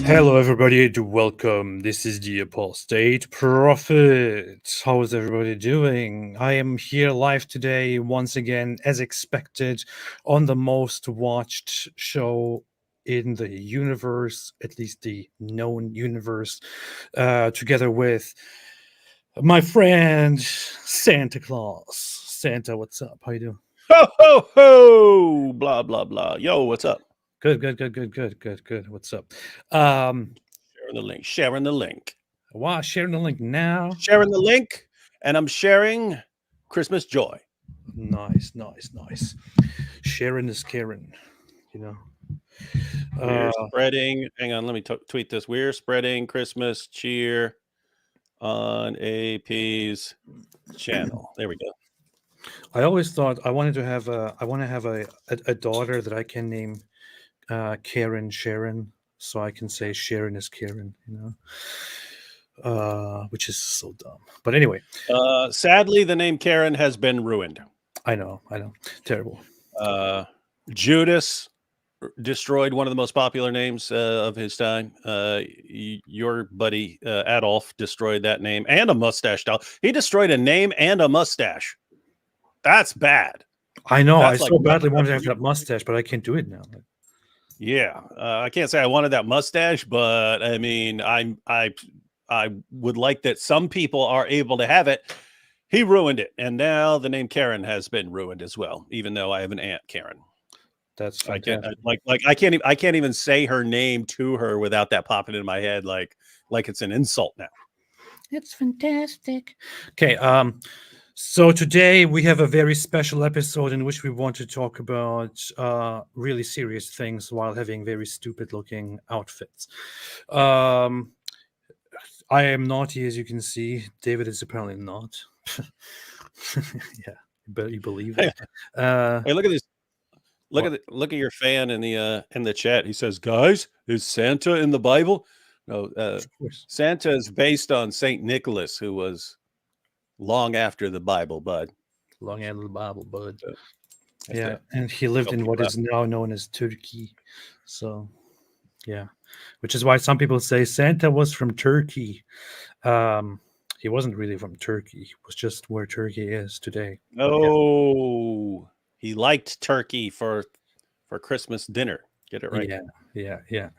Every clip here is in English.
Hello, everybody, and welcome. This is the Apostate Prophet. How is everybody doing? I am here live today, once again, as expected, on the most watched show in the universe, at least the known universe, together with my friend Santa Claus. Santa, what's up? How you doing? Ho, ho, ho! Blah, blah, blah. Yo, what's up? Good. What's up? Sharing the link. Sharing the link. Wow, sharing the link now. Sharing the link, and I'm sharing Christmas joy. Nice. Sharing is caring, you know. We're spreading. Hang on, let me tweet this. We're spreading Christmas cheer on AP's channel. There we go. I always thought I want to have a daughter that I can name Karen Sharon, so I can say Sharon is Karen, which is so dumb. But anyway, sadly, the name Karen has been ruined. I know, terrible. Judas destroyed one of the most popular names of his time. Your buddy Adolf destroyed that name and a mustache doll. He destroyed a name and a mustache. That's bad. I know. That's I so badly wanted to have that mustache, but I can't do it now. Yeah, I can't say I wanted that mustache, but I mean, I would like that some people are able to have it. He ruined it, and now the name Karen has been ruined as well. Even though I have an aunt Karen. That's fantastic. I can't even say her name to her without that popping in my head like it's an insult now. It's fantastic. Okay, so today we have a very special episode in which we want to talk about really serious things while having very stupid looking outfits. I am naughty, as you can see. David is apparently not. Yeah, but you believe it. Hey, look at this. Look at your fan in the chat. He says, "Guys, is Santa in the Bible?" No, Santa is based on Saint Nicholas, who was long after the Bible, bud. Long after the Bible, bud. Yeah, and he lived in what is now known as Turkey. So, yeah, which is why some people say Santa was from Turkey. He wasn't really from Turkey. He was just where Turkey is today. Oh, he liked turkey for Christmas dinner. Get it right. Yeah.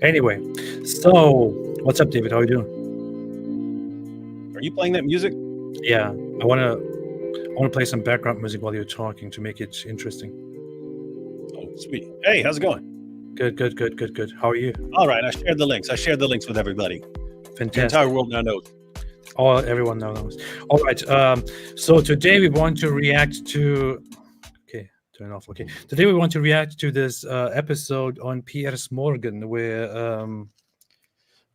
Anyway, so what's up, David? How are you doing? Are you playing that music? Yeah, I want to play some background music while you're talking to make it interesting. Oh, sweet. Hey, how's it going? Good. How are you? All right, I shared the links. with everybody. Fantastic. The entire world now knows. Oh, everyone now knows. All right. So today we want to react to. Okay, turn off. Okay. Today we want to react to this episode on Piers Morgan where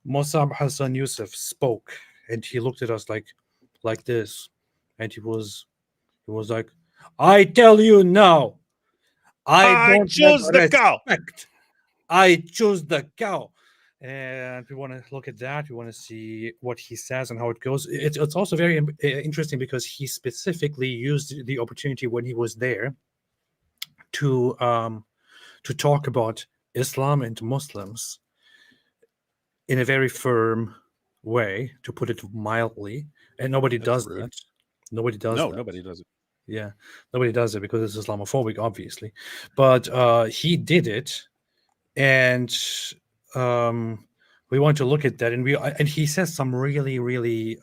Mosab Hassan Yousef spoke, and he looked at us like this, and he was like, "I tell you now, I choose the cow. I choose the cow." And we want to look at that. We want to see what he says and how it goes. It's also very interesting because he specifically used the opportunity when he was there to talk about Islam and Muslims in a very firm way, to put it mildly. And nobody does that. Nobody does that. Nobody does it. Yeah, nobody does it because it's Islamophobic, obviously. But he did it, and we want to look at that. And he says some really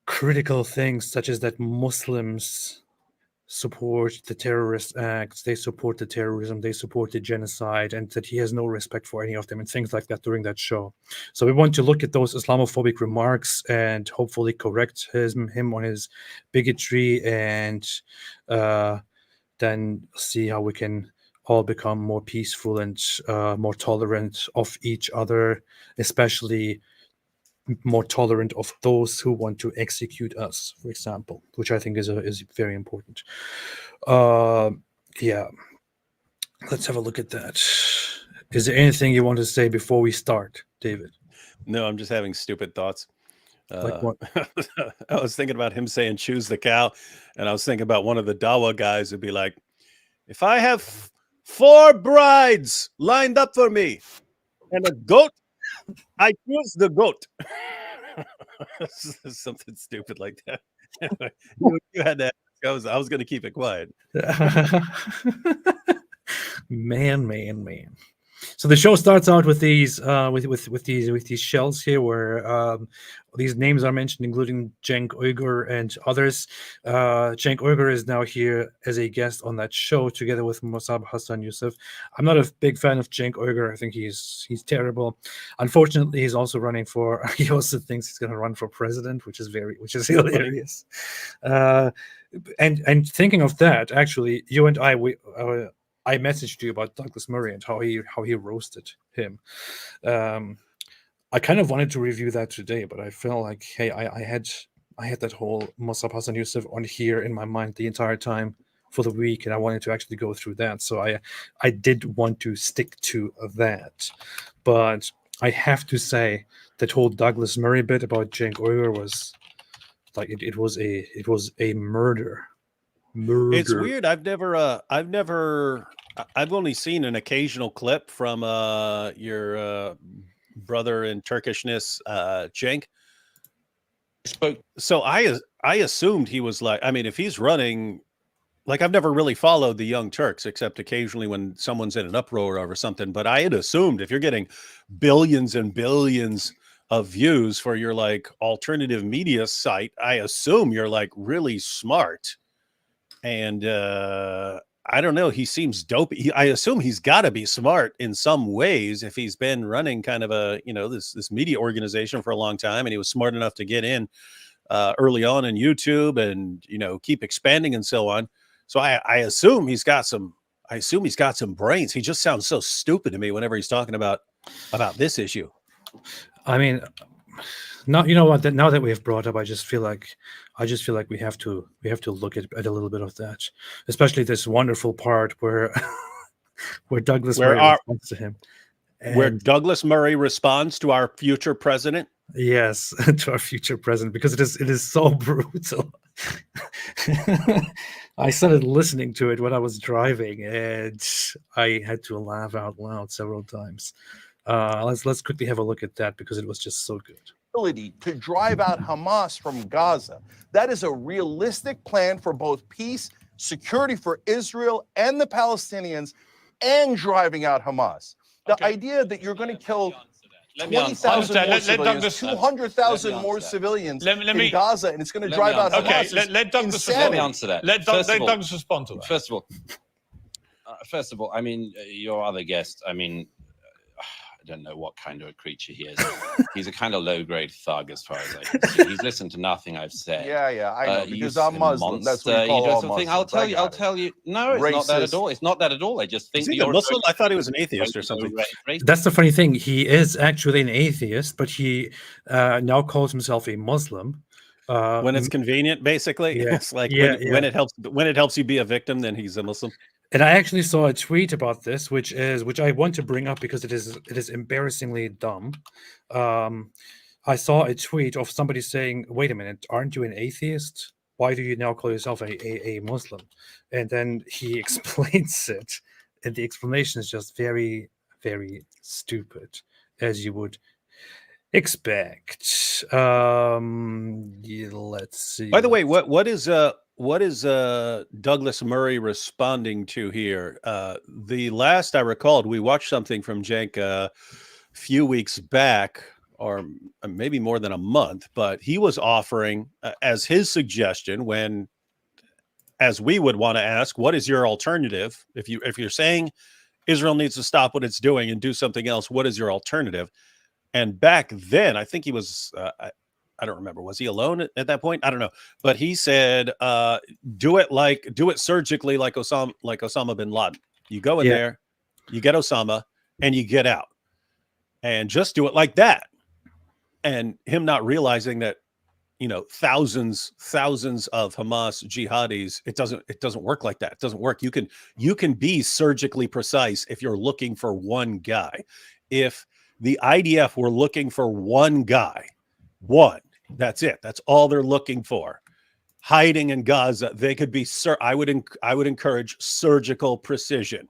critical things, such as that Muslims support the terrorist acts, they support the terrorism, they support the genocide, and that he has no respect for any of them, and things like that during that show. So we want to look at those Islamophobic remarks and hopefully correct him on his bigotry, and then see how we can all become more peaceful and more tolerant of each other, especially more tolerant of those who want to execute us, for example, which I think is very important. Yeah, let's have a look at that. Is there anything you want to say before we start, David? No, I'm just having stupid thoughts. Like what? I was thinking about him saying choose the cow, and I was thinking about one of the Dawa guys who'd be like, if I have 4 brides lined up for me, and a goat. I choose the goat. Something stupid like that. You had that. I was going to keep it quiet. Man. So the show starts out with these with these shells here, where these names are mentioned, including Cenk Uygur and others. Cenk Uygur is now here as a guest on that show together with Mosab, Hassan, Yousef. I'm not a big fan of Cenk Uygur. I think he's terrible. Unfortunately, he's also running for. He also thinks he's going to run for president, which is hilarious. And thinking of that, actually, you and I messaged you about Douglas Murray and how he roasted him. I kind of wanted to review that today, but I felt like, hey, I had that whole Mosab Hassan Yousef on here in my mind the entire time for the week, and I wanted to actually go through that. So I did want to stick to that, but I have to say that whole Douglas Murray bit about Cenk Uygur was like it was a murder. It's weird. I've only seen an occasional clip from your brother in Turkishness, Cenk. So I assumed he was like, I mean, if he's running, like, I've never really followed the Young Turks except occasionally when someone's in an uproar over something. But I had assumed if you're getting billions and billions of views for your like alternative media site, I assume you're like really smart. And I don't know. He seems dope. I assume he's got to be smart in some ways if he's been running kind of a, this media organization for a long time, and he was smart enough to get in early on in YouTube and, keep expanding and so on. So I assume he's got some. I assume he's got some brains. He just sounds so stupid to me whenever he's talking about this issue. I mean, now you know what? Now that we have brought up, I just feel like we have to look at a little bit of that, especially this wonderful part where Douglas Murray responds to him, where Douglas Murray responds to our future president. Yes, to our future president, because it is so brutal. I started listening to it when I was driving, and I had to laugh out loud several times. Let's quickly have a look at that because it was just so good. To drive out Hamas from Gaza. That is a realistic plan for both peace, security for Israel and the Palestinians, and driving out Hamas. The idea that you're going to kill 20,000 more civilians, 200,000 more civilians in Gaza, and it's going to drive out Hamas. Okay, let Douglas answer that. Let Douglas respond to that. First of all, I mean, your other guest, I mean, I don't know what kind of a creature he is. He's a kind of low-grade thug, as far as I can see. He's listened to nothing I've said. Yeah, I know, because I'm Muslim. That's what we call all Muslims. I'll tell you. No, it's not that at all. It's not that at all. I just think you're a Muslim. I thought he was an atheist or something. That's the funny thing. He is actually an atheist, but he now calls himself a Muslim. When it's convenient, basically. Yeah, it's like when it helps you be a victim, then he's a Muslim. And I actually saw a tweet about this, which I want to bring up because it is embarrassingly dumb. I saw a tweet of somebody saying, "Wait a minute, aren't you an atheist? Why do you now call yourself a Muslim?" And then he explains it, and the explanation is just very, very stupid, as you would expect. Let's see. By the way, what is Douglas Murray responding to here? The last I recalled, we watched something from Cenk a few weeks back, or maybe more than a month, but he was offering as his suggestion, when, as we would want to ask, what is your alternative? If you're saying Israel needs to stop what it's doing and do something else, what is your alternative? And back then, I think he was, I don't remember. Was he alone at that point? I don't know. But he said, do it surgically like Osama bin Laden. You go in there, you get Osama, and you get out. And just do it like that. And him not realizing that, thousands of Hamas jihadis, it doesn't work like that. It doesn't work. You can be surgically precise if you're looking for one guy. If the IDF were looking for one guy, that's it. That's all they're looking for. Hiding in Gaza, they could be. I would encourage surgical precision.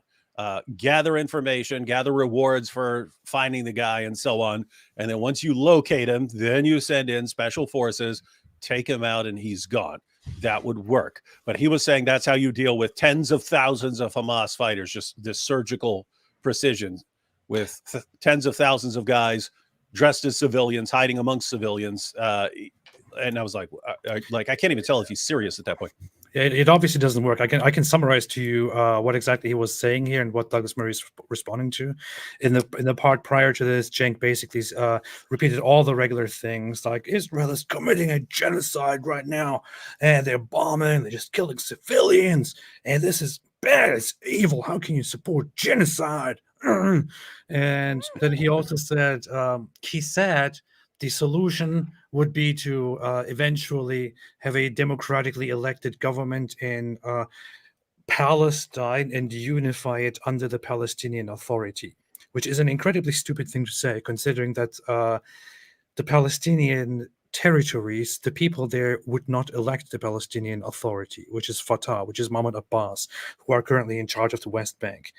gather information, gather rewards for finding the guy, and so on. And then once you locate him, then you send in special forces, take him out, and he's gone. That would work. But he was saying that's how you deal with tens of thousands of Hamas fighters, just this surgical precision with tens of thousands of guys dressed as civilians, hiding amongst civilians. And I was like, I can't even tell if he's serious at that point. It obviously doesn't work. I can summarize to you what exactly he was saying here and what Douglas Murray is responding to. In the part prior to this, Cenk basically repeated all the regular things like Israel is committing a genocide right now, and they're bombing, they're just killing civilians, and this is bad, it's evil. How can you support genocide? And then he also said, the solution would be to eventually have a democratically elected government in Palestine and unify it under the Palestinian Authority, which is an incredibly stupid thing to say, considering that the Palestinian territories, the people there would not elect the Palestinian Authority, which is Fatah, which is Mahmoud Abbas, who are currently in charge of the West Bank.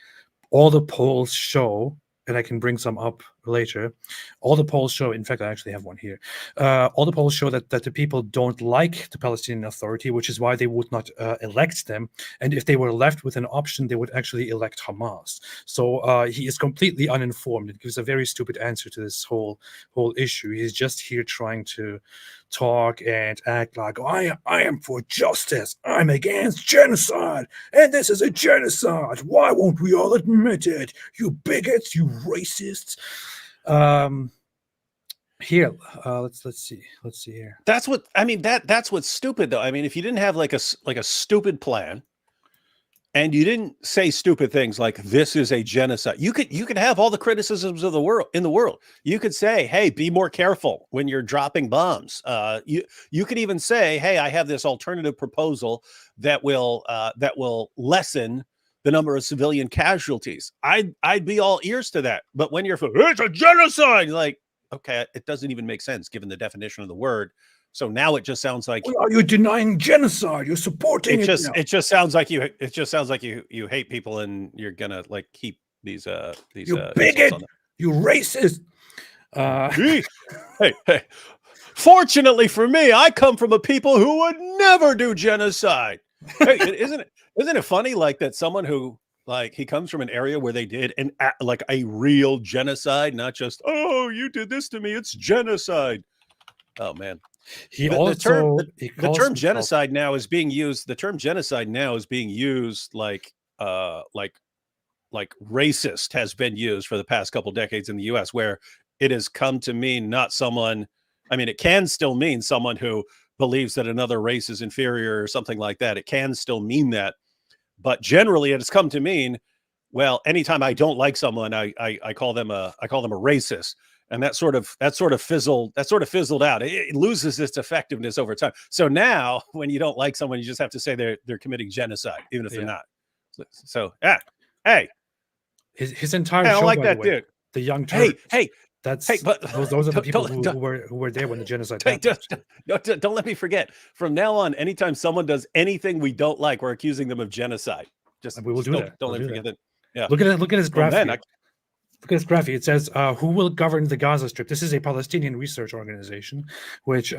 All the polls show, and I can bring some up later, all the polls show, in fact, I actually have one here, all the polls show that the people don't like the Palestinian Authority, which is why they would not elect them. And if they were left with an option, they would actually elect Hamas. So he is completely uninformed. It gives a very stupid answer to this whole issue. He's just here trying to talk and act like, I am for justice, I'm against genocide, and this is a genocide. Why won't we all admit it? You bigots, you racists. Here, let's see here. That's what I mean. That's what's stupid, though. I mean, if you didn't have like a stupid plan, and you didn't say stupid things like this is a genocide, you could have all the criticisms of the world in the world. You could say, hey, be more careful when you're dropping bombs. You could even say, hey, I have this alternative proposal that will lessen the number of civilian casualties. I'd be all ears to that. But when you're it's a genocide, like, okay, it doesn't even make sense given the definition of the word. So now it just sounds like, are you denying genocide? You're supporting it. It just sounds like you hate people, and you're gonna like keep these you bigot, you racist. Hey. Fortunately for me, I come from a people who would never do genocide. Hey, isn't it funny like that? Someone who like he comes from an area where they did like a real genocide, not just you did this to me. It's genocide. Oh man. The term genocide now is being used. The term genocide now is being used like racist has been used for the past couple decades in the U.S., where it has come to mean not someone. I mean, it can still mean someone who believes that another race is inferior or something like that. It can still mean that, but generally, it has come to mean, well, anytime I don't like someone, I call them a racist. And that sort of fizzled out. It loses its effectiveness over time. So now, when you don't like someone, you just have to say they're committing genocide, even if they're not. So, hey, his entire I don't show, like by that the way, dude. The Young Turks. But those are the people who were there when the genocide happened. Don't let me forget. From now on, anytime someone does anything we don't like, we're accusing them of genocide. We will do that. Don't let me forget that. Yeah. Look at his graph. Look at this graphic. It says, who will govern the Gaza Strip? This is a Palestinian research organization, which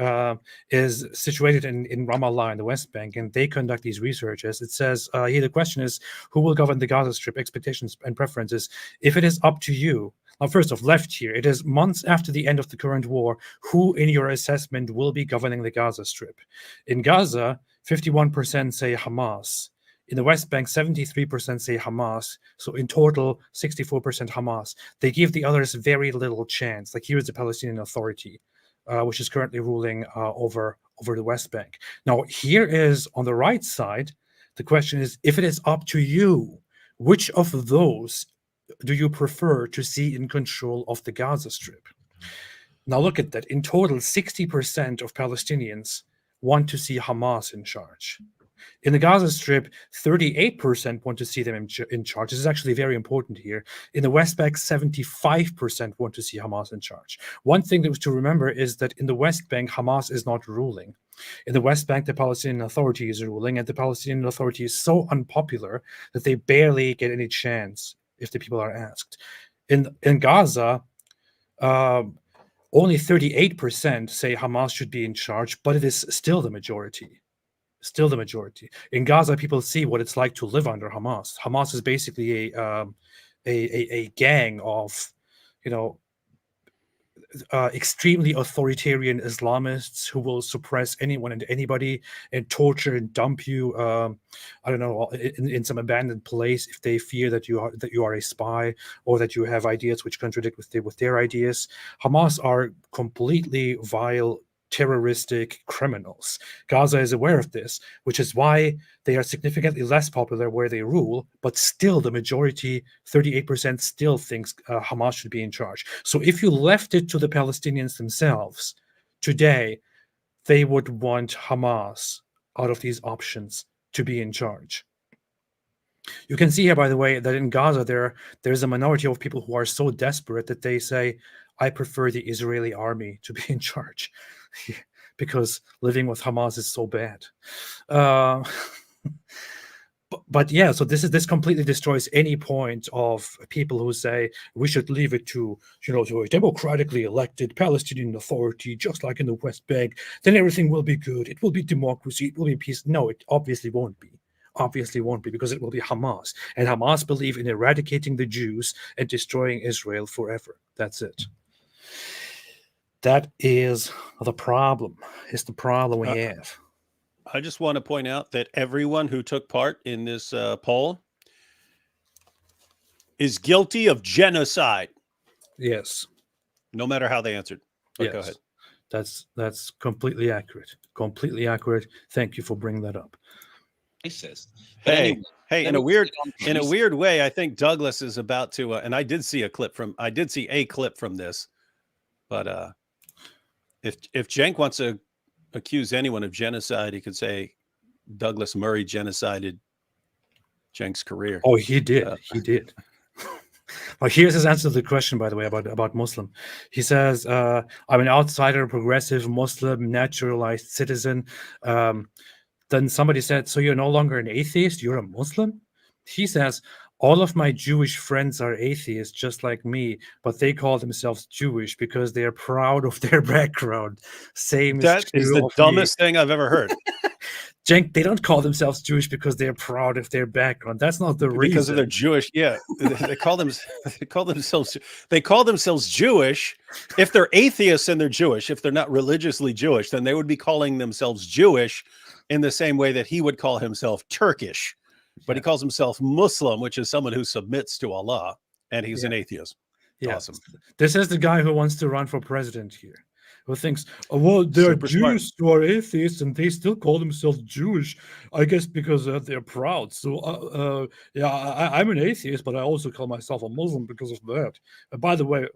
is situated in Ramallah in the West Bank, and they conduct these researches. It says here, the question is, who will govern the Gaza Strip? Expectations and preferences. If it is up to you, now first off, left here, it is months after the end of the current war, who in your assessment will be governing the Gaza Strip? In Gaza, 51% say Hamas. In the West Bank, 73% say Hamas. So in total, 64% Hamas. They give the others very little chance. Like here is the Palestinian Authority, which is currently ruling over the West Bank. Now, here is on the right side, the question is, if it is up to you, which of those do you prefer to see in control of the Gaza Strip? Now look at that. In total, 60% of Palestinians want to see Hamas in charge. In the Gaza Strip, 38% want to see them in charge. This is actually very important here. In the West Bank, 75% want to see Hamas in charge. One thing that was to remember is that in the West Bank, Hamas is not ruling. In the West Bank, the Palestinian Authority is ruling, and the Palestinian Authority is so unpopular that they barely get any chance if the people are asked. In Gaza, only 38% say Hamas should be in charge, but it is still the majority. Still the majority. In Gaza, people see what it's like to live under Hamas. Hamas is basically a gang of, extremely authoritarian Islamists who will suppress anyone and anybody and torture and dump you, I don't know, in some abandoned place if they fear that you are a spy or that you have ideas which contradict with their ideas. Hamas are completely vile, terroristic criminals. Gaza is aware of this, which is why they are significantly less popular where they rule, but still the majority, 38%, still thinks Hamas should be in charge. So if you left it to the Palestinians themselves today, they would want Hamas out of these options to be in charge. You can see here, by the way, that in Gaza there's a minority of people who are so desperate that they say, I prefer the Israeli army to be in charge because living with Hamas is so bad. But yeah, so this completely destroys any point of people who say we should leave it to a democratically elected Palestinian Authority, just like in the West Bank. Then everything will be good. It will be democracy. It will be peace. No, it obviously won't be. Obviously won't be, because it will be Hamas, and Hamas believe in eradicating the Jews and destroying Israel forever. That's it. That is the problem. It's the problem we have. I just want to point out that everyone who took part in this poll is guilty of genocide. Yes. No matter how they answered. But yes. Go ahead. That's completely accurate. Completely accurate. Thank you for bringing that up. Racist. Hey, in a weird way, I think Douglas is about to, and I did see a clip from this, but if Cenk wants to accuse anyone of genocide, he could say Douglas Murray genocided Cenk's career. Oh, he did. He did. Well, here's his answer to the question, by the way, about Muslim. He says, I'm an outsider, progressive, Muslim, naturalized citizen. Then somebody said, so you're no longer an atheist, you're a Muslim? He says, all of my Jewish friends are atheists, just like me, but they call themselves Jewish because they are proud of their background. That is the dumbest thing I've ever heard. Cenk, they don't call themselves Jewish because they're proud of their background. That's not the reason. Because of their Jewish, yeah. They call themselves Jewish. If they're atheists and they're Jewish, if they're not religiously Jewish, then they would be calling themselves Jewish in the same way that he would call himself Turkish. But he calls himself Muslim, which is someone who submits to Allah, and he's an atheist. Yeah. Awesome. This is the guy who wants to run for president here, who thinks, oh, well, they're Jews who are atheists and they still call themselves Jewish, I guess because they're proud. So, I'm an atheist, but I also call myself a Muslim because of that. By the way,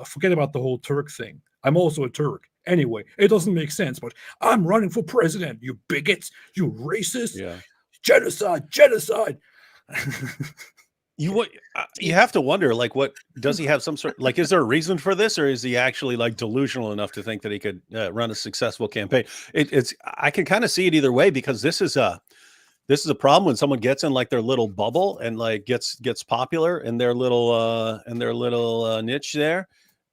forget about the whole Turk thing. I'm also a Turk. Anyway, it doesn't make sense, but I'm running for president, you bigots, you racists. Yeah. Genocide. You have to wonder, like, what does he have some sort, like, is there a reason for this, or is he actually like delusional enough to think that he could run a successful campaign? I can kind of see it either way, because this is a problem when someone gets in like their little bubble and like gets popular in their little niche there,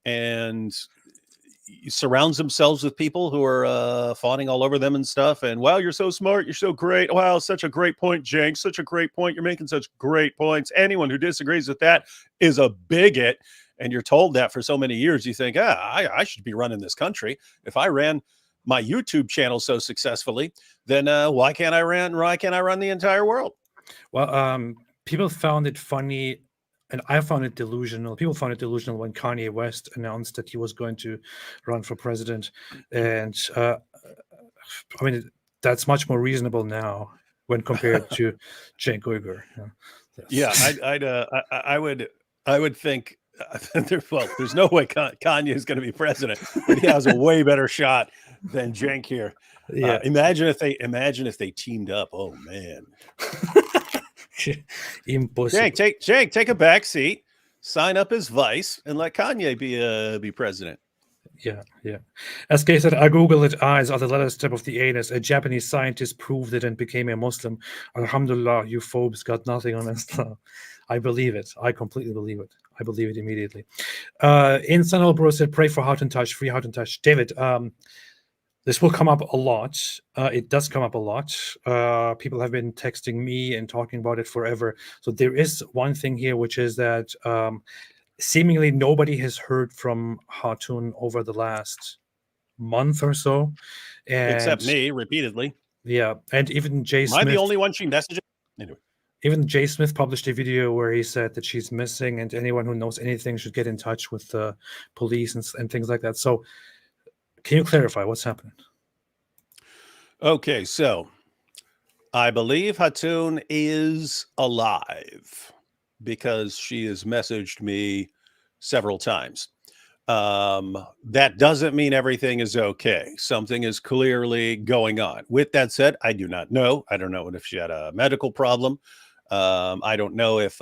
and surrounds themselves with people who are fawning all over them and stuff. And wow, you're so smart, you're so great. Wow, such a great point, Cenk. Such a great point. You're making such great points. Anyone who disagrees with that is a bigot. And you're told that for so many years, you think, I should be running this country. If I ran my YouTube channel so successfully, then why can't I run the entire world? Well, people found it funny, and I found it delusional. People found it delusional when Kanye West announced that he was going to run for president. And I mean, that's much more reasonable now when compared to Cenk Uygur. Yeah, I would think there's no way Kanye is going to be president, but he has a way better shot than Cenk here. Yeah. Imagine if they teamed up. Oh man. Impossible. Cenk, take a back seat, sign up as vice, and let Kanye be president. Yeah, yeah. As Kay said, I googled it. Eyes are the last step of the anus. A Japanese scientist proved it and became a Muslim. Alhamdulillah, you phobes got nothing on Islam. I believe it. I completely believe it. I believe it immediately. Insanal Bro said, pray for Heart and Touch, free Heart and Touch. David, this will come up a lot. It does come up a lot. People have been texting me and talking about it forever. So there is one thing here, which is that seemingly nobody has heard from Hatun over the last month or so. Except me, repeatedly. Yeah, and even Jay Smith. Am I the only one she messaged? Anyway. Even Jay Smith published a video where he said that she's missing and anyone who knows anything should get in touch with the police and things like that. So can you clarify what's happening? Okay, so I believe Hatun is alive because she has messaged me several times. That doesn't mean everything is okay. Something is clearly going on. With that said, I do not know. I don't know if she had a medical problem. I don't know if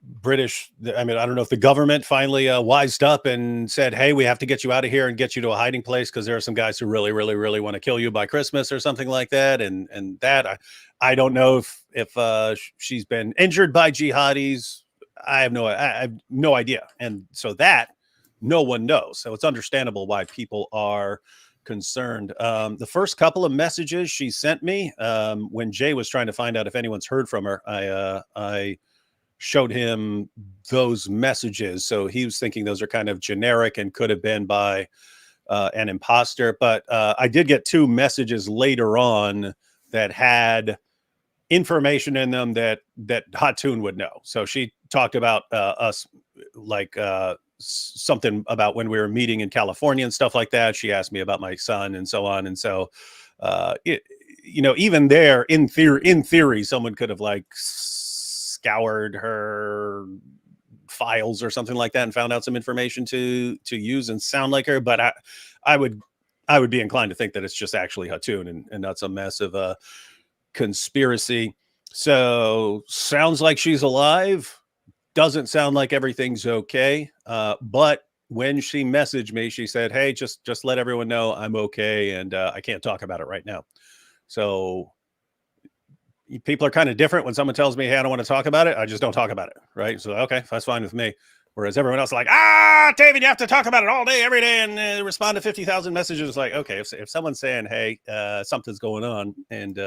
British, I don't know if the government finally wised up and said, hey, we have to get you out of here and get you to a hiding place because there are some guys who really, really, really want to kill you by Christmas or something like that. And that, I don't know if she's been injured by jihadis. I have no idea. And so that no one knows. So it's understandable why people are concerned. The first couple of messages she sent me when Jay was trying to find out if anyone's heard from her, I showed him those messages. So he was thinking those are kind of generic and could have been by an imposter. But I did get 2 messages later on that had information in them that Hatun would know. So she talked about us, like something about when we were meeting in California and stuff like that. She asked me about my son and so on. And so, even there, in theory, someone could have like scoured her files or something like that and found out some information to use and sound like her. But I would be inclined to think that it's just actually Hatun and not some massive conspiracy. So sounds like she's alive. Doesn't sound like everything's okay. But when she messaged me, she said, hey, just let everyone know I'm okay. And I can't talk about it right now. So people are kind of different. When someone tells me, hey, I don't want to talk about it, I just don't talk about it. Right. So, okay, that's fine with me. Whereas everyone else is like, David, you have to talk about it all day, every day, and respond to 50,000 messages. It's like, okay, if someone's saying, hey, something's going on and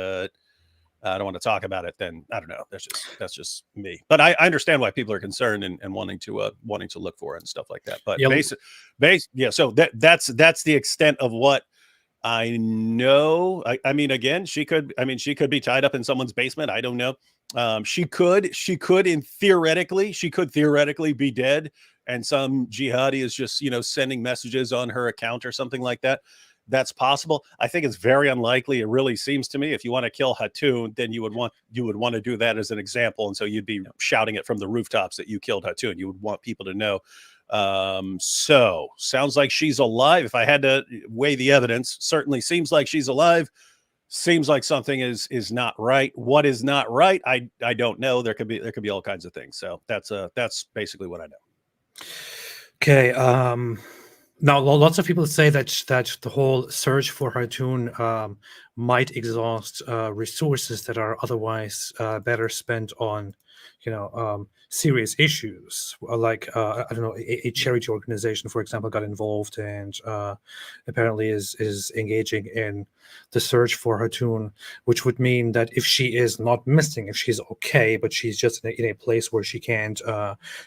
I don't want to talk about it, then I don't know. That's just me. But I understand why people are concerned and wanting to look for it and stuff like that. But so that's the extent of what I know. I mean, again, she could be tied up in someone's basement. I don't know. She could theoretically be dead, and some jihadi is just sending messages on her account or something like that. That's possible. I think it's very unlikely. It really seems to me if you want to kill Hatun, then you would want to do that as an example, and so you'd be shouting it from the rooftops that you killed Hatun. You would want people to know. So sounds like she's alive. If I had to weigh the evidence, certainly seems like she's alive. Seems like something is not right. What is not right? I don't know. There could be all kinds of things. So that's basically what I know. Okay. Now, lots of people say that the whole search for Hatun might exhaust resources that are otherwise better spent on, serious issues. Like, I don't know, a charity organization, for example, got involved and apparently is engaging in the search for Hatun, which would mean that if she is not missing, if she's okay, but she's just in a place where she can't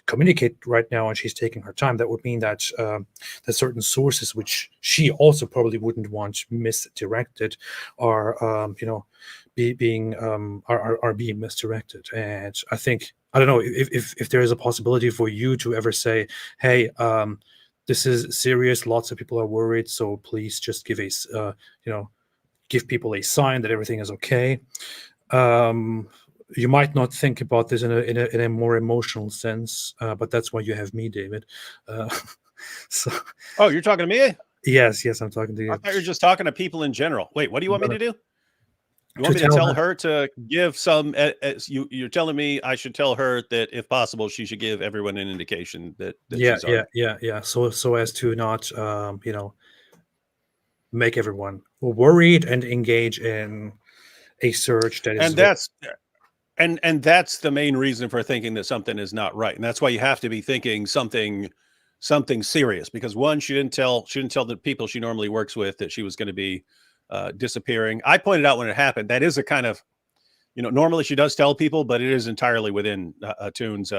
communicate right now and she's taking her time, that would mean that the certain sources, which she also probably wouldn't want misdirected, are being misdirected. And I think, I don't know if there is a possibility for you to ever say, hey, this is serious, lots of people are worried, so please just give give people a sign that everything is okay. you might not think about this in a more emotional sense, but that's why you have me, David. So, oh, you're talking to me? Yes, I'm talking to you. I thought you were just talking to people in general. Wait, what do you want me to do? You want me to tell her to give some? You're telling me I should tell her that if possible, she should give everyone an indication that she's on. Yeah. So as to not, make everyone worried and engage in a search that is. And that's the main reason for thinking that something is not right, and that's why you have to be thinking something serious. Because one, she didn't tell the people she normally works with that she was going to be disappearing. I pointed out when it happened that is a kind of, normally she does tell people, but it is entirely within Toon's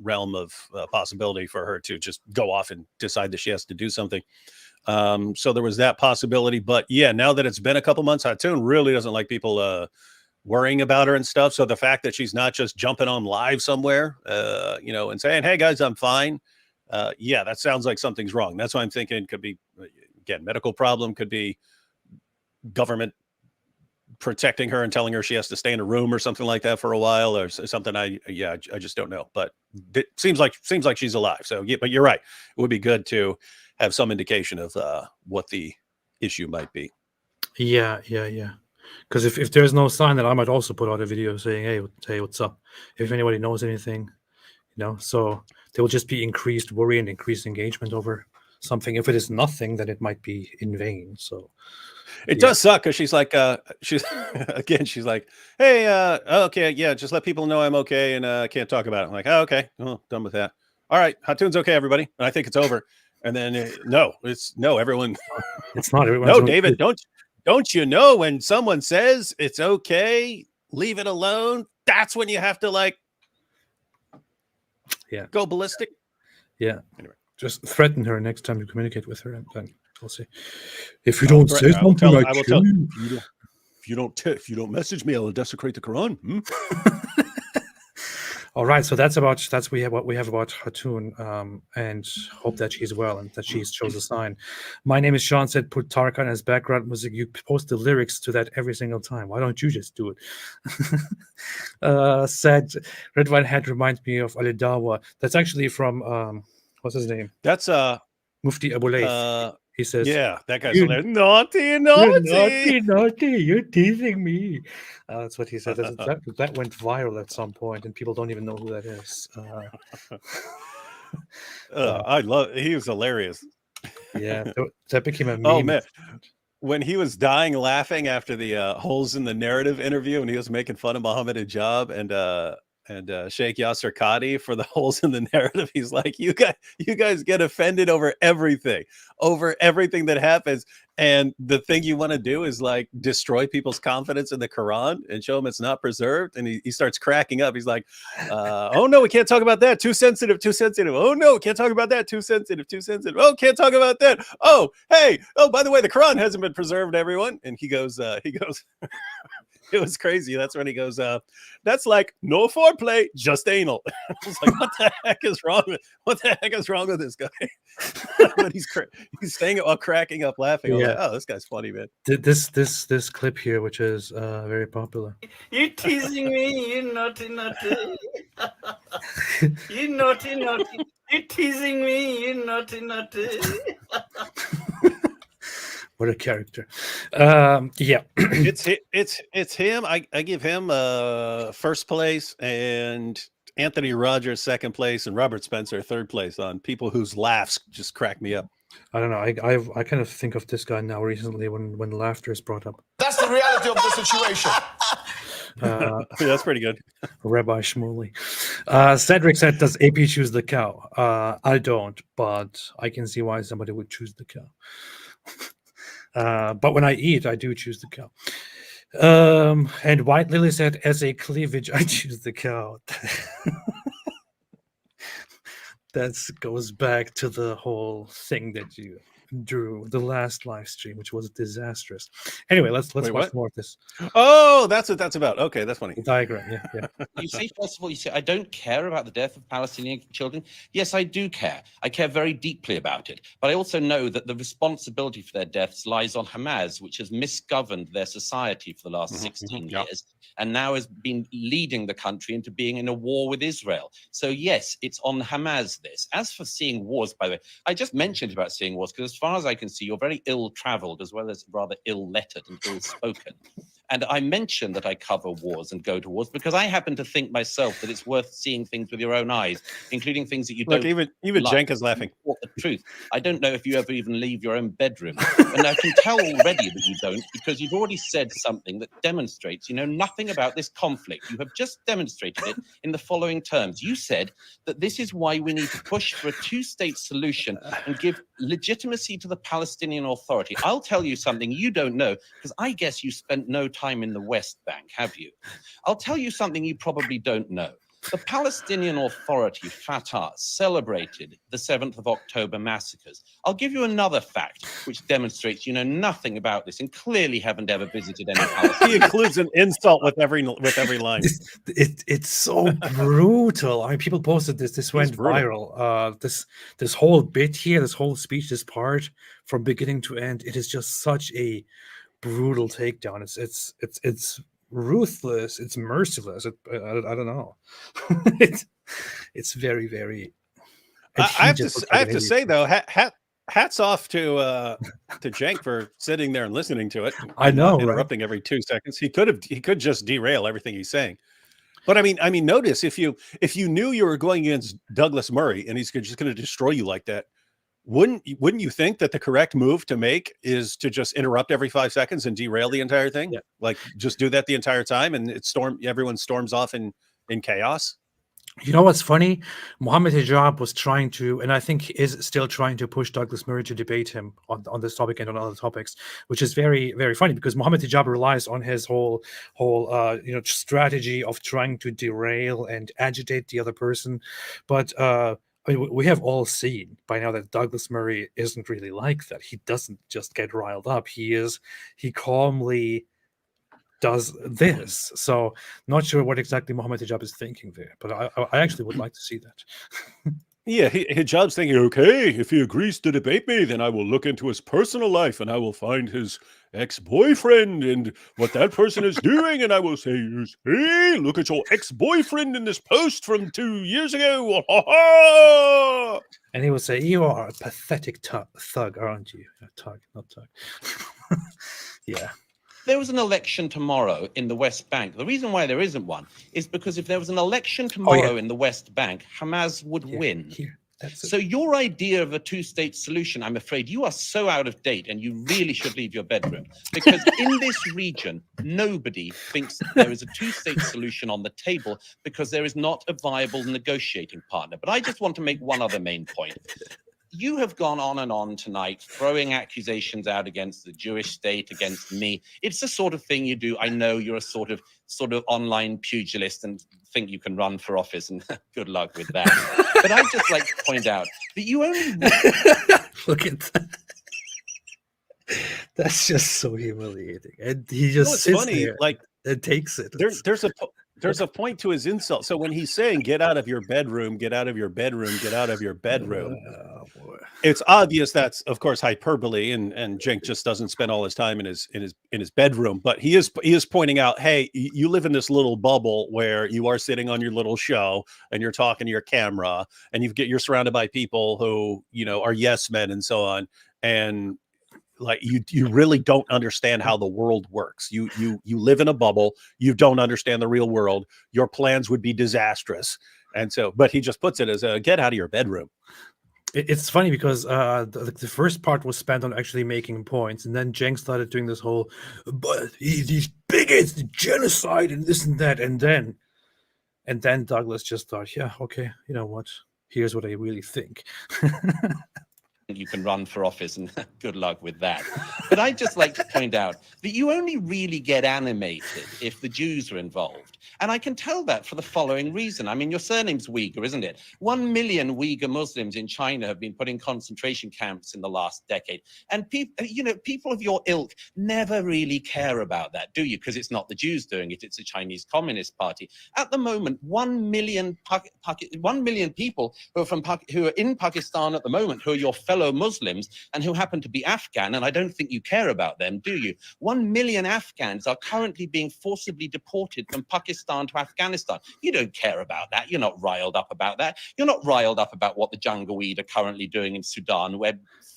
realm of possibility for her to just go off and decide that she has to do something. So there was that possibility. But yeah, now that it's been a couple months, Toon really doesn't like people worrying about her and stuff. So the fact that she's not just jumping on live somewhere, and saying, "Hey guys, I'm fine." Yeah, that sounds like something's wrong. That's why I'm thinking could be, again, medical problem, could be government protecting her and telling her she has to stay in a room or something like that for a while, or something. I just don't know, but it seems like she's alive. So yeah, but you're right. It would be good to have some indication of what the issue might be. Yeah. Because if there's no sign, then I might also put out a video saying, hey, what's up? If anybody knows anything, so there will just be increased worry and increased engagement over something. If it is nothing, then it might be in vain. So it does suck, because she's like, she's like, "Hey, okay, yeah, just let people know I'm okay, and can't talk about it." I'm like, "Oh, okay, well, done with that. All right, Toon's okay, everybody." And I think it's over. And then everyone. It's not everyone. No, David, don't you know when someone says it's okay, leave it alone? That's when you have to go ballistic. Yeah. Anyway, just threaten her next time you communicate with her, and then we'll see. If you don't say something, I will tell you. If you don't message me, I will desecrate the Quran. All right, so that's what we have about Hatun, and hope that she's well and that she shows a sign. My name is Sean. Said put Tarkan as background music. You post the lyrics to that every single time. Why don't you just do it? Said Red Wine Hat reminds me of Ali Dawa. That's actually from what's his name? That's Mufti Abu Layth. He says, "Yeah, that guy's naughty. You're teasing me." That's what he said. That went viral at some point, and people don't even know who that is. He was hilarious. Yeah, that became a meme. Oh man, when he was dying laughing after the holes in the narrative interview, and he was making fun of Muhammad Hijab and Sheikh Yasser Qadi for the holes in the narrative. He's like, you guys get offended over everything that happens, and the thing you want to do is destroy people's confidence in the Quran and show them it's not preserved. And he starts cracking up. He's like, "Oh no, we can't talk about that. Too sensitive. Oh no, we can't talk about that. Too sensitive. Oh, can't talk about that. Oh, hey, by the way, the Quran hasn't been preserved, everyone." And he goes. It was crazy. That's when he goes, "That's like no foreplay, just anal." I was like, what the heck is wrong with this guy? But he's saying it while cracking up laughing. I'm like, oh, this guy's funny, man. This clip here, which is very popular. You're teasing me, you naughty. You naughty. You're teasing me, you naughty. What a character. Yeah. It's him. I give him first place, and Anthony Rogers second place, and Robert Spencer third place on people whose laughs just crack me up. I don't know. I kind of think of this guy now recently when laughter is brought up. That's the reality of the situation. That's pretty good. Rabbi Shmuley. Cedric said, "Does AP choose the cow?" I don't, but I can see why somebody would choose the cow. But when I eat, I do choose the cow. And White Lily said, "As a cleavage, I choose the cow." That goes back to the whole thing that you Drew, the last live stream, which was disastrous. Anyway, let's Wait, watch what? more of this. Oh, that's what that's about. Okay, that's funny. The diagram, yeah. You see, first of all, you say, I don't care about the death of Palestinian children. Yes, I do care. I care very deeply about it. But I also know that the responsibility for their deaths lies on Hamas, which has misgoverned their society for the last 16 years, and now has been leading the country into being in a war with Israel. So yes, it's on Hamas this. As for seeing wars, by the way, I just mentioned about seeing wars because as far as I can see, you're very ill-traveled as well as rather ill-lettered and ill-spoken. And I mentioned that I cover wars and go to wars because I happen to think myself that it's worth seeing things with your own eyes, including things that you don't. Look, even like. Cenk is laughing. The truth. I don't know if you ever even leave your own bedroom, and I can tell already that you don't because you've already said something that demonstrates you know nothing about this conflict. You have just demonstrated it in the following terms. You said that this is why we need to push for a two-state solution and give legitimacy to the Palestinian Authority. I'll tell you something you don't know because I guess you spent no time in the West Bank, have you? I'll tell you something you probably don't know. The Palestinian Authority, Fatah, celebrated the 7th of October massacres. I'll give you another fact which demonstrates you know nothing about this and clearly haven't ever visited any Palestinian. He includes an insult with every line. It's so brutal. I mean, people posted this. This went viral. This whole bit here, this whole speech, this part from beginning to end, it is just such a brutal takedown. It's ruthless. It's merciless. I don't know. it's very, very. I have to say though, hats off to Cenk for sitting there and listening to it. I know, interrupting every 2 seconds. He could just derail everything he's saying. But I mean, notice if you knew you were going against Douglas Murray and he's just going to destroy you like that, wouldn't you think that the correct move to make is to just interrupt every 5 seconds and derail the entire thing? Yeah. Like just do that the entire time and everyone storms off in chaos. You know what's funny? Mohammed Hijab was trying to, and I think is still trying to push Douglas Murray to debate him on this topic and on other topics, which is very, very funny because Mohammed Hijab relies on his whole strategy of trying to derail and agitate the other person. But I mean, we have all seen by now that Douglas Murray isn't really like that. He doesn't just get riled up. He calmly does this. So not sure what exactly Mohammed Hijab is thinking there, but I actually would like to see that. Yeah, Hijab's thinking, okay, if he agrees to debate me, then I will look into his personal life and I will find his ex-boyfriend and what that person is doing. And I will say, hey, look at your ex-boyfriend in this post from 2 years ago. And he will say, you are a pathetic thug, aren't you? Tug, not tug. Yeah. There was an election tomorrow in the West Bank. The reason why there isn't one is because if there was an election tomorrow in the West Bank, Hamas would win. Here. So your idea of a two-state solution, I'm afraid you are so out of date and you really should leave your bedroom. Because in this region, nobody thinks that there is a two-state solution on the table because there is not a viable negotiating partner. But I just want to make one other main point. You have gone on and on tonight, throwing accusations out against the Jewish state, against me. It's the sort of thing you do. I know you're a sort of online pugilist and think you can run for office, and good luck with that. But I'd just like to point out that you only look at that. That's just so humiliating, and he just sits there, like and takes it. There's a point to his insult. So when he's saying, get out of your bedroom, get out of your bedroom, get out of your bedroom, it's obvious that's, of course, hyperbole. And Cenk just doesn't spend all his time in his bedroom. But he is pointing out, hey, you live in this little bubble where you are sitting on your little show and you're talking to your camera and you're surrounded by people who, are yes men and so on. And like you really don't understand how the world works. You live in a bubble. You don't understand the real world. Your plans would be disastrous. And so, but he just puts it as get out of your bedroom. It's funny because the first part was spent on actually making points, and then Cenk started doing this whole, but these bigots, the genocide, and this and that, and then Douglas just thought, yeah, okay, you know what? Here's what I really think. You can run for office, and good luck with that. But I'd just like to point out that you only really get animated if the Jews are involved. And I can tell that for the following reason. I mean, your surname's Uyghur, isn't it? 1 million Uyghur Muslims in China have been put in concentration camps in the last decade. And people of your ilk never really care about that, do you? Because it's not the Jews doing it, it's the Chinese Communist Party. At the moment, 1 million people who are in Pakistan at the moment, who are your fellow Muslims and who happen to be Afghan, and I don't think you care about them, do you? 1 million Afghans are currently being forcibly deported from Pakistan to Afghanistan. You don't care about that. You're not riled up about that. You're not riled up about what the Janjaweed are currently doing in Sudan, where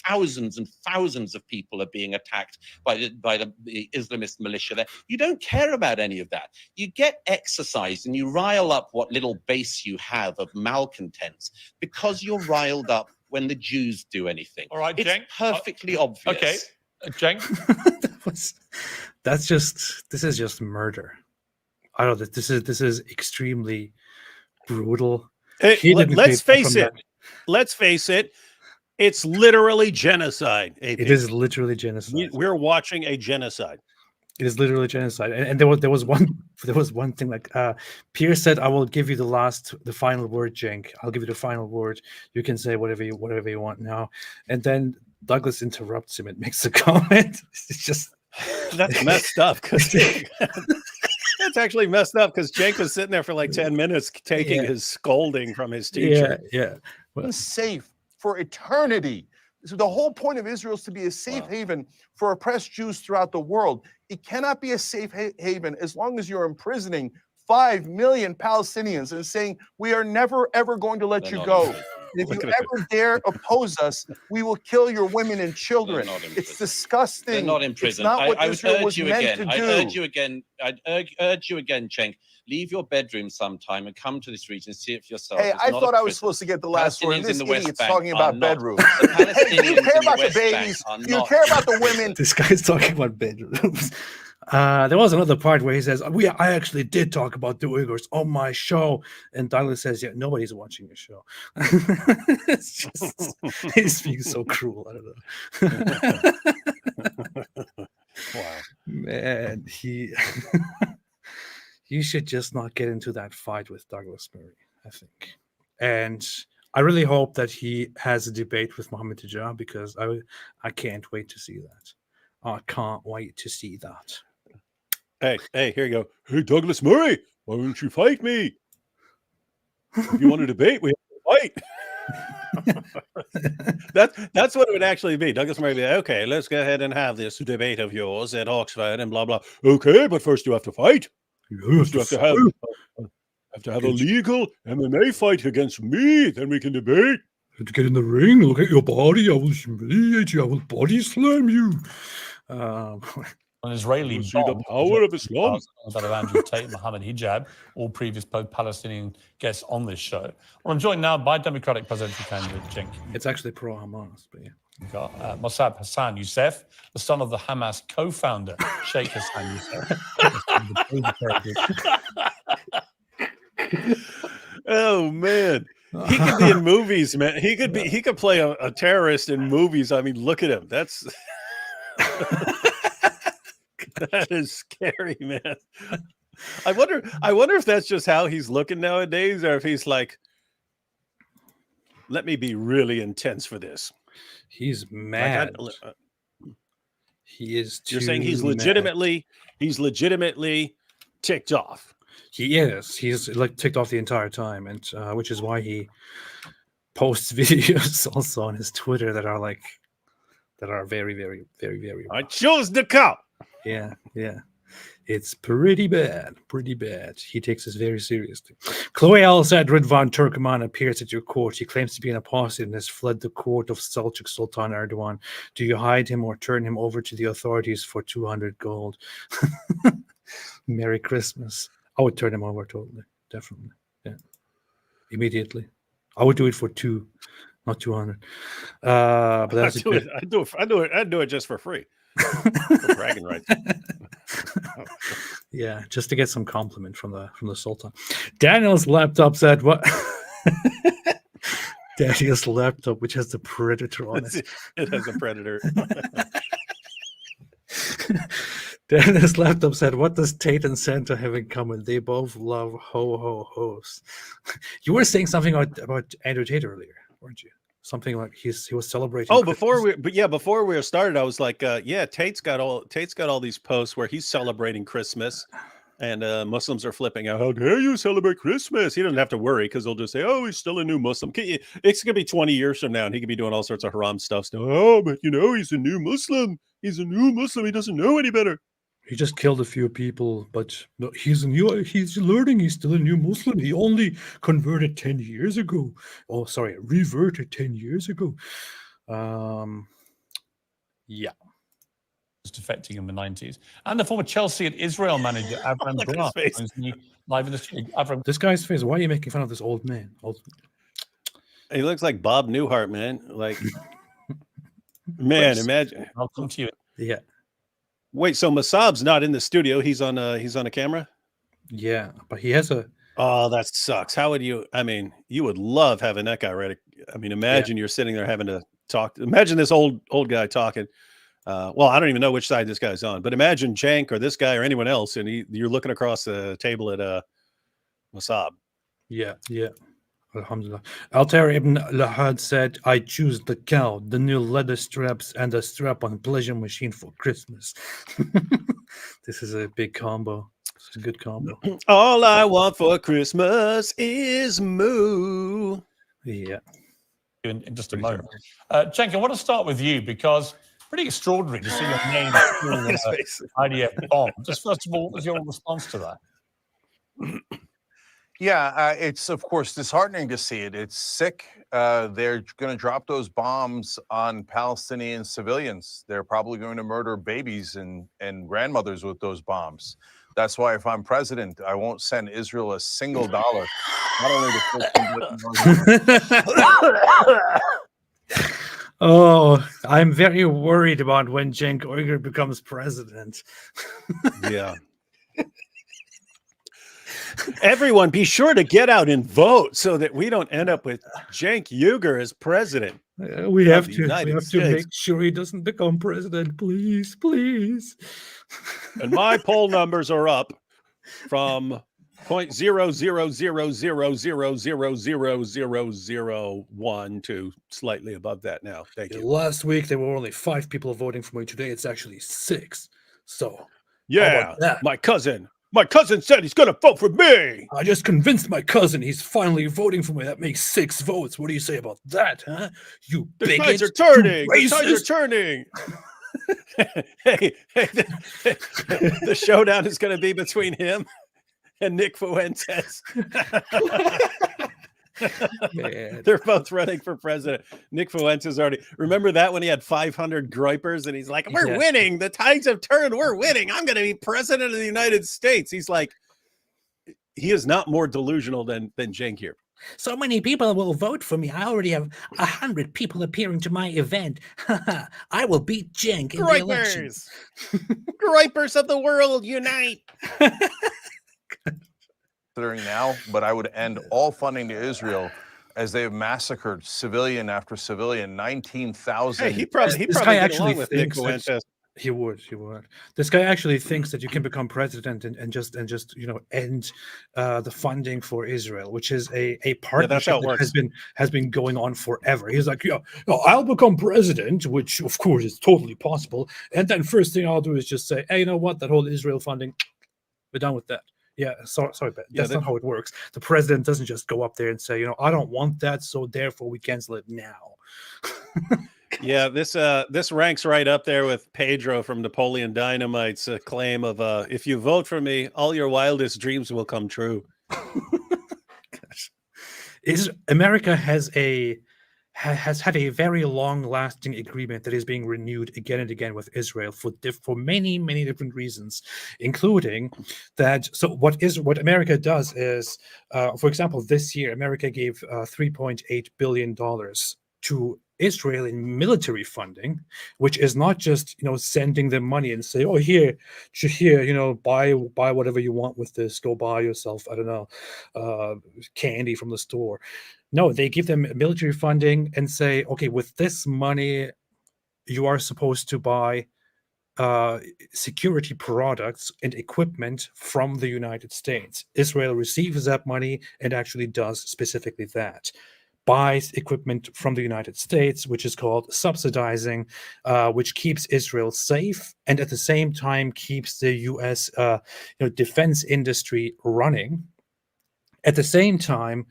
thousands and thousands of people are being attacked by the Islamist militia there. You don't care about any of that. You get exercised and you rile up what little base you have of malcontents because you're riled up when the Jews do anything. All right, it's Cenk. perfectly obvious. Okay, Cenk. This is just murder. I don't know. This is extremely brutal. Let's face it. It's literally genocide. AP. It is literally genocide. We're watching a genocide. It is literally genocide. And there was one thing like Pierce said, "I will give you the final word, Cenk. I'll give you the final word. You can say whatever you want now." And then Douglas interrupts him and makes a comment. It's just that's messed up because that's actually messed up because Cenk was sitting there for like 10 minutes taking his scolding from his teacher. Yeah. Well, safe for eternity. So the whole point of Israel is to be a safe haven for oppressed Jews throughout the world. It cannot be a safe haven as long as you're imprisoning 5 million Palestinians and saying, we are never, ever going to let you go. And if you ever dare oppose us, we will kill your women and children. It's disgusting. They're not in prison. It's not what Israel was meant to do. I'd urge you again, Cenk. Leave your bedroom sometime and come to this region and see it for yourself. Hey, I thought I was supposed to get the last word. This idiot's talking about bedrooms. Hey, you care about the babies. You care about the women. This guy's talking about bedrooms. There was another part where he says, I actually did talk about the Uyghurs on my show. And Douglas says, yeah, nobody's watching your show. It's just, he's being so cruel. I don't know. Wow. Man, you should just not get into that fight with Douglas Murray, I think. And I really hope that he has a debate with Mohammed Tijah because I can't wait to see that. I can't wait to see that. Hey, here you go. Hey, Douglas Murray, why don't you fight me? If you want to debate, we have to fight. That's what it would actually be. Douglas Murray would be like, okay, let's go ahead and have this debate of yours at Oxford and blah, blah. Okay, but first you have to fight. You have to have a legal MMA fight against me. Then we can debate. To get in the ring, look at your body. I will humiliate you. I will body slam you. An Israeli see the power of Islam. That of Andrew Tate, Mohammed Hijab, all previous Palestinian guests on this show. Well, I'm joined now by Democratic presidential candidate Cenk. It's actually pro-Hamas, but yeah. You've got Mosab Hassan Yousef, the son of the Hamas co-founder, Sheikh Hassan Yousef. Oh man, he could be in movies, man. He could play a terrorist in movies. I mean, look at him. That's that is scary, man. I wonder if that's just how he's looking nowadays, or if he's like, let me be really intense for this. He's mad. He is. You're saying he's legitimately ticked off. He is. He's like ticked off the entire time, and which is why he posts videos also on his Twitter that are very, very, very, very. I chose the cop. Yeah. It's pretty bad. He takes this very seriously. Chloe Al said Ridvan Turkman appears at your court. He claims to be an apostate and has fled the court of Seljuk Sultan Erdogan. Do you hide him or turn him over to the authorities for 200 gold? Merry Christmas. I would turn him over totally. Definitely. Yeah. Immediately. I would do it for 2, not 200. But that's I'd do it just for free. For bragging rights. Yeah, just to get some compliment from the Sultan. Daniel's laptop said what? Daniel's laptop, which has the Predator on it. It has a Predator. Dennis Laptop said, "What does Tate and Santa have in common? They both love ho ho hos." You were saying something about Andrew Tate earlier, weren't you? Something like he was celebrating. Oh, Christmas. before we started, I was like, yeah, Tate's got all these posts where he's celebrating Christmas, and Muslims are flipping out. How dare you celebrate Christmas? He doesn't have to worry because they'll just say, oh, he's still a new Muslim. It's gonna be 20 years from now, and he could be doing all sorts of haram stuff. So, oh, but he's a new Muslim. He's a new Muslim. He doesn't know any better. He just killed a few people, but no, he's learning. He's still a new Muslim. He only converted 10 years ago. Oh, sorry, reverted 10 years ago. Yeah. Was defecting in the 90s. And the former Chelsea and Israel manager, Avram Look at his Grant. face. joins me live in the studio. Avram, This guy's face. Why are you making fun of this old man? He looks like Bob Newhart, man. Like, man, imagine. I'll come to you. Yeah. Wait, so Mosab's not in the studio? He's on a camera. Yeah, but he has a. Oh, that sucks. How would you? I mean, you would love having that guy ready. I mean, imagine you're sitting there having to talk. Imagine this old guy talking. Well, I don't even know which side this guy's on, but imagine Cenk or this guy or anyone else, and you're looking across the table at Mosab. Yeah. Alhamdulillah. Altair Ibn Lahad said, "I choose the cow, the new leather straps, and a strap-on pleasure machine for Christmas." This is a big combo. It's a good combo. All I want for Christmas is moo. Yeah. In just a moment. Cenk, I want to start with you because pretty extraordinary to see your name in His face. IDF bomb. Just first of all, what was your response to that? Yeah, it's of course disheartening to see it. It's sick. They're going to drop those bombs on Palestinian civilians. They're probably going to murder babies and grandmothers with those bombs. That's why if I'm president, I won't send Israel a single dollar. Not only the Oh, I'm very worried about when Cenk Uygur becomes president. Yeah. Everyone, be sure to get out and vote so that we don't end up with Cenk Uygur as president. We have the to United make States. sure he doesn't become president, please, please. And my poll numbers are up from 0.0000000001 to slightly above that now. Thank you. Last week there were only 5 people voting for me. Today it's actually 6. So how Yeah, about that? my cousin said he's going to vote for me. I just convinced my cousin he's finally voting for me. That makes 6 votes. What do you say about that, huh? You The bigot. tides are turning. You The tides are racist. turning. hey, the showdown is going to be between him and Nick Fuentes. Man. They're both running for president. Nick Fuentes already. Remember that when he had 500 gripers and he's like, "We're Yeah. winning. The tides have turned. We're winning. I'm going to be president of the United States." He's like, he is not more delusional than Cenk here. So many people will vote for me. I already have 100 people appearing to my event. I will beat Cenk in the election. Gripers, gripers of the world, unite! considering now, but I would end all funding to Israel as they have massacred civilian after civilian, 19,000. Hey, he probably This guy get actually along with Nick thinks that- Fuentes. He would. This guy actually thinks that you can become president and just end the funding for Israel, which is a partnership how it that works. has been going on forever. He's like, I'll become president, which of course is totally possible. And then first thing I'll do is just say, hey, you know what? That whole Israel funding, we're done with that. Yeah, sorry, but that's not how it works. The president doesn't just go up there and say, I don't want that, so therefore we cancel it now. Yeah, this ranks right up there with Pedro from Napoleon Dynamite's claim of if you vote for me, all your wildest dreams will come true. Gosh. America has had a very long-lasting agreement that is being renewed again and again with Israel for many, many different reasons, including that. So what America does is, for example, this year America gave $3.8 billion to Israel in military funding, which is not just sending them money and say, oh, here, buy whatever you want with this, go buy yourself, I don't know, candy from the store. No, they give them military funding and say, okay, with this money you are supposed to buy security products and equipment from the United States. Israel receives that money and actually does specifically that. Buys equipment from the United States, which is called subsidizing, which keeps Israel safe and at the same time keeps the U.S. Defense industry running. At the same time,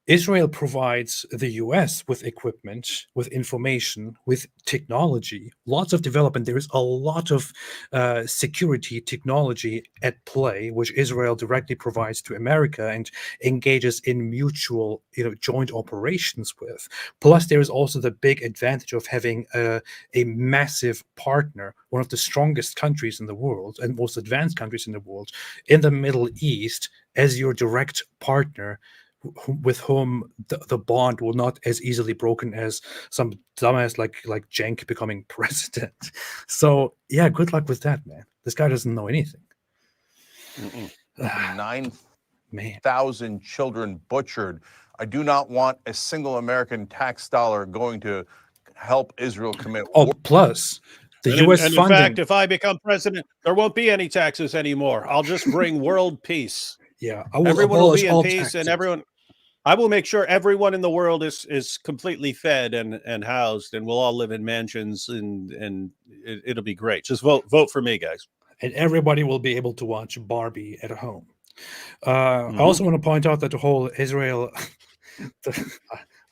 Israel provides the US with equipment, with information, with technology, lots of development. There is a lot of security technology at play, which Israel directly provides to America and engages in mutual, joint operations with. Plus, there is also the big advantage of having a massive partner, one of the strongest countries in the world and most advanced countries in the world, in the Middle East as your direct partner, with whom the bond will not as easily broken as some dumbass like Cenk becoming president. So yeah, good luck with that, man. This guy doesn't know anything. 9,000 children butchered. I do not want a single American tax dollar going to help Israel commit war. Plus the and U.S. and funding. in fact, if I become president, there won't be any taxes anymore. I'll just bring world peace. Yeah, I will everyone will be in all peace, taxes. and everyone. I will make sure everyone in the world is completely fed and housed, and we'll all live in mansions, and it'll be great. Just vote for me, guys. And everybody will be able to watch Barbie at home. I also want to point out that the whole Israel.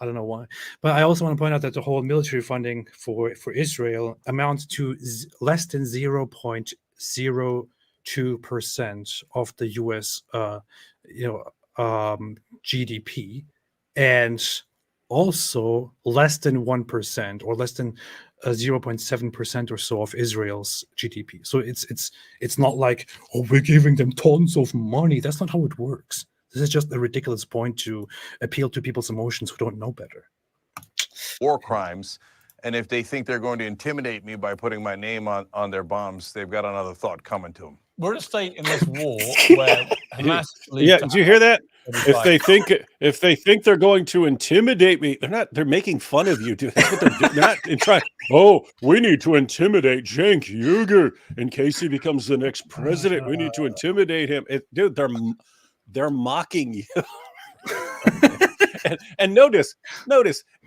I don't know why, but I also want to point out that the whole military funding for Israel amounts to less than 0.02% of the U.S. GDP, and also less than 1% or less than 0.7% or so of Israel's GDP. So it's not like, oh, we're giving them tons of money. That's not how it works. This is just a ridiculous point to appeal to people's emotions who don't know better. War crimes. And if they think they're going to intimidate me by putting my name on their bombs, they've got another thought coming to them. We're at a state in this war where Hamas. Yeah, do you hear that? If they think they're going to intimidate me, they're not. They're making fun of you, dude. That's what they're doing. They're not trying. Oh, we need to intimidate Cenk Uygur in case he becomes the next president. We need to intimidate him, dude. They're mocking you. and notice,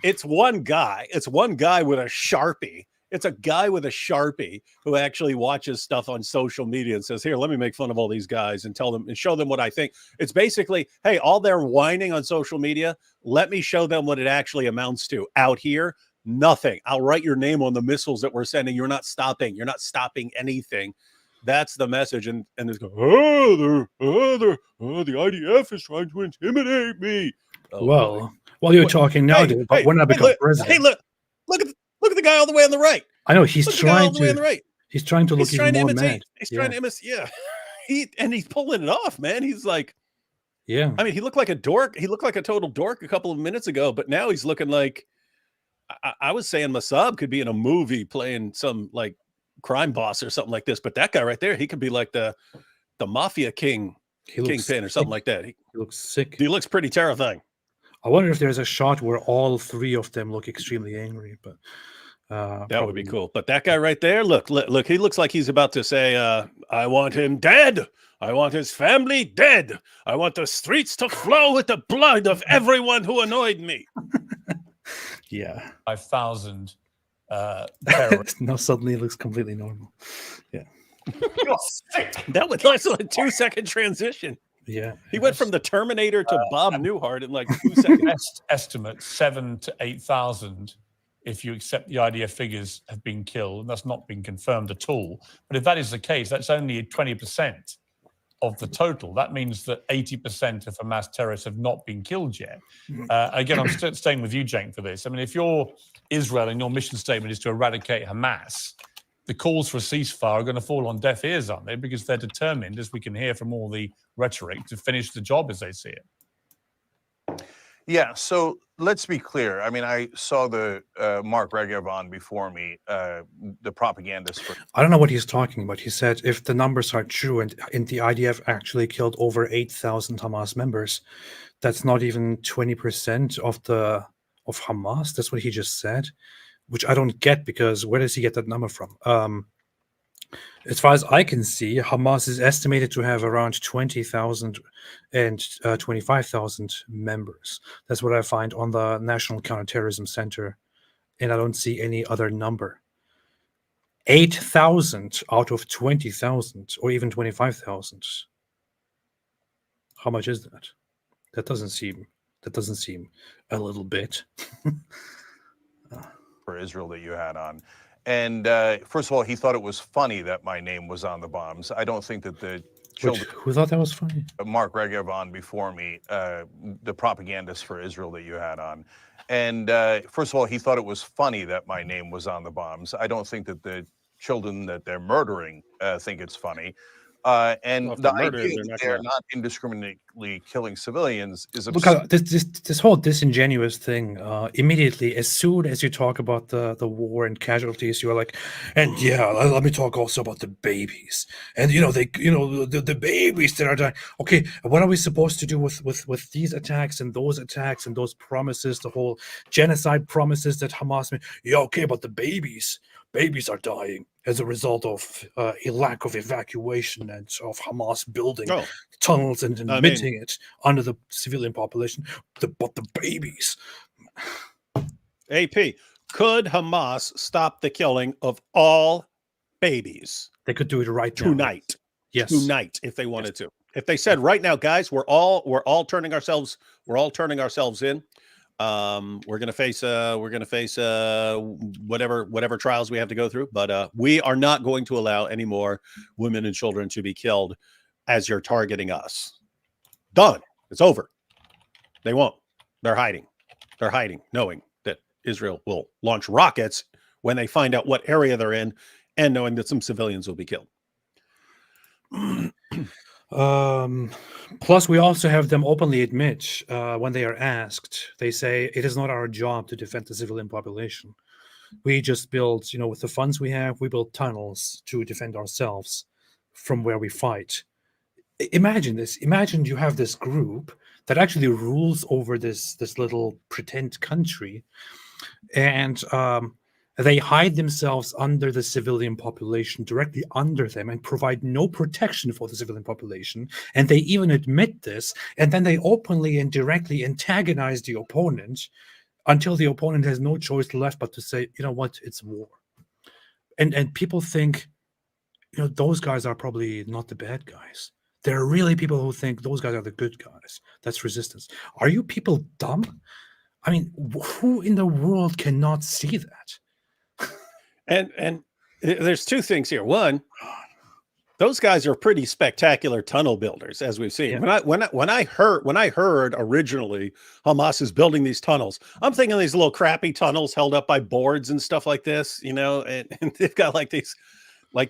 it's one guy. It's one guy with a Sharpie. It's a guy with a Sharpie who actually watches stuff on social media and says, here, let me make fun of all these guys and tell them and show them what I think. It's basically, hey, all their whining on social media, let me show them what it actually amounts to. Out here, nothing. I'll write your name on the missiles that we're sending. You're not stopping. You're not stopping anything. That's the message. And it's going, the IDF is trying to intimidate me. Oh, well, while you're talking now, dude, but when I become president. Hey, look at the guy all the way on the right. I know he's trying to. On the right. He's trying to look even more mad. He's trying to imitate. Yeah, he's pulling it off, man. He's like, yeah. I mean, he looked like a dork. He looked like a total dork a couple of minutes ago, but now he's looking like. I was saying Mosab could be in a movie playing some like crime boss or something like this, but that guy right there, he could be like the mafia kingpin or something like that. He looks sick. He looks pretty terrifying. I wonder if there's a shot where all three of them look extremely angry, but that would be cool. But that guy right there, look, he looks like he's about to say, I want him dead. I want his family dead. I want the streets to flow with the blood of everyone who annoyed me. Yeah. 5,000 terrorists. Now suddenly it looks completely normal. Yeah. That was also a 2-second transition. Yeah, he went from the Terminator to Bob Newhart in like 2 seconds. Estimate 7,000 to 8,000, if you accept the IDF figures, have been killed, and that's not been confirmed at all. But if that is the case, that's only 20% of the total. That means that 80% of Hamas terrorists have not been killed yet. Again, I'm staying with you, Cenk, for this. I mean, if you're Israel and your mission statement is to eradicate Hamas, the calls for a ceasefire are going to fall on deaf ears, aren't they? Because they're determined, as we can hear from all the rhetoric, to finish the job as they see it. Yeah, so let's be clear. I mean, I saw the Mark Regev on before me, the propagandist. I don't know what he's talking about. He said if the numbers are true and the IDF actually killed over 8,000 Hamas members, that's not even 20% of Hamas. That's what he just said. which I don't get, because where does he get that number from? As far as I can see, Hamas is estimated to have around 20,000 and 25,000 members. That's what I find on the National Counterterrorism Center, and I don't see any other number. 8,000 out of 20,000, or even 25,000. How much is that? That doesn't seem a little bit. For Israel that you had on. And first of all, he thought it was funny that my name was on the bombs. I don't think that the children... Who thought that was funny? Mark Regev on before me, the propagandist for Israel that you had on. And first of all, he thought it was funny that my name was on the bombs. I don't think that the children that they're murdering think it's funny. And Well, if the they're murdered, idea they're that not they're gonna- not indiscriminately killing civilians is Look, absurd. this whole disingenuous thing. Immediately, as soon as you talk about the war and casualties, you're like, and yeah, let me talk also about the babies. And the babies that are dying. Okay, what are we supposed to do with these attacks and those promises, the whole genocide promises that Hamas made? Yeah, okay, but the babies are dying as a result of a lack of evacuation and of Hamas building Oh, tunnels and I mean- admitting it under the civilian population. But the babies. AP, could Hamas stop the killing of all babies They could do it right now. tonight? Yes. Tonight, if they wanted to. If they said right now, guys, we're all turning ourselves in. We're gonna face whatever trials we have to go through, but we are not going to allow any more women and children to be killed as you're targeting us. Done. It's over. They won't. They're hiding, knowing that Israel will launch rockets when they find out what area they're in, and knowing that some civilians will be killed. Plus, we also have them openly admit, when they are asked, they say it is not our job to defend the civilian population. We just build, with the funds we have, we build tunnels to defend ourselves from where we fight. Imagine this. Imagine you have this group that actually rules over this little pretend country, and they hide themselves under the civilian population, directly under them, and provide no protection for the civilian population. And they even admit this, and then they openly and directly antagonize the opponent until the opponent has no choice left but to say, you know what, it's war. And people think, those guys are probably not the bad guys. There are really people who think those guys are the good guys. That's resistance. Are you people dumb? I mean, who in the world cannot see that? And there's two things here. One, those guys are pretty spectacular tunnel builders, as we've seen. Yeah. When I heard originally Hamas is building these tunnels, I'm thinking these little crappy tunnels held up by boards and stuff like this, and they've got like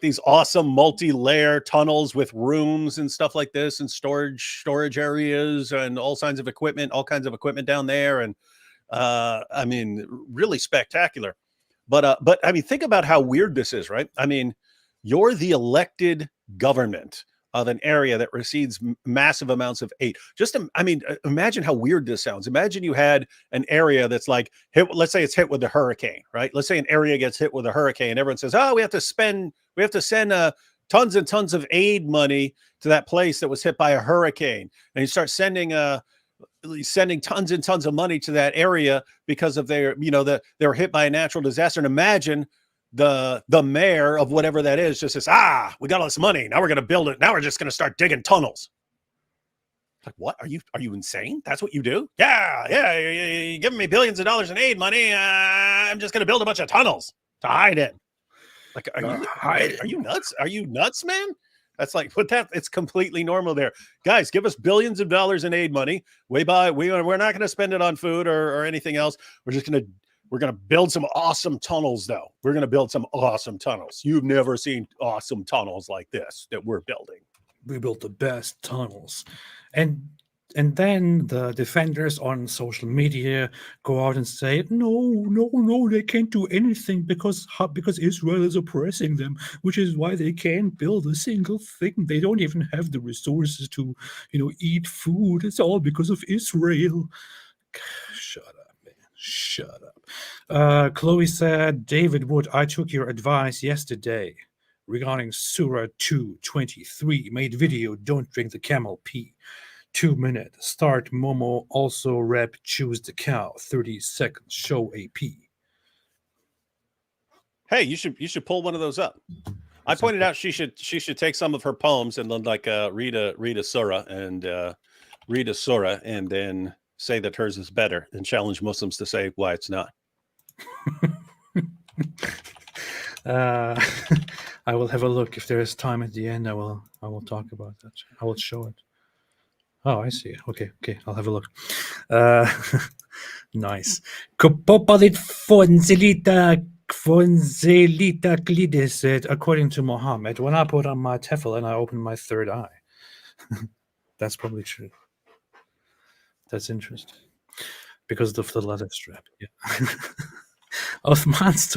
these awesome multi-layer tunnels with rooms and stuff like this, and storage areas and all kinds of equipment down there, and I mean, really spectacular. But I mean, think about how weird this is, right? I mean, you're the elected government of an area that receives massive amounts of aid. Imagine how weird this sounds. Imagine you had an area that's like hit. Let's say it's hit with a hurricane, right? Let's say an area gets hit with a hurricane. Everyone says, "Oh, we have to send tons and tons of aid money to that place that was hit by a hurricane," and you start sending tons and tons of money to that area because of they were hit by a natural disaster. And imagine the mayor of whatever that is just says, we got all this money, now we're going to build it, now we're just going to start digging tunnels. Like, what are you insane? That's what you do? Yeah, you're giving me billions of dollars in aid money, I'm just going to build a bunch of tunnels to hide it. Like, are you nuts, man? That's like, it's completely normal there. Guys, give us billions of dollars in aid money. We're not going to spend it on food or anything else. We're going to build some awesome tunnels, though. We're going to build some awesome tunnels. You've never seen awesome tunnels like this that we're building. We built the best tunnels. And then the defenders on social media go out and say, no, they can't do anything because Israel is oppressing them, which is why they can't build a single thing. They don't even have the resources to, eat food. It's all because of Israel. Shut up, man. Shut up. Chloe said, David Wood, I took your advice yesterday regarding Surah 2:23. Made video, don't drink the camel pee. 2 minutes. Start Momo, also rep, choose the cow. 30 seconds, show AP. Hey, you should pull one of those up. I pointed out she should take some of her poems and then like read a surah and then say that hers is better and challenge Muslims to say why it's not. I will have a look. If there is time at the end, I will talk about that. I will show it. Oh, I see. Okay, I'll have a look. Nice. Kopopalit Fonzelita Glidis said, according to Muhammad, when I put on my tefillin, I open my third eye. That's probably true. That's interesting. Because of the leather strap. Yeah. Othman's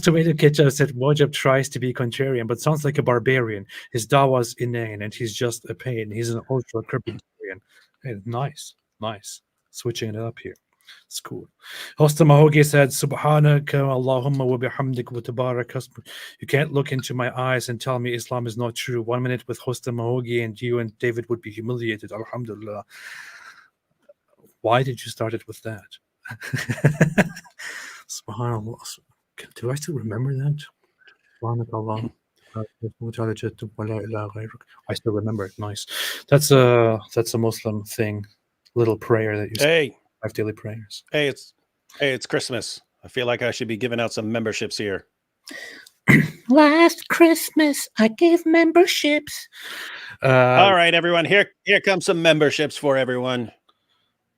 tomato ketchup said Mojab tries to be contrarian, but sounds like a barbarian. His dawa's inane, and he's just a pain. He's an ultra Carpintarian. Hey, nice. Switching it up here. It's cool. Hosta Mahogi said, Subhanaka Allahumma wa bihamdik wa tabarak. You can't look into my eyes and tell me Islam is not true. 1 minute with Hosta Mahogi and you and David would be humiliated. Alhamdulillah. Why did you start it with that? Subhanallah. Do I still remember that? I still remember it. Nice. That's a Muslim thing. Little prayer that you say. 5 daily prayers. Hey, it's Christmas. I feel like I should be giving out some memberships here. Last Christmas, I gave memberships. All right, everyone. Here comes some memberships for everyone.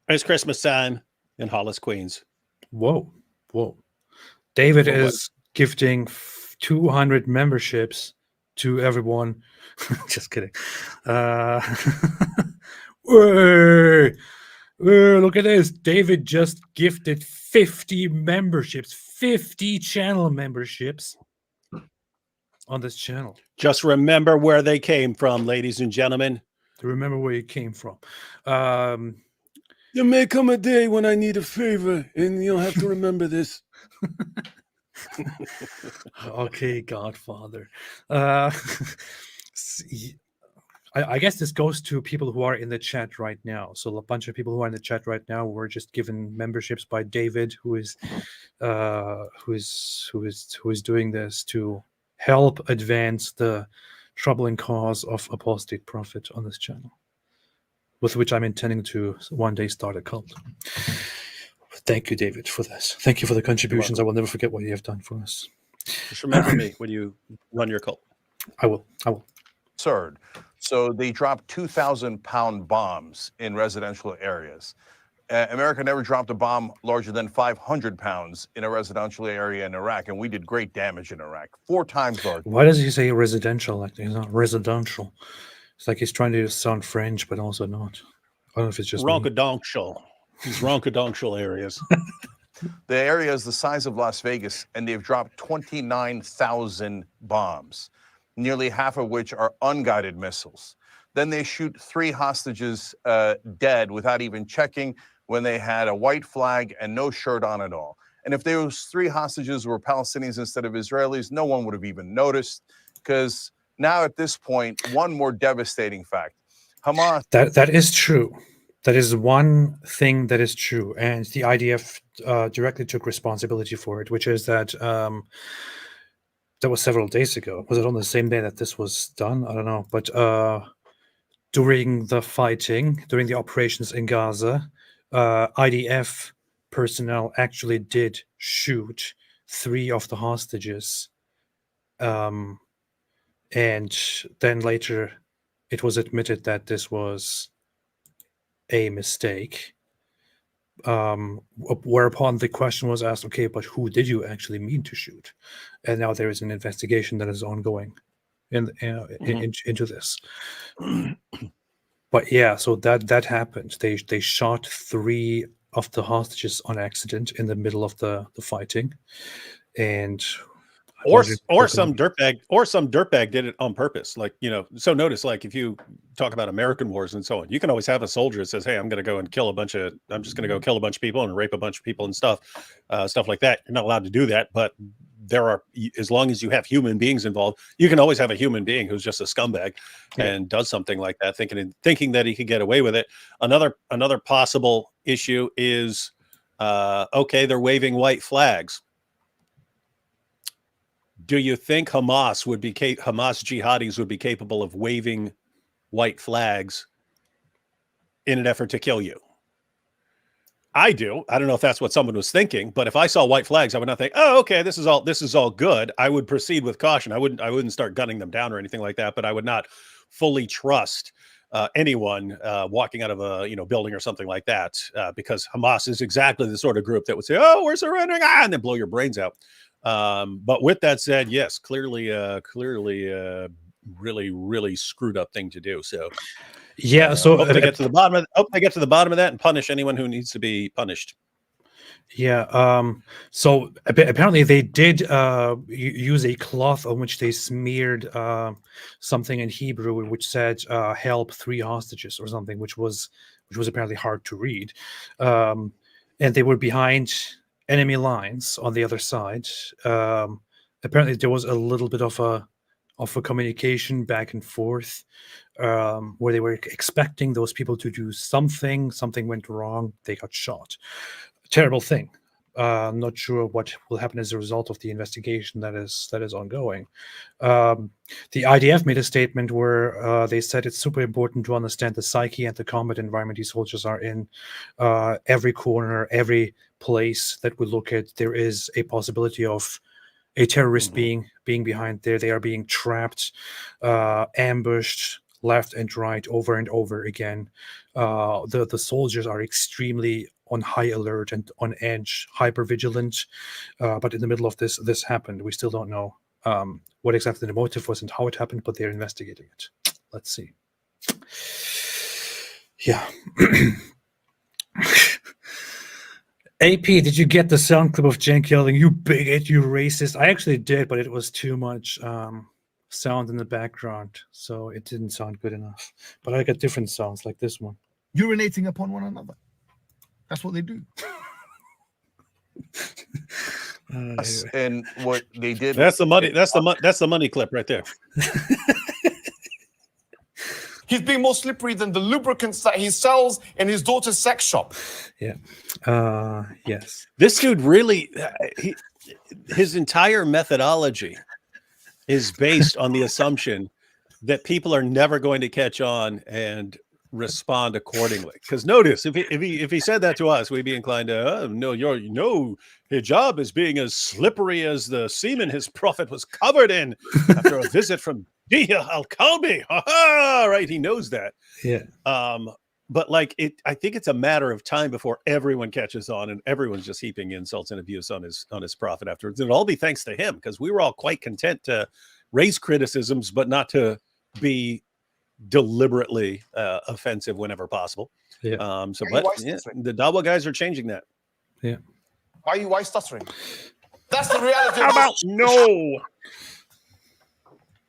It's Christmas time in Hollis, Queens. Whoa. David is gifting 200 memberships to everyone. Just kidding. Look at this. David just gifted 50 memberships, 50 channel memberships on this channel. Just remember where they came from, ladies and gentlemen. Remember where you came from. There may come a day when I need a favor, and you'll have to remember this. Okay, Godfather. I guess this goes to people who are in the chat right now. So a bunch of people who are in the chat right now were just given memberships by David, who is doing this to help advance the troubling cause of Apostate Prophet on this channel, with which I'm intending to one day start a cult. Thank you, David, for this. Thank you for the contributions. I will never forget what you have done for us. Just remember me when you run your cult. I will. Absurd. So they dropped 2,000-pound bombs in residential areas. America never dropped a bomb larger than 500 pounds in a residential area in Iraq, and we did great damage in Iraq, 4 times larger. Why does he say residential? Like he's not residential. It's like he's trying to sound French, but also not. I don't know if it's just ronkadontial. These ronkadontial areas. The area is the size of Las Vegas, and they've dropped 29,000 bombs, nearly half of which are unguided missiles. Then they shoot 3 hostages dead without even checking, when they had a white flag and no shirt on at all. And if those 3 hostages were Palestinians instead of Israelis, no one would have even noticed, because now at this point, one more devastating fact. Hamas... That is true. That is one thing that is true. And the IDF directly took responsibility for it, which is that that was several days ago. Was it on the same day that this was done? I don't know. But during the fighting, during the operations in Gaza, IDF personnel actually did shoot 3 of the hostages. And then later it was admitted that this was a mistake. Whereupon the question was asked, okay, but who did you actually mean to shoot? And now there is an investigation that is ongoing into this. But yeah, so that happened. They shot 3 of the hostages on accident in the middle of the fighting, and or some dirtbag did it on purpose. Like, so notice, like, if you talk about American wars and so on, you can always have a soldier that says, hey, I'm just going to go kill a bunch of people and rape a bunch of people and stuff like that. You're not allowed to do that, but as long as you have human beings involved, you can always have a human being who's just a scumbag and does something like that, thinking that he could get away with it. Another possible issue is, okay, they're waving white flags. Do you think Hamas jihadis would be capable of waving white flags in an effort to kill you? I do. I don't know if that's what someone was thinking, but if I saw white flags, I would not think, oh, okay, this is all good. I would proceed with caution. I wouldn't start gunning them down or anything like that, but I would not fully trust anyone walking out of a building or something like that, because Hamas is exactly the sort of group that would say, oh, we're surrendering, and then blow your brains out. But with that said, yes, clearly, really, really screwed up thing to do. So, yeah. So hope they get to the bottom of that and punish anyone who needs to be punished. Yeah. So apparently they did use a cloth on which they smeared something in Hebrew which said "help 3 hostages" or something, which was apparently hard to read, and they were behind enemy lines on the other side. Apparently there was a little bit of a communication back and forth, where they were expecting those people to do something went wrong, they got shot. Terrible thing. Not sure what will happen as a result of the investigation that is ongoing. The IDF made a statement where they said it's super important to understand the psyche and the combat environment these soldiers are in. Every corner, every place that we look at, there is a possibility of a terrorist being behind there. They are being trapped, ambushed left and right, over and over again. The soldiers are extremely on high alert and on edge, hyper vigilant. But in the middle of this happened. We still don't know what exactly the motive was and how it happened, but they're investigating it. Let's see. Yeah. AP, did you get the sound clip of Cenk yelling, "You bigot, you racist"? I actually did, but it was too much sound in the background, so it didn't sound good enough. But I got different sounds like this one. Urinating upon one another. That's what they do. And what they did. That's the money. That's the money clip right there. He's being more slippery than the lubricants that he sells in his daughter's sex shop. Yeah. Yes. This dude really, his entire methodology is based on the assumption that people are never going to catch on and respond accordingly. Because notice, if he said that to us, we'd be inclined to, no, hijab is being as slippery as the semen his prophet was covered in after a visit from Dia al-Kalbi. Right, he knows that. Yeah. But like I think it's a matter of time before everyone catches on and everyone's just heaping insults and abuse on his prophet afterwards. And it'll all be thanks to him, because we were all quite content to raise criticisms, but not to be deliberately offensive whenever possible. Yeah. The Dawa guys are changing that. Yeah. Why stuttering? That's the reality. How about no?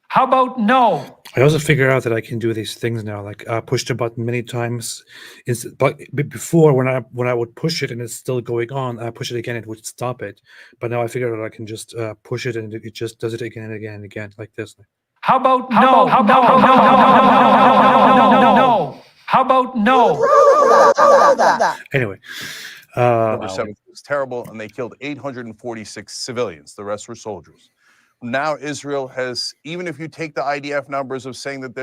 How about no? I also figure out that I can do these things now, like push the button many times. But before, when I would push it and it's still going on, I push it again, it would stop it. But now I figured out I can just push it and it just does it again and again and again, like this. How about no? How about no? How about no? Anyway, It was terrible, and they killed 846 civilians. The rest were soldiers. Now Israel has, even if you take the IDF numbers of saying that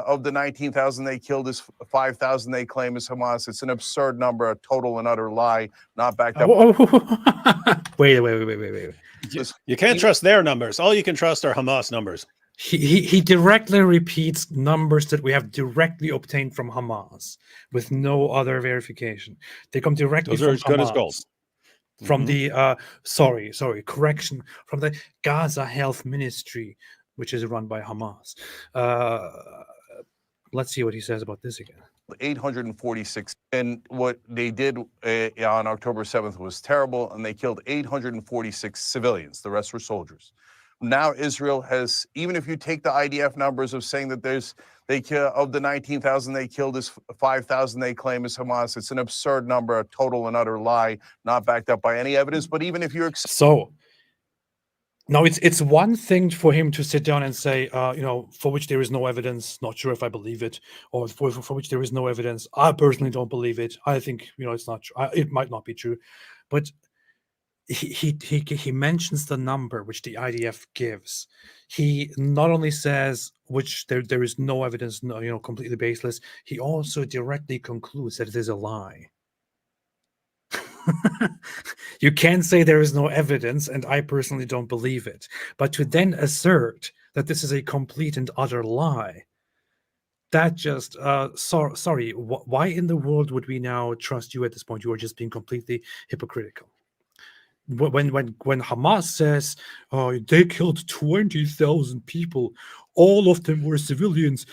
of the 19,000 they killed, is 5,000 they claim is Hamas. It's an absurd number, a total and utter lie, not backed up. Wait. You can't trust their numbers. All you can trust are Hamas numbers. He directly repeats numbers that we have directly obtained from Hamas with no other verification. They come directly Those are as good Hamas. as gold. From the from the Gaza Health Ministry, which is run by Hamas. Let's see what he says about this again. 846. And what they did on October 7th was terrible, and they killed 846 civilians. The rest were soldiers. Now Israel has, even if you take the IDF numbers of saying that of the 19,000 they killed is 5,000 they claim is Hamas, it's an absurd number, a total and utter lie, not backed up by any evidence. But even if you're so now it's one thing for him to sit down and say, for which there is no evidence, not sure if I believe it, or for which there is no evidence, I personally don't believe it. I think it's not true. It might not be true, but he mentions the number which the IDF gives. He not only says which there is no evidence, completely baseless. He also directly concludes that it is a lie. You can say there is no evidence, and I personally don't believe it. But to then assert that this is a complete and utter lie, that just sorry. Why in the world would we now trust you at this point? You are just being completely hypocritical. When Hamas says, they killed 20,000 people, all of them were civilians,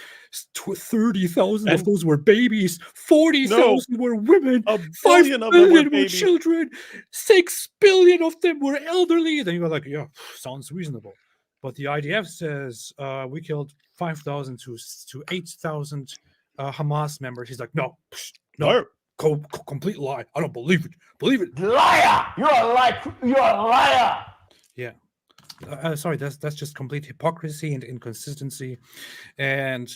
30,000 of those were babies, 40,000 were women, 5 billion were children, 6 billion of them were elderly. Then you're like, yeah, sounds reasonable. But the IDF says we killed 5,000 to 8,000 Hamas members. He's like, no. Complete lie. I don't believe it. Believe it. Liar! You're a liar. You're a liar. Yeah. Sorry, that's just complete hypocrisy and inconsistency. And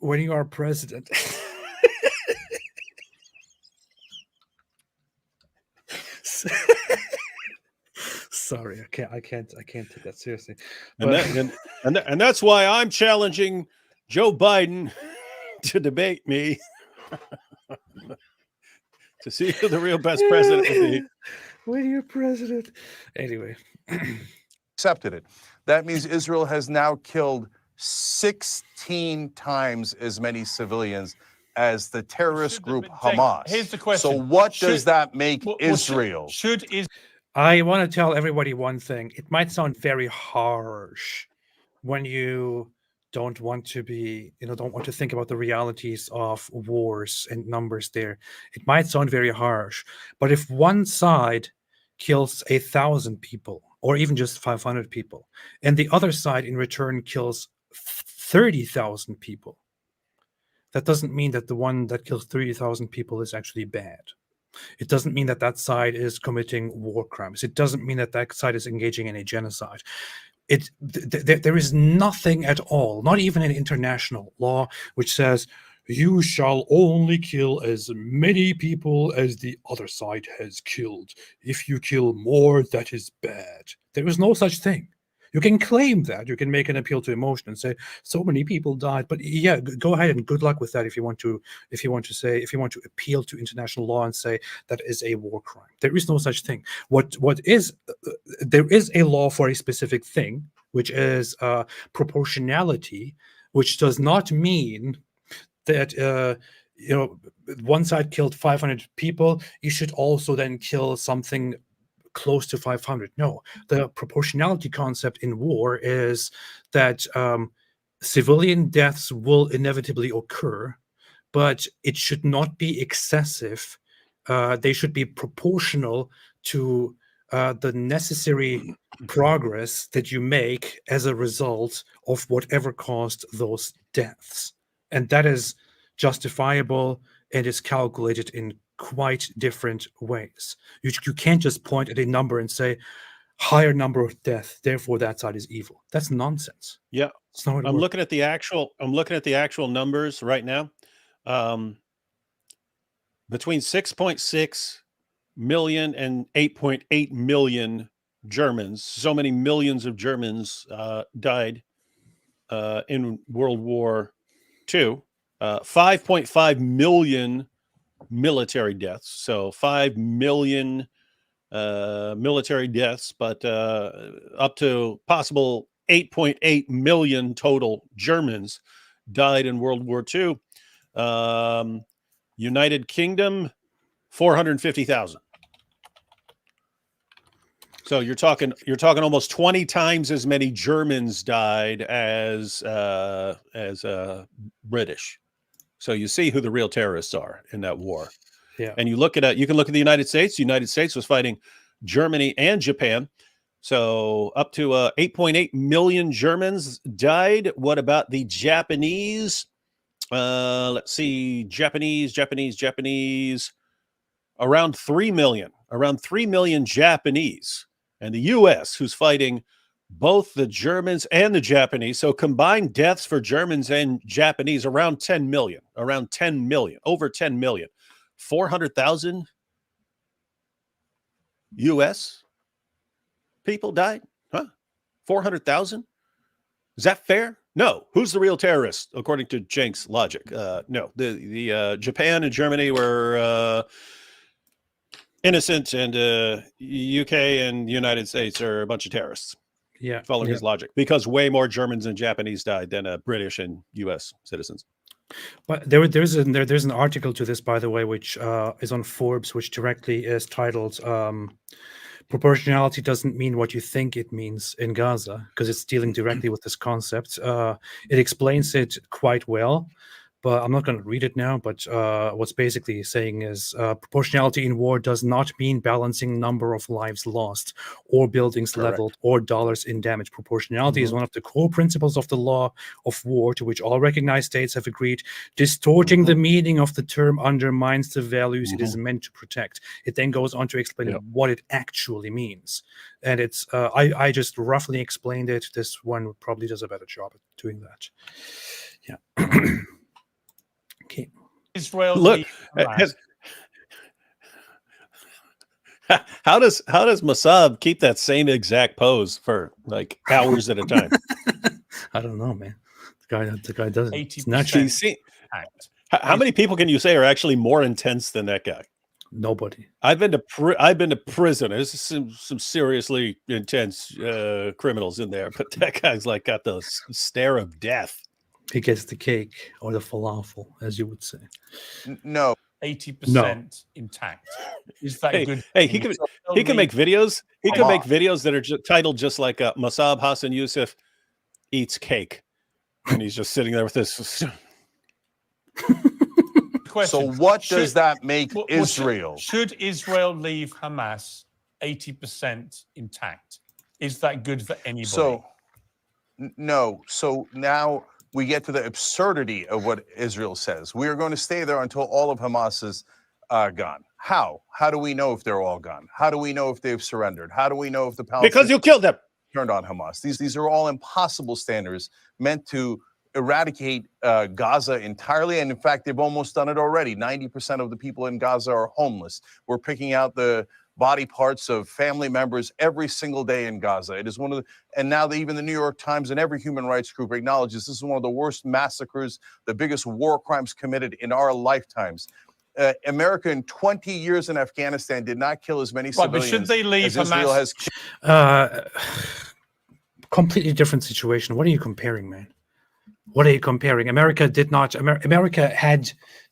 when you are president, sorry, I can't take that seriously. And that's why I'm challenging Joe Biden to debate me. To see who the real best president will be. When you're president. Anyway. Accepted it. That means Israel has now killed 16 times as many civilians as the terrorist group Hamas. Here's the question. So what does that make Israel? I want to tell everybody one thing. It might sound very harsh when you don't want to think about the realities of wars and numbers there. It might sound very harsh, but if one side kills 1,000 people, or even just 500 people, and the other side in return kills 30,000 people, that doesn't mean that the one that kills 30,000 people is actually bad. It doesn't mean that that side is committing war crimes. It doesn't mean that that side is engaging in a genocide. There is nothing at all, not even in international law, which says you shall only kill as many people as the other side has killed. If you kill more, that is bad. There is no such thing. You can claim that. You can make an appeal to emotion and say so many people died. But yeah, go ahead and good luck with that if you want to appeal to international law and say that is a war crime. There is no such thing. There is a law for a specific thing, which is proportionality, which does not mean that one side killed 500 people, you should also then kill something close to 500. No, the proportionality concept in war is that civilian deaths will inevitably occur, but it should not be excessive. They should be proportional to the necessary progress that you make as a result of whatever caused those deaths. And that is justifiable and is calculated in quite different ways. You can't just point at a number and say higher number of deaths, therefore that side is evil. That's nonsense. Yeah, I'm looking at the actual numbers right now. Between 6.6 million and 8.8 million Germans, so many millions of Germans died in World War II. 5.5 million military deaths. So 5 million military deaths, but up to possible 8.8 million total Germans died in World War II. United Kingdom, 450,000. So you're talking almost 20 times as many Germans died as British. So you see who the real terrorists are in that war. Yeah. And you can look at the United States. The United States was fighting Germany and Japan. So up to 8.8 million Germans died. What about the Japanese? Let's see, Japanese, around 3 million Japanese. And the US, who's fighting both the Germans and the Japanese. So combined deaths for Germans and Japanese, around 10 million, over 10 million, 400,000 US people died. Huh? 400,000. Is that fair? No. Who's the real terrorist, according to Cenk's logic? No, the Japan and Germany were innocent, and UK and United States are a bunch of terrorists. Yeah, following his logic, because way more Germans and Japanese died than British and US citizens. But there's an article to this, by the way, which is on Forbes, which directly is titled "Proportionality doesn't mean what you think it means in Gaza," because it's dealing directly with this concept. It explains it quite well, but I'm not going to read it now. But what's basically saying is proportionality in war does not mean balancing number of lives lost or buildings leveled or dollars in damage. Proportionality is one of the core principles of the law of war, to which all recognized states have agreed. Distorting the meaning of the term undermines the values it is meant to protect. It then goes on to explain what it actually means. And it's I just roughly explained it. This one probably does a better job at doing that. Yeah. Okay. Israel. Look, how does Mosab keep that same exact pose for like hours at a time? I don't know, man. The guy doesn't. 80%. How many people can you say are actually more intense than that guy? Nobody. I've been to prison. There's some seriously intense criminals in there, but that guy's like got the stare of death. He gets the cake or the falafel, as you would say. No. 80% intact. Is that good? Hey, he can make videos. He can make videos that are titled just like Mosab Hassan Yousef eats cake, and he's just sitting there with this. So what does that make Israel? Should Israel leave Hamas 80% intact? Is that good for anybody? So no. So now we get to the absurdity of what Israel says. We are going to stay there until all of Hamas is gone. How? How do we know if they're all gone? How do we know if they've surrendered? How do we know if the Palestinians because you killed them turned on Hamas? These are all impossible standards meant to eradicate Gaza entirely. And in fact, they've almost done it already. 90% of the people in Gaza are homeless. We're picking out the body parts of family members every single day in Gaza. It is one of the, and now even the New York Times and every human rights group acknowledges this is one of the worst massacres, the biggest war crimes committed in our lifetimes. America in 20 years in Afghanistan did not kill as many civilians. But should they leave as Israel has completely different situation. What are you comparing, man? What are you comparing? America did not. America had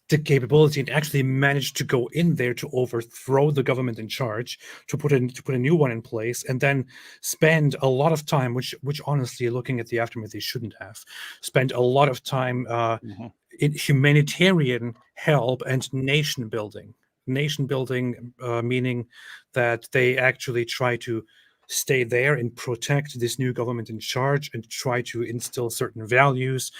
the capability and actually managed to go in there to overthrow the government in charge, to put a new one in place, and then spend a lot of time, which honestly, looking at the aftermath, they shouldn't have spent a lot of time in humanitarian help and nation building. Nation building, meaning that they actually try to stay there and protect this new government in charge and try to instill certain values,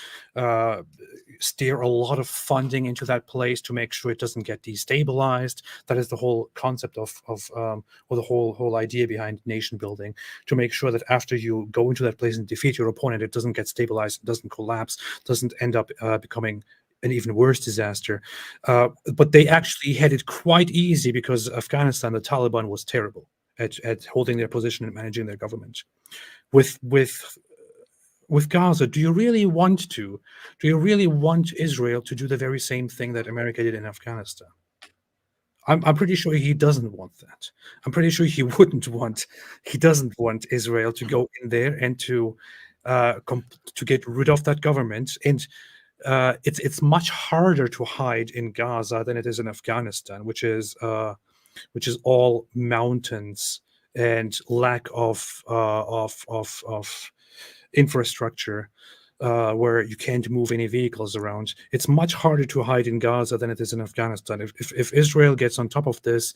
steer a lot of funding into that place to make sure it doesn't get destabilized. That is the whole concept of or the whole idea behind nation building, to make sure that after you go into that place and defeat your opponent, it doesn't get stabilized, it doesn't collapse, doesn't end up becoming an even worse disaster. But they actually had it quite easy because Afghanistan, the Taliban, was terrible at holding their position and managing their government. With Gaza, do you really want Israel to do the very same thing that America did in Afghanistan? I'm pretty sure he doesn't want that. I'm pretty sure he doesn't want Israel to go in there and to get rid of that government. And it's much harder to hide in Gaza than it is in Afghanistan, which is all mountains and lack of infrastructure. where you can't move any vehicles around. It's much harder to hide in Gaza than it is in Afghanistan. If Israel gets on top of this,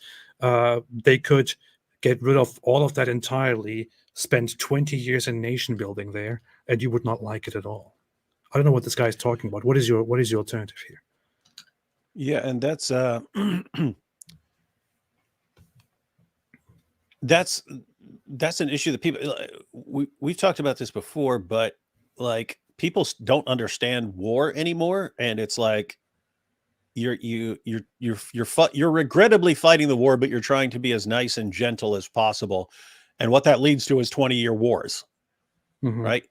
they could get rid of all of that entirely, spend 20 years in nation building there, and you would not like it at all. I don't know what this guy is talking about. What is your alternative here? Yeah, and that's that's an issue that people we've talked about this before, but like people don't understand war anymore, and it's like you're regrettably fighting the war, but you're trying to be as nice and gentle as possible, and what that leads to is 20-year wars, right?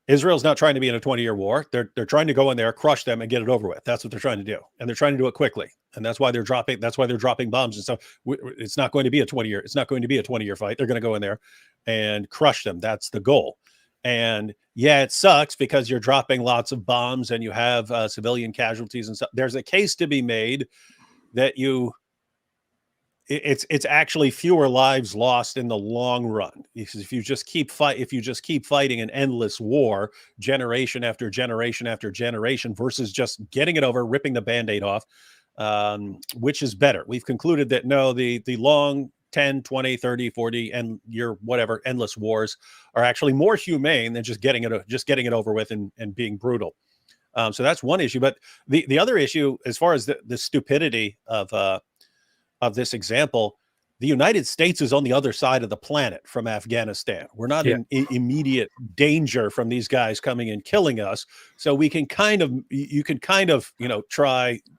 Israel's not trying to be in a 20-year war. They're trying to go in there, crush them, and get it over with. That's what they're trying to do, and they're trying to do it quickly. And that's why they're dropping. That's why they're dropping bombs and stuff. It's not going to be a 20-year. It's not going to be a 20-year fight. They're going to go in there and crush them. That's the goal. And yeah, it sucks because you're dropping lots of bombs and you have civilian casualties and stuff. There's a case to be made that it's actually fewer lives lost in the long run. Because if you just keep fighting an endless war, generation after generation after generation, versus just getting it over, ripping the Band-Aid off, which is better. We've concluded that no, the long 10, 20, 30, 40 and year whatever endless wars are actually more humane than just getting it over with and being brutal. So that's one issue. But the other issue, as far as the stupidity of this example, the United States is on the other side of the planet from Afghanistan. We're not in immediate danger from these guys coming and killing us. So we can you can try,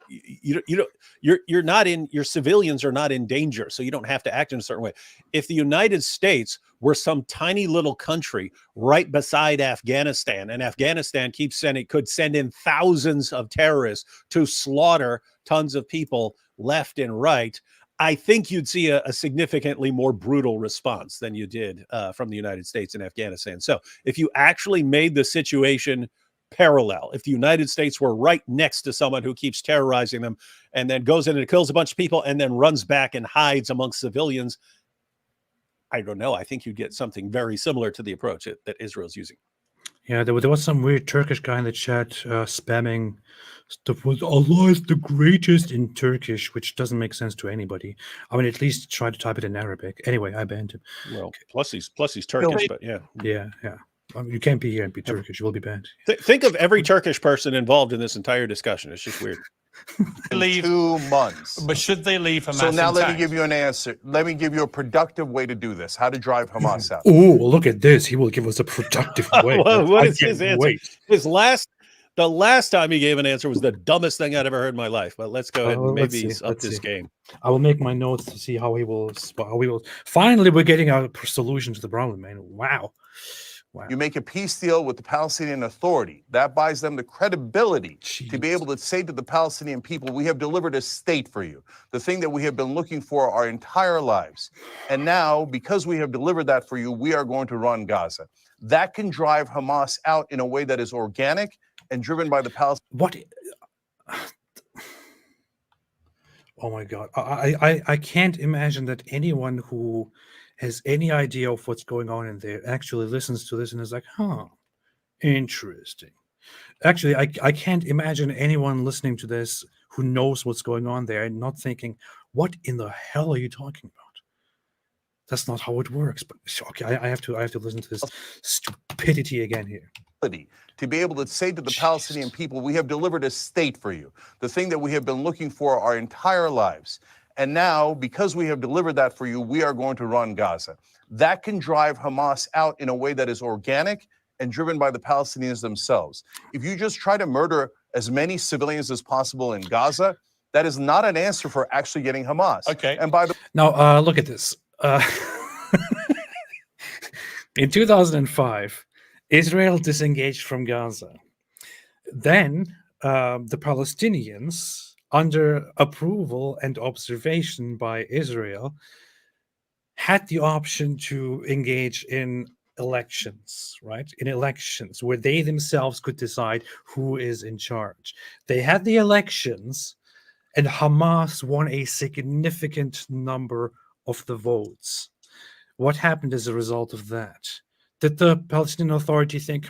your civilians are not in danger. So you don't have to act in a certain way. If the United States were some tiny little country right beside Afghanistan, and Afghanistan could send in thousands of terrorists to slaughter tons of people left and right, I think you'd see a significantly more brutal response than you did from the United States in Afghanistan. So if you actually made the situation parallel, if the United States were right next to someone who keeps terrorizing them and then goes in and kills a bunch of people and then runs back and hides amongst civilians, I don't know. I think you'd get something very similar to the approach that Israel's using. Yeah, there was some weird Turkish guy in the chat spamming stuff with Allah is the greatest in Turkish, which doesn't make sense to anybody. I mean, at least try to type it in Arabic. Anyway, I banned him. Well, okay. plus he's Turkish, but yeah. Yeah. I mean, you can't be here and be Turkish. You will be banned. Think of every Turkish person involved in this entire discussion. It's just weird. Leave 2 months. But should they leave Hamas? So now intact? let me give you an answer. Let me give you a productive way to do this. How to drive Hamas out. Oh, look at this. He will give us a productive way. What is his answer? The last time he gave an answer was the dumbest thing I'd ever heard in my life. But let's go ahead and maybe he's up this game. I will make my notes to see how he will. Finally, we're getting a solution to the problem, man. Wow. You make a peace deal with the Palestinian Authority. That buys them the credibility to be able to say to the Palestinian people, we have delivered a state for you, the thing that we have been looking for our entire lives. And now, because we have delivered that for you, we are going to run Gaza. That can drive Hamas out in a way that is organic and driven by the Palestinians. What? Oh my God. I can't imagine that anyone who has any idea of what's going on in there actually listens to this and is like, huh, interesting. Actually, I can't imagine anyone listening to this who knows what's going on there and not thinking, what in the hell are you talking about? That's not how it works. But okay, I have to listen to this stupidity again here. To be able to say to the Palestinian people, we have delivered a state for you, the thing that we have been looking for our entire lives. And now, because we have delivered that for you, we are going to run Gaza. That can drive Hamas out in a way that is organic and driven by the Palestinians themselves. If you just try to murder as many civilians as possible in Gaza, that is not an answer for actually getting Hamas. Okay. And by the now, look at this. In 2005, Israel disengaged from Gaza. Then the Palestinians, under approval and observation by Israel, had the option to engage in elections, right? In elections where they themselves could decide who is in charge. They had the elections, and Hamas won a significant number of the votes. What happened as a result of that? Did the Palestinian Authority think,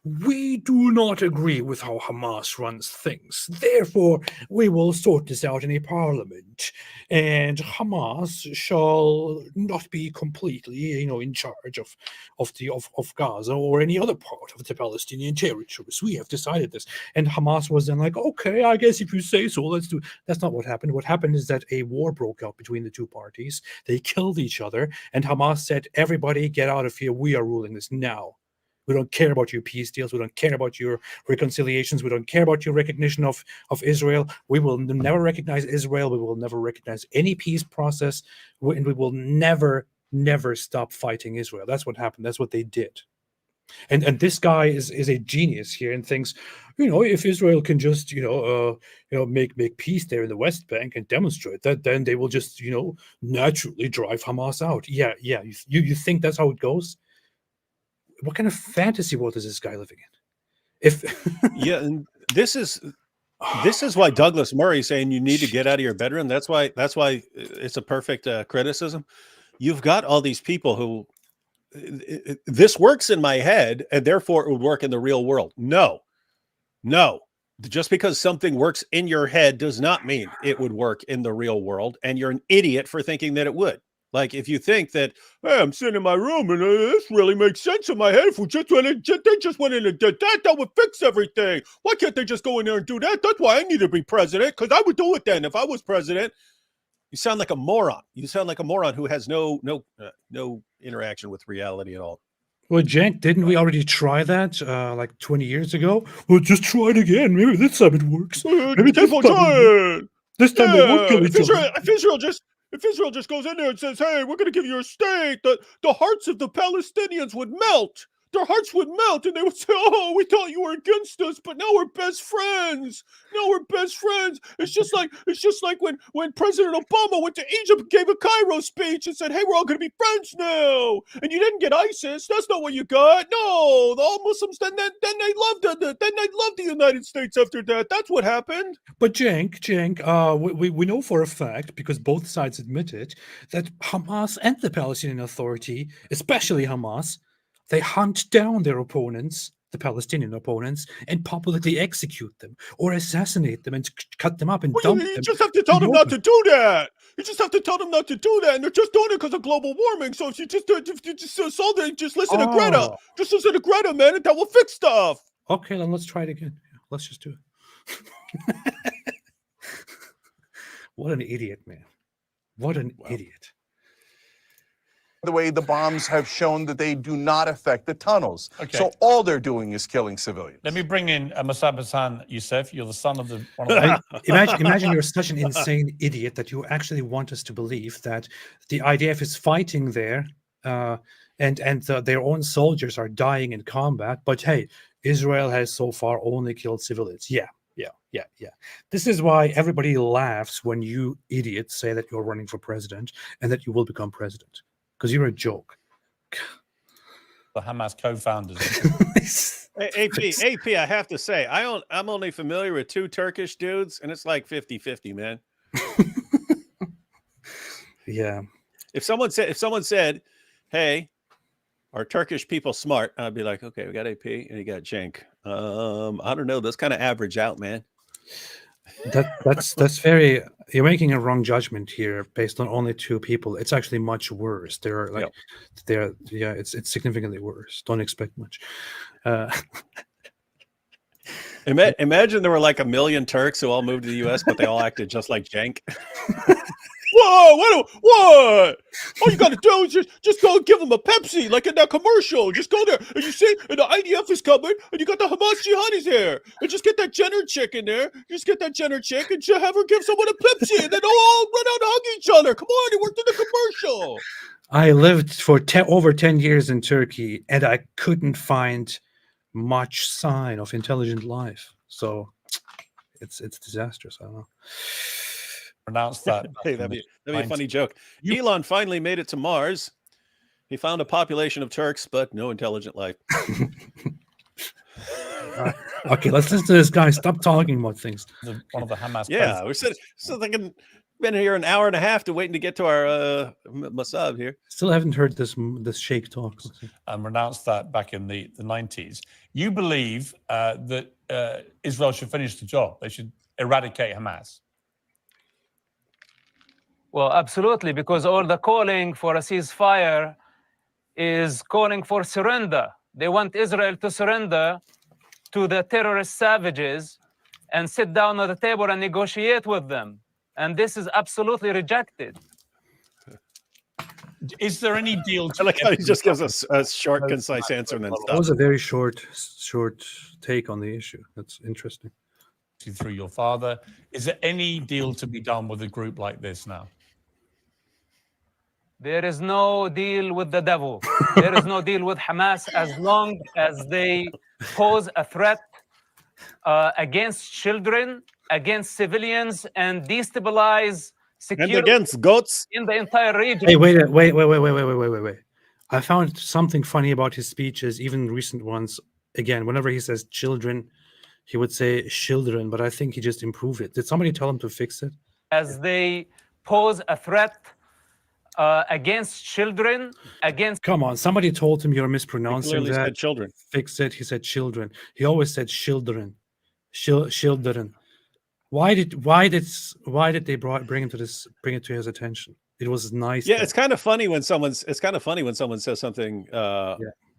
we do not agree with how Hamas runs things. Therefore, we will sort this out in a parliament, and Hamas shall not be completely, in charge of Gaza or any other part of the Palestinian territories. We have decided this." And Hamas was then like, "Okay, I guess if you say so, let's do." That's not what happened. What happened is that a war broke out between the two parties. They killed each other, and Hamas said, "Everybody get out of here. We are ruling this now. We don't care about your peace deals. We don't care about your reconciliations. We don't care about your recognition of Israel. We will never recognize Israel. We will never recognize any peace process. And we will never stop fighting Israel." That's what happened. That's what they did. And this guy is a genius here and thinks, if Israel can just, make peace there in the West Bank and demonstrate that, then they will just, naturally drive Hamas out. Yeah. You think that's how it goes? What kind of fantasy world is this guy living in? Yeah, and this is why Douglas Murray is saying you need to get out of your bedroom. That's why it's a perfect criticism. You've got all these people who this works in my head, and therefore it would work in the real world. No. Just because something works in your head does not mean it would work in the real world, and you're an idiot for thinking that it would. Like, if you think that, hey, I'm sitting in my room and this really makes sense in my head. If we just went in, they just went in and did that, that would fix everything. Why can't they just go in there and do that? That's why I need to be president, because I would do it then if I was president. You sound like a moron. You sound like a moron who has no interaction with reality at all. Well, Cenk, didn't we already try that like 20 years ago? Well, just try it again. Maybe this time it works. Maybe this time they won't kill each other. If Israel just goes in there and says, "Hey, we're going to give you a state," the hearts of the Palestinians would melt. Their hearts would melt, and they would say, "Oh, we thought you were against us, but now we're best friends. Now we're best friends." It's just like when President Obama went to Egypt and gave a Cairo speech and said, "Hey, we're all going to be friends now." And you didn't get ISIS. That's not what you got. No, all Muslims then they loved the United States after that. That's what happened. But Cenk, we know for a fact, because both sides admit it, that Hamas and the Palestinian Authority, especially Hamas, they hunt down their opponents, the Palestinian opponents, and publicly execute them or assassinate them and cut them up and dump them. You just have to tell them not to do that. You just have to tell them not to do that, and they're just doing it because of global warming. So if you just listen to Greta. Just listen to Greta, man, and that will fix stuff. Okay, then let's try it again. Let's just do it. What an idiot, man. What an idiot. The way the bombs have shown that they do not affect the tunnels. Okay. So all they're doing is killing civilians. Let me bring in Mosab Hassan, Yousef. You're the son of Imagine you're such an insane idiot that you actually want us to believe that the IDF is fighting there and their own soldiers are dying in combat. But hey, Israel has so far only killed civilians. Yeah. This is why everybody laughs when you idiots say that you're running for president and that you will become president. Because you're a joke. The Hamas co-founders. AP, I have to say, I'm only familiar with two Turkish dudes, and it's like 50-50, man. Yeah. If someone said, "Hey, are Turkish people smart?" I'd be like, "Okay, we got AP and you got Cenk. I don't know. Those kind of average out, man." That's very. You're making a wrong judgment here based on only two people. It's actually much worse. It's significantly worse. Don't expect much. Imagine there were like 1 million Turks who all moved to the U.S., but they all acted just like Cenk. Whoa, what? All you got to do is just go and give them a Pepsi, like in that commercial. Just go there, and you see, and the IDF is coming, and you got the Hamas jihadis there. And just get that Jenner chick in there. Just get that Jenner chick and have her give someone a Pepsi, and then they'll all run out and hug each other. Come on, it worked in the commercial. I lived for over 10 years in Turkey, and I couldn't find much sign of intelligent life. So it's disastrous. I don't know. Pronounce that. Hey, that'd be a funny joke. Elon finally made it to Mars. He found a population of Turks, but no intelligent life. Okay, let's listen to this guy. Stop talking about things. One of the Hamas. Yeah, we're still thinking been here an hour and a half waiting to get to our Mosab here. Still haven't heard this Sheikh talk. And renounced that back in the 90s. You believe that Israel should finish the job. They should eradicate Hamas. Well, absolutely, because all the calling for a ceasefire is calling for surrender. They want Israel to surrender to the terrorist savages and sit down at the table and negotiate with them. And this is absolutely rejected. Is there any deal? I like how he just gives us a short, concise answer and then That stops. was a very short take on the issue. That's interesting. Through your father, is there any deal to be done with a group like this now? There is no deal with the devil. There is no deal with Hamas as long as they pose a threat against children, against civilians, and destabilize security And against goats in the entire region. Hey, wait. I found something funny about his speeches, even recent ones. Again, whenever he says children, he would say children, but I think he just improved it. Did somebody tell him to fix it? As they pose a threat against children, against... Come on, somebody told him you're He mispronouncing clearly that. said children. Fix it. He said children. He always said children. Children. Why did they bring it to his attention? It was nice. Yeah, it's kind of funny when someone says something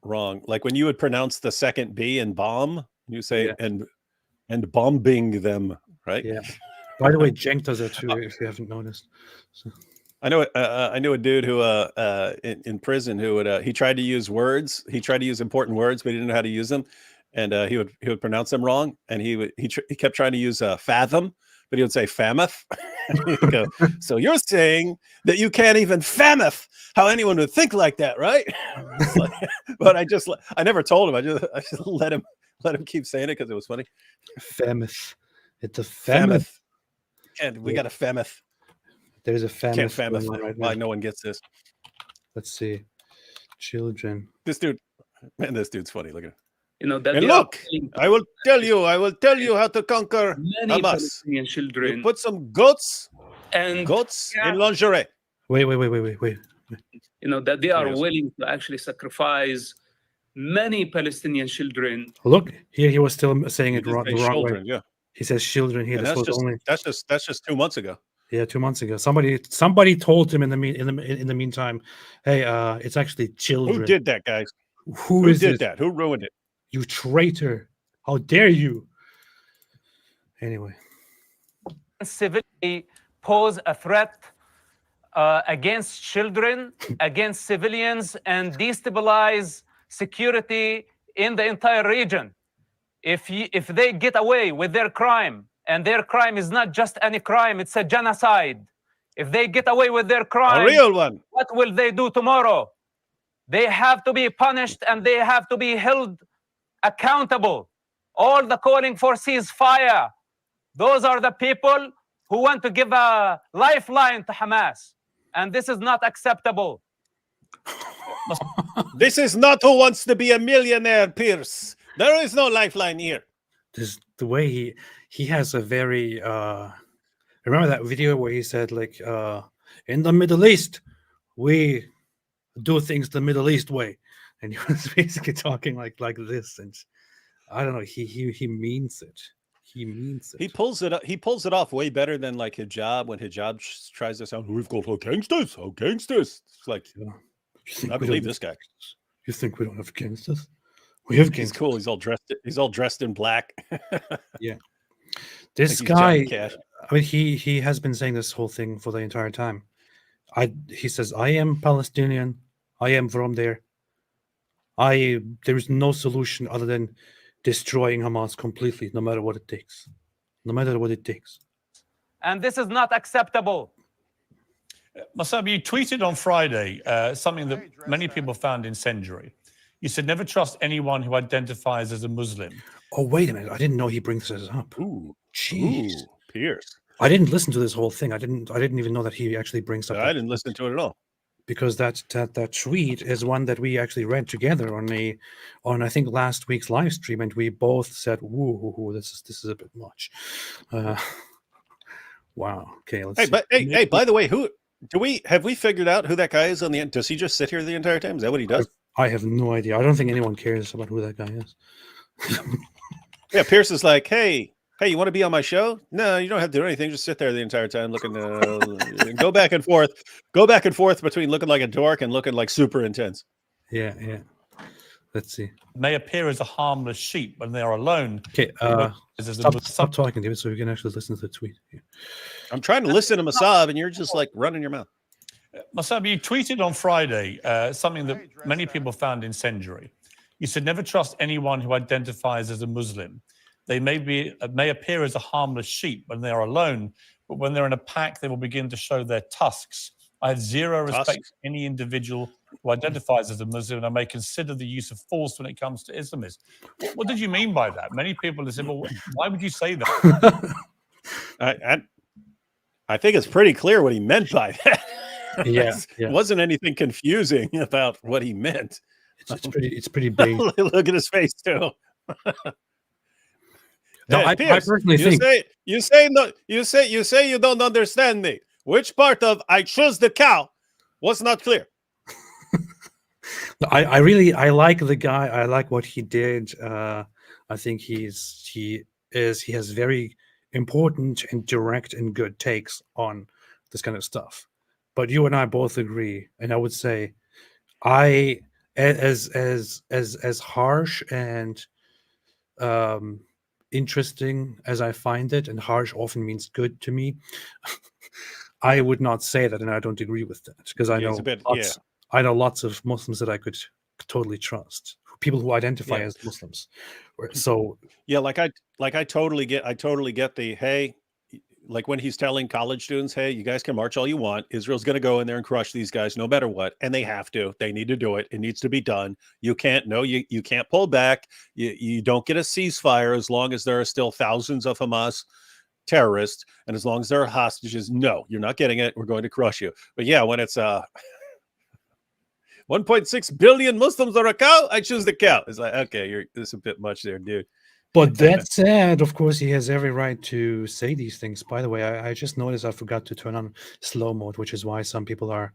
wrong. Like when you would pronounce the second B in bomb, you say and bombing them, right? Yeah. By the way, Cenk does that too, if you haven't noticed. So. I knew a dude who in prison who would he tried to use words. He tried to use important words, but he didn't know how to use them, and he would pronounce them wrong. And he kept trying to use fathom, but he would say fammoth. He'd go, so you're saying that you can't even fammoth how anyone would think like that, right? Like, but I never told him. I just let him keep saying it because it was funny. Fammoth. It's a fammoth. And we got a fammoth. There's a fammoth. Can't fammoth right why now. no one gets this. Let's see. Children. This dude's funny. Look at him. You know, that And they are look, I will tell you how to conquer many Hamas. Palestinian You children put some goats and in lingerie. Wait. you know that they are Yes. willing to actually sacrifice many Palestinian children. Look, here he was still saying it He wrong, did the say wrong way. children, yeah. He says children here. And This was only that's just 2 months ago. 2 months ago. Somebody told him in the meantime, hey, it's actually children. Who did that, guys? Who is did this? that? Who ruined it? You traitor! How dare you? Anyway, Civilly pose a threat against children, against civilians, and destabilize security in the entire region. If they get away with their crime, and their crime is not just any crime, it's a genocide. If they get away with their crime, A real one. what will they do tomorrow? They have to be punished and they have to be held accountable. All the calling for ceasefire, those are the people who want to give a lifeline to Hamas. And this is not acceptable. This is not Who Wants to Be a Millionaire, Pierce. There is no lifeline here. this the way he has a very remember that video where he said like in the Middle East we do things the Middle East way, and he was basically talking like this, and I don't know, he means it. He means it. He pulls it off way better than like Hijab when Hijab tries to sound, we've got gangsters. It's like, I believe this guy. You think we don't have gangsters? We have gangsters. He's cool. He's all dressed in black. Yeah. This Like he's guy, Johnny Cash. I mean, he has been saying this whole thing for the entire time. He says, I am Palestinian. I am from there. There is no solution other than destroying Hamas completely, no matter what it takes. No matter what it takes. And this is not acceptable. Mosab, you tweeted on Friday something that many people found incendiary. You said, never trust anyone who identifies as a Muslim. Oh, wait a minute. I didn't know he brings this up. Ooh. Jeez. Ooh, Pierce. I didn't listen to this whole thing. I didn't even know that he actually brings up. I didn't listen to it at all. Because that tweet is one that we actually read together on I think last week's live stream, and we both said, "Woo, this is a bit much." Wow. Okay, let's Hey, see. but hey, by the way, have we figured out who that guy is on the end? Does he just sit here the entire time? Is that what he does? I have no idea. I don't think anyone cares about who that guy is. Yeah, Pierce is like, hey, you want to be on my show? No, you don't have to do anything. Just sit there the entire time, looking go back and forth between looking like a dork and looking like super intense. Yeah. Let's see. May appear as a harmless sheep when they are alone. Okay, stop talking, David, so we can actually listen to the tweet. Yeah. I'm trying to listen to Mosab, and you're just like running your mouth. Mosab, you tweeted on Friday something that many people found incendiary. You said, never trust anyone who identifies as a Muslim. They may appear as a harmless sheep when they are alone, but when they're in a pack, they will begin to show their tusks. I have zero respect for any individual who identifies as a Muslim, and I may consider the use of force when it comes to Islamists. What did you mean by that? Many people have said, well, why would you say that? I think it's pretty clear what he meant by that. Yeah. It wasn't anything confusing about what he meant. It's pretty big. Look at his face too. No, hey, I personally think you say you don't understand me. Which part of I choose the cow was not clear? I like the guy. I like what he did. I think he has very important and direct and good takes on this kind of stuff. But you and I both agree, and I would say, as harsh and interesting as I find it, and harsh often means good to me. I would not say that, and I don't agree with that, because I know lots of Muslims that I could totally trust, people who identify as Muslims. So yeah, I totally get the, hey, like when he's telling college students, hey, you guys can march all you want. Israel's going to go in there and crush these guys no matter what. And they have to. They need to do it. It needs to be done. You can't pull back. You don't get a ceasefire as long as there are still thousands of Hamas terrorists. And as long as there are hostages, no, you're not getting it. We're going to crush you. But yeah, when it's 1.6 billion Muslims are a cow, I choose the cow. It's like, okay, this is a bit much there, dude. But that said, of course, he has every right to say these things. By the way, I just noticed I forgot to turn on slow mode, which is why some people are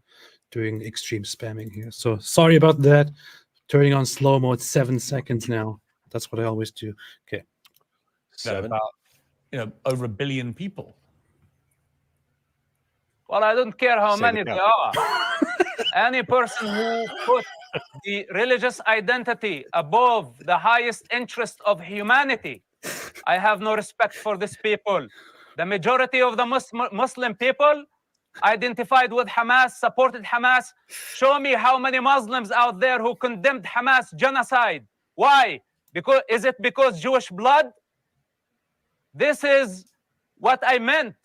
doing extreme spamming here. So sorry about that. Turning on slow mode, 7 seconds now. That's what I always do. Okay. 7. About, over 1 billion people. Well, I don't care how many there are. Any person who puts the religious identity above the highest interest of humanity, I have no respect for these people. The majority of the Muslim people identified with Hamas, supported Hamas. Show me how many Muslims out there who condemned Hamas genocide. Why? Is it because Jewish blood? This is what I meant,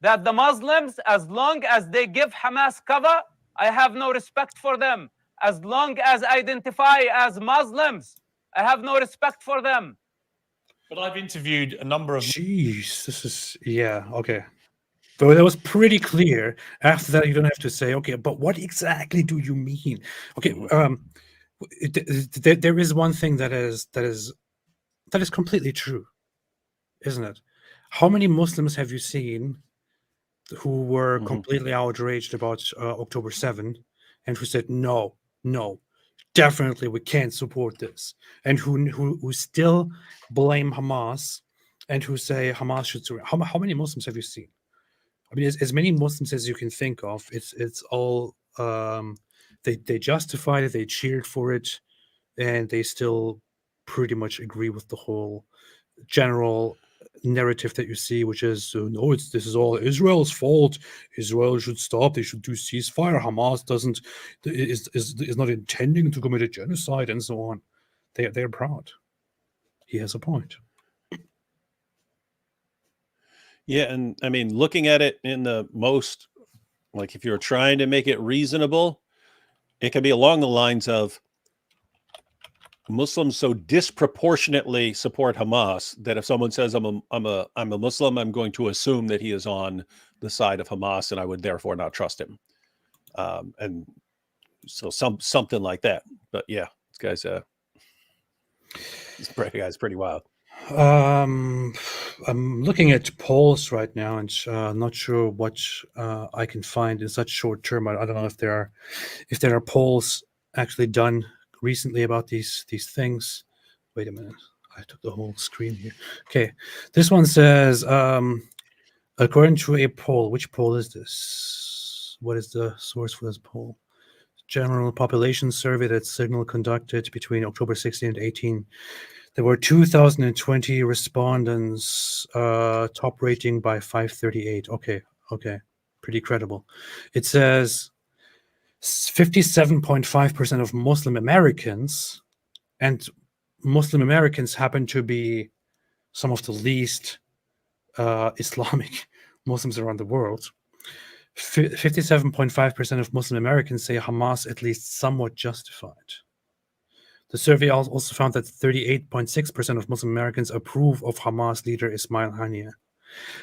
that the Muslims, as long as they give Hamas cover, I have no respect for them. As long as I identify as Muslims, I have no respect for them. But I've interviewed a number of... Jeez, this is... Yeah, okay. So that was pretty clear. After that, you don't have to say, okay, but what exactly do you mean? Okay, there is one thing that is completely true, isn't it? How many Muslims have you seen who were completely outraged about October 7 and who said, no, definitely we can't support this, and who still blame Hamas and who say Hamas should surrender? How many Muslims have you seen? I mean, as many Muslims as you can think of. It's all they justified it, they cheered for it, and they still pretty much agree with the whole general narrative that you see, which is no, this is all Israel's fault. Israel should stop. They should do ceasefire. Hamas is not intending to commit a genocide and so on. They're proud. He has a point. Yeah, and I mean, looking at it in the most, like, if you're trying to make it reasonable, it can be along the lines of Muslims so disproportionately support Hamas that if someone says I'm a Muslim, I'm going to assume that he is on the side of Hamas, and I would therefore not trust him. And so something like that. But yeah, this guy's pretty wild. I'm looking at polls right now, and not sure what I can find in such short term. I don't know if there are polls actually done recently about these things. Wait a minute, I took the whole screen here. Okay, this one says, according to a poll, which poll is this? What is the source for this poll? General population survey that Signal conducted between October 16 and 18. There were 2,020 respondents, top rating by 538. Okay, pretty credible. It says 57.5% of Muslim Americans, and Muslim Americans happen to be some of the least Islamic Muslims around the world. 57.5% of Muslim Americans say Hamas at least somewhat justified. The survey also found that 38.6% of Muslim Americans approve of Hamas leader Ismail Haniyeh.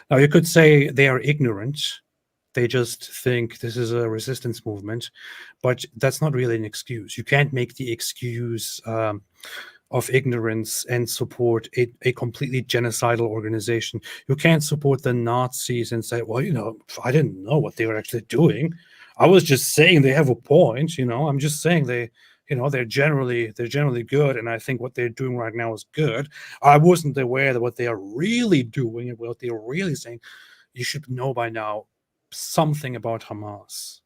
Now, you could say they are ignorant. They just think this is a resistance movement, but that's not really an excuse. You can't make the excuse of ignorance and support a completely genocidal organization. You can't support the Nazis and say, well, I didn't know what they were actually doing. I was just saying they have a point. I'm just saying they're generally good, and I think what they're doing right now is good. I wasn't aware that what they are really doing and what they are really saying. You should know by now something about Hamas,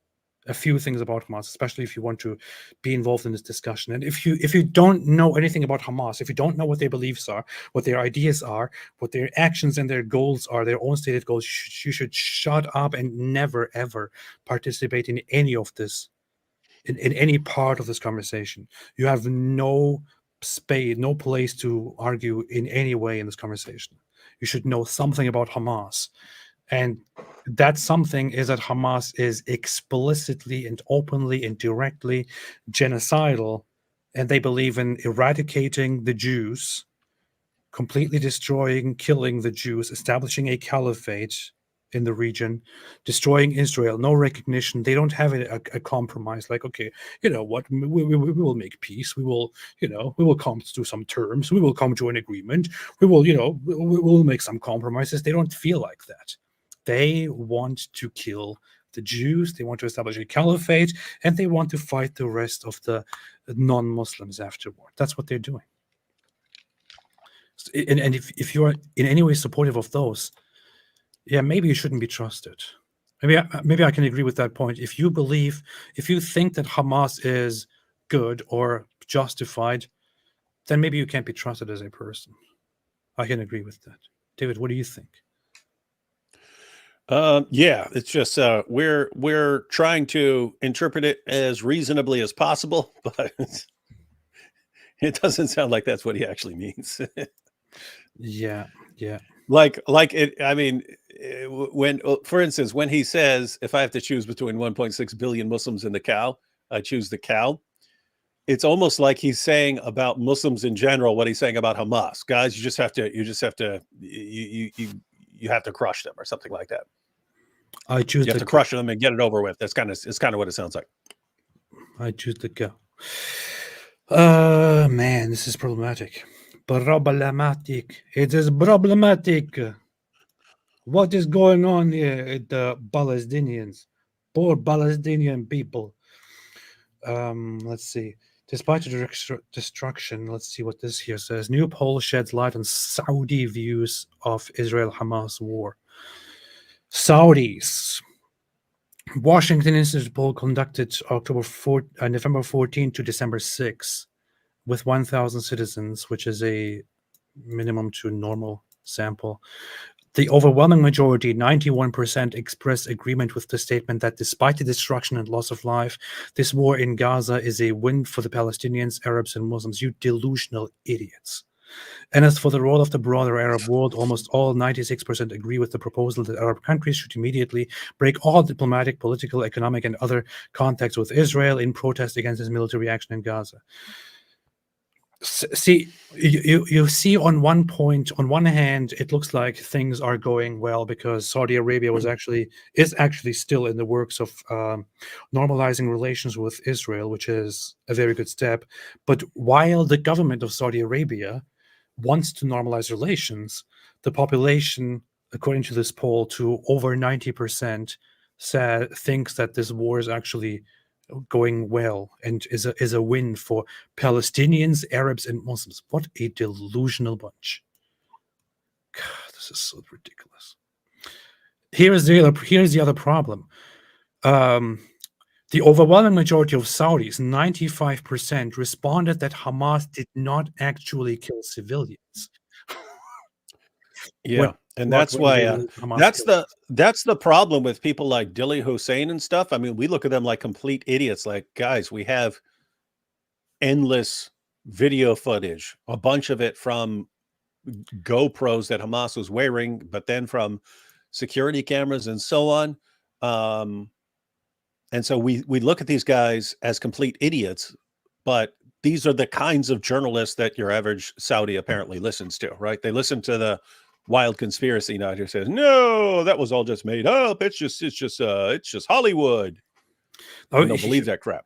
a few things about Hamas, especially if you want to be involved in this discussion. And if you don't know anything about Hamas, if you don't know what their beliefs are, what their ideas are, what their actions and their goals are, their own stated goals, you should shut up and never ever participate in any of this. In any part of this conversation. You have no space, no place to argue in any way in this conversation. You should know something about Hamas. And that something is that Hamas is explicitly and openly and directly genocidal, and they believe in eradicating the Jews, completely destroying, killing the Jews, establishing a caliphate in the region, destroying Israel, no recognition. They don't have a compromise. Like, okay, you know what? We will make peace. We will come to some terms. We will come to an agreement. We will make some compromises. They don't feel like that. They want to kill the Jews. They want to establish a caliphate, and they want to fight the rest of the non-Muslims afterward. That's what they're doing. And if you are in any way supportive of those, yeah, maybe you shouldn't be trusted. Maybe I can agree with that point. If you think that Hamas is good or justified, then maybe you can't be trusted as a person. I can agree with that. David, what do you think? Yeah, it's just we're trying to interpret it as reasonably as possible, but it doesn't sound like that's what he actually means. Yeah. Like it. I mean, when, for instance, when he says, if I have to choose between 1.6 billion Muslims and the cow, I choose the cow. It's almost like he's saying about Muslims in general what he's saying about Hamas. Guys, you have to crush them or something like that. You have to crush them and get it over with. It's kind of what it sounds like. I choose the cow. Man, this is problematic. It is problematic. What is going on here at the Palestinians? Poor Palestinian people. Let's see. Despite the destruction, let's see what this here says. New poll sheds light on Saudi views of Israel-Hamas war. Saudis. Washington Institute poll conducted November 14 to December 6 with 1,000 citizens, which is a minimum to normal sample. The overwhelming majority, 91%, expressed agreement with the statement that despite the destruction and loss of life, this war in Gaza is a win for the Palestinians, Arabs, and Muslims. You delusional idiots. And as for the role of the broader Arab world, almost all, 96%, agree with the proposal that Arab countries should immediately break all diplomatic, political, economic, and other contacts with Israel in protest against its military action in Gaza. See, you see on one hand, it looks like things are going well because Saudi Arabia is actually still in the works of normalizing relations with Israel, which is a very good step. But while the government of Saudi Arabia wants to normalize relations, the population, according to this poll, to over 90% thinks that this war is actually going well and is a win for Palestinians, Arabs, and Muslims. What a delusional bunch. God, this is so ridiculous. Here's the other problem. The overwhelming majority of Saudis, 95%, responded that Hamas did not actually kill civilians. Yeah, and that's why that's the problem with people like Dilly Hussein and stuff. I mean, we look at them like complete idiots. Like, guys, we have endless video footage, a bunch of it from GoPros that Hamas was wearing, but then from security cameras and so on. And so we look at these guys as complete idiots, but these are the kinds of journalists that your average Saudi apparently listens to, right? They listen to the wild conspiracy nut who says, no, that was all just made up. It's just Hollywood. And they'll believe that crap.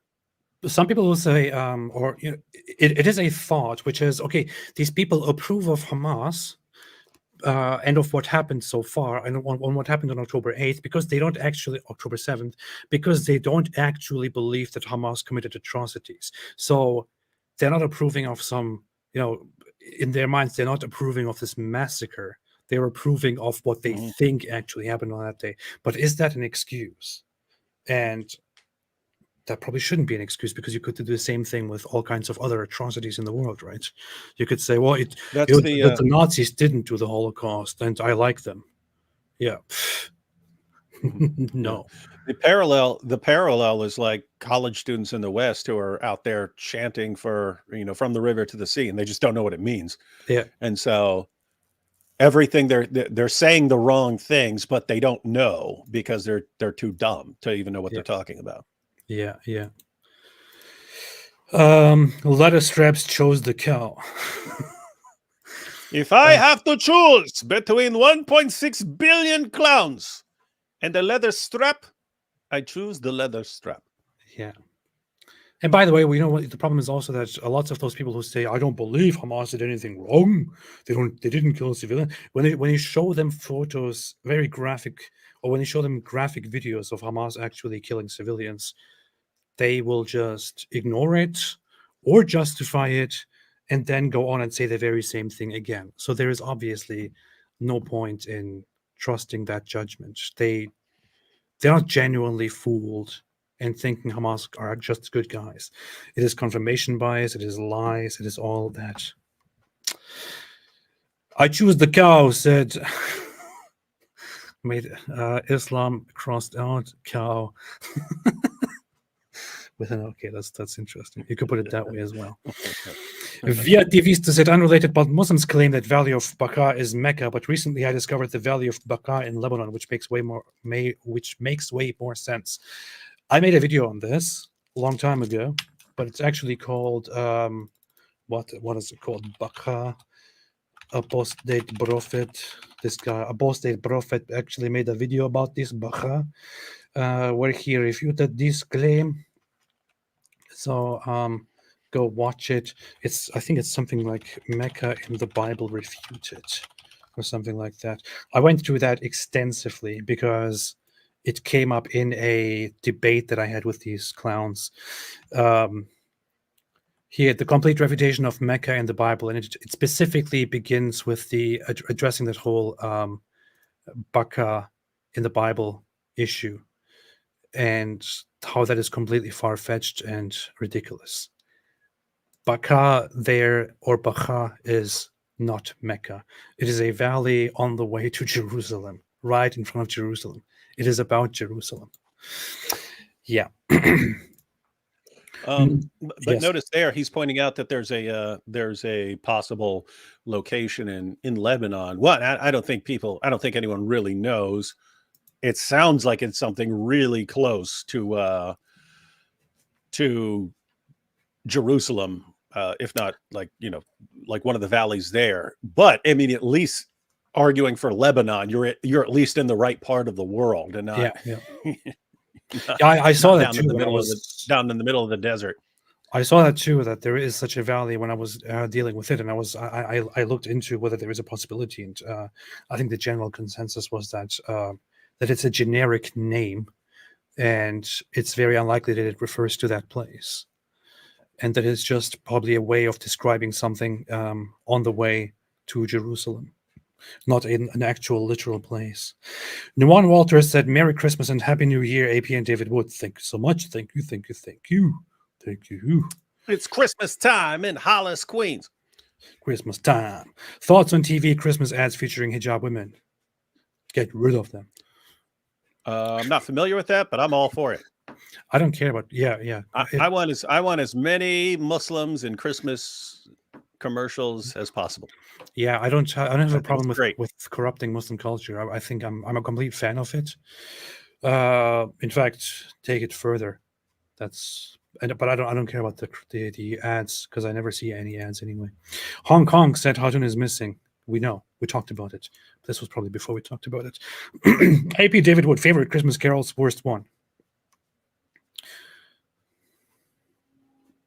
Some people will say, or you know, it is a thought, which is, okay, these people approve of Hamas and of what happened so far, and on what happened on October 8th, because they don't actually, October 7th, because they don't actually believe that Hamas committed atrocities. So they're not approving of some, you know, in their minds, they're not approving of this massacre. They're approving of what they think actually happened on that day. But is that an excuse? And that probably shouldn't be an excuse, because you could do the same thing with all kinds of other atrocities in the world, right? You could say, well, the Nazis didn't do the Holocaust, and I like them. Yeah. No. The parallel is like college students in the West who are out there chanting for, you know, from the river to the sea, and they just don't know what it means. Yeah. And so everything they're saying the wrong things, but they don't know because they're too dumb to even know what they're talking about. Yeah, yeah. Leather straps chose the cow. If I have to choose between 1.6 billion clowns and a leather strap, I choose the leather strap. Yeah. And by the way, we know what the problem is also that a lot of those people who say, I don't believe Hamas did anything wrong, they didn't kill a civilian, when you show them photos, very graphic, or when you show them graphic videos of Hamas actually killing civilians, they will just ignore it or justify it and then go on and say the very same thing again. So there is obviously no point in trusting that judgment. They're not genuinely fooled and thinking Hamas are just good guys. It is confirmation bias, it is lies, it is all that. I choose the cow, said made Islam crossed out cow. With an okay, that's interesting. You could put it that way as well. Via Divista said, unrelated, but Muslims claim that Valley of Baqa is Mecca, but recently I discovered the Valley of Baqa in Lebanon, which makes way more sense. I made a video on this a long time ago, but it's actually called what is it called? Baqa, Apostate Prophet. This guy, Apostate Prophet, actually made a video about this Baqa, where he refuted this claim. So go watch it. I think it's something like Mecca in the Bible refuted or something like that. I went through that extensively because it came up in a debate that I had with these clowns. Here, the complete refutation of Mecca in the Bible, and it specifically begins with the addressing that whole Baqa in the Bible issue, and how that is completely far-fetched and ridiculous. Baqa there, or Baqa, is not Mecca. It is a valley on the way to Jerusalem, right in front of Jerusalem. It is about Jerusalem. Yeah. But yes. Notice there, he's pointing out that there's a possible location in Lebanon. What I don't think anyone really knows. It sounds like it's something really close to Jerusalem, if not like one of the valleys there. But I mean, at least arguing for Lebanon, you're at least in the right part of the world, and not I saw that down too. in the middle of the desert. I saw that too. That there is such a valley when I was dealing with it, and I looked into whether there is a possibility, and I think the general consensus was that that it's a generic name, and it's very unlikely that it refers to that place, and that it's just probably a way of describing something on the way to Jerusalem, not in an actual literal place. Nuwan Walters said, "Merry Christmas and Happy New Year, AP and David Wood. Thank you so much. Thank you, thank you, thank you, thank you." It's Christmas time in Hollis, Queens. Christmas time. Thoughts on TV Christmas ads featuring hijab women? Get rid of them. I'm not familiar with that, but I'm all for it. I don't care about. Yeah. I want as many Muslims in Christmas commercials as possible. Yeah, I don't have a problem great. with corrupting Muslim culture. I think I'm a complete fan of it. In fact, take it further. But I don't care about the ads because I never see any ads anyway. Hong Kong said Hatun is missing. We know. We talked about it. This was probably before we talked about it. AP David Wood, favorite Christmas carols, worst one.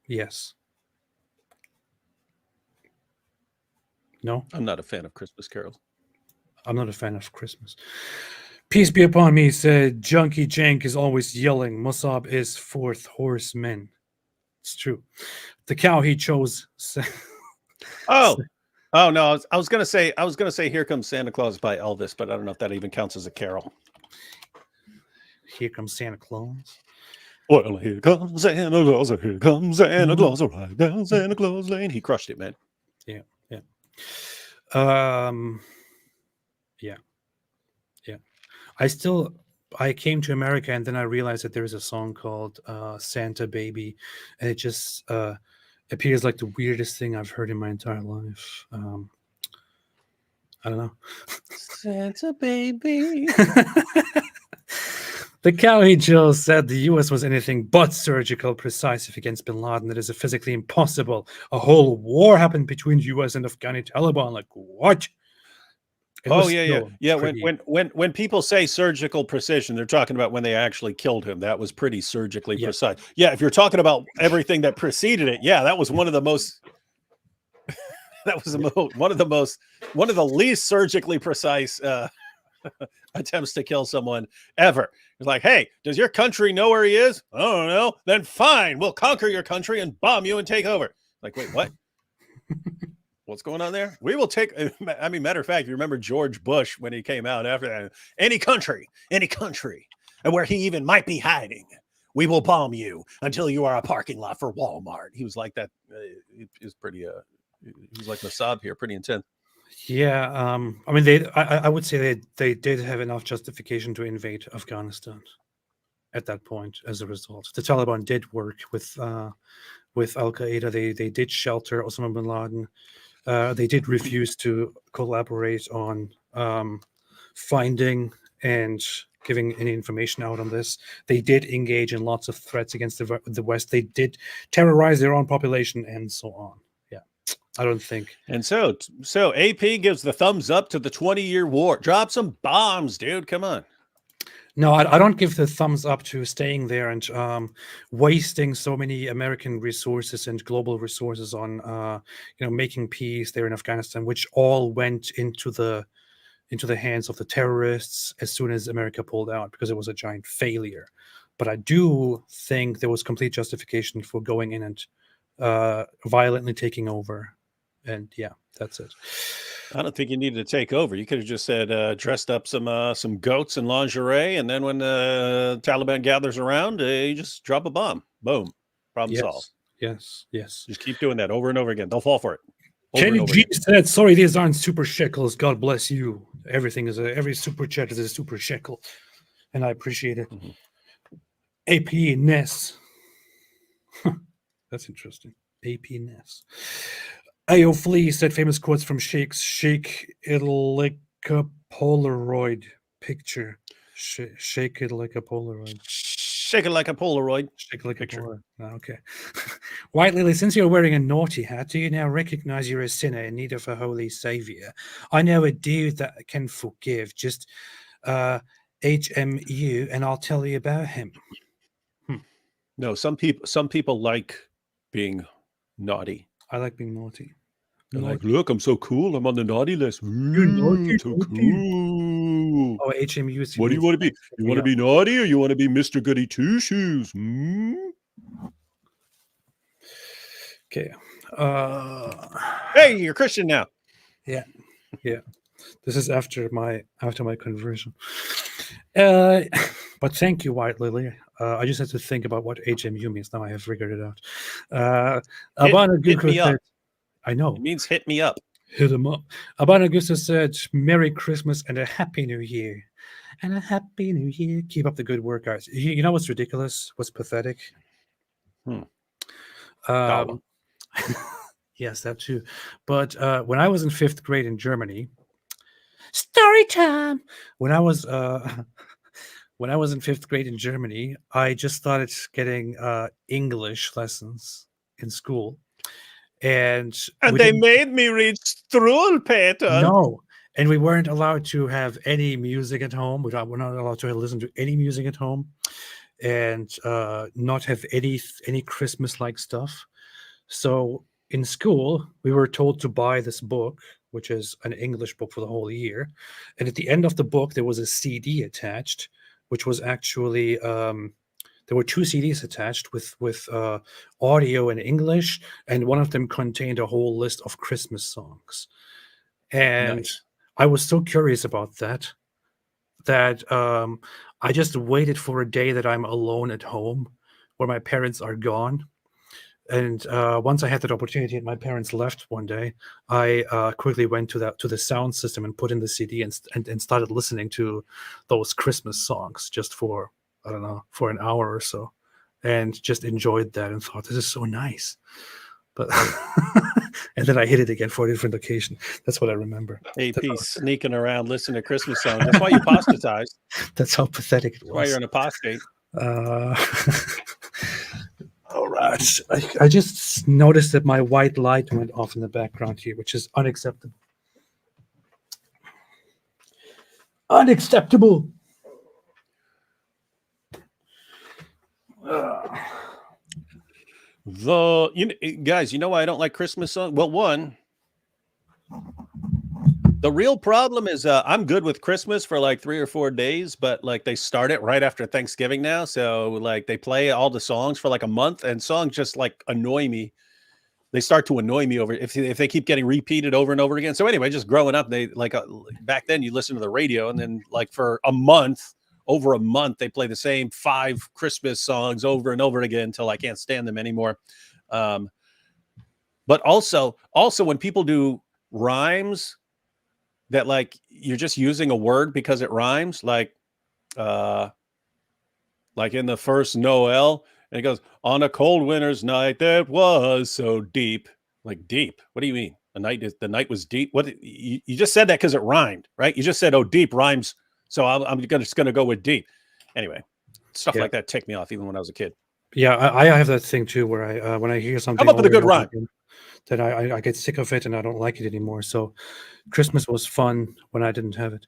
Yes. No? I'm not a fan of Christmas carols. I'm not a fan of Christmas. Peace be upon me, said Junkie Jank is always yelling. Mosab is fourth horseman. It's true. The cow he chose. Oh no! I was gonna say "Here Comes Santa Claus" by Elvis, but I don't know if that even counts as a carol. Here comes Santa Claus. Well, here comes Santa Claus. Here comes Santa Claus. Right down Santa Claus Lane. He crushed it, man. Yeah. I came to America and then I realized that there is a song called Santa Baby, and it just appears like the weirdest thing I've heard in my entire life. I don't know. Santa Baby. The Cowhey Joe said the US was anything but surgical precise against bin Laden. It is physically impossible. A whole war happened between US and Afghani Taliban. Like, what? Yeah. When people say surgical precision, they're talking about when they actually killed him. That was pretty surgically precise. Yeah, if you're talking about everything that preceded it, yeah, that was one of the most. One of the least surgically precise attempts to kill someone ever. It's like, hey, does your country know where he is? I don't know. Then fine, we'll conquer your country and bomb you and take over. Like, wait, what? What's going on there? We will take. I mean, matter of fact, you remember George Bush when he came out after that? Any country, and where he even might be hiding, we will bomb you until you are a parking lot for Walmart. He was like that. He was pretty. He was like Mosab here, pretty intense. Yeah, I mean, I would say they did have enough justification to invade Afghanistan at that point. As a result, the Taliban did work with Al Qaeda. They did shelter Osama bin Laden. They did refuse to collaborate on finding and giving any information out on this. They did engage in lots of threats against the West. They did terrorize their own population and so on. Yeah, I don't think. And so AP gives the thumbs up to the 20-year war. Drop some bombs, dude. Come on. No, I don't give the thumbs up to staying there and wasting so many American resources and global resources on making peace there in Afghanistan, which all went into the hands of the terrorists as soon as America pulled out, because it was a giant failure. But I do think there was complete justification for going in and violently taking over. And yeah, that's it. I don't think you needed to take over. You could have just said dressed up some goats in lingerie, and then when the Taliban gathers around, you just drop a bomb. Boom. Problem solved. Yes. Just keep doing that over and over again. They'll fall for it. Kenny G said, "Sorry, these aren't super shekels. God bless you. Every super chat is a super shekel, and I appreciate it." Mm-hmm. AP Ness. That's interesting. AP Ness. Ayo Flea said famous quotes from Shake it like a Polaroid picture. Shake it like a Polaroid. Shake it like a Polaroid. Shake it like a Polaroid. Okay. White Lily, since you're wearing a naughty hat, do you now recognize you're a sinner in need of a holy savior? I know a dude that can forgive. Just HMU, and I'll tell you about him. No, some people like being naughty. I like being naughty. They're like, look, I'm so cool. I'm on the naughty list. naughty, So naughty. cool. Oh, HMU. What do you want to be? You want to be naughty or you want to be Mr. Goody Two Shoes? Okay. Hey, you're Christian now. Yeah. This is after my conversion. But thank you, White Lily. I just had to think about what HMU means. Now I have figured it out. Hit me up. I know. It means hit me up. Hit him up. Abanagusta said, "Merry Christmas and a Happy New Year." And a Happy New Year. Keep up the good work, guys. You know what's ridiculous? What's pathetic? Yes, that too. But when I was in 5th grade in Germany, story time. When I was in 5th grade in Germany, I just started getting English lessons in school. And they made me read Struwelpeter. No, and we weren't allowed to have any music at home. We're not allowed to listen to any music at home, and not have any Christmas-like stuff. So in school, we were told to buy this book, which is an English book for the whole year. And at the end of the book, there was a CD attached, which was actually there were 2 CDs attached with audio in English, and one of them contained a whole list of Christmas songs. And Nice. I was so curious about that I just waited for a day that I'm alone at home, where my parents are gone. And once I had that opportunity and my parents left one day, I quickly went to the sound system and put in the CD and started listening to those Christmas songs just for, I don't know, for an hour or so, and just enjoyed that and thought, this is so nice. But and then I hit it again for a different occasion. That's what I remember. AP sneaking around listening to Christmas songs. That's why you apostatized. That's how pathetic it was. That's why you're an apostate. All right. I just noticed that my white light went off in the background here, which is unacceptable. Unacceptable. Guys, you know why I don't like Christmas songs? Well, one, the real problem is I'm good with Christmas for like 3 or 4 days, but like they start it right after Thanksgiving now. So like they play all the songs for like a month, and songs just like annoy me. They start to annoy me over if they keep getting repeated over and over again. So anyway, just growing up, they like back then you listen to the radio, and then like for over a month, they play the same 5 Christmas songs over and over again until I can't stand them anymore. But also when people do rhymes that like you're just using a word because it rhymes, like in the first Noel, and it goes, on a cold winter's night that was so deep. Like, deep? What do you mean? The night was deep? What you just said that because it rhymed, right? You just said, oh, deep rhymes. So I'm just going to go with deep. Anyway, stuff like that ticked me off even when I was a kid. Yeah, I have that thing too, where I when I hear something, come up with a good rhyme, that I get sick of it and I don't like it anymore. So Christmas was fun when I didn't have it.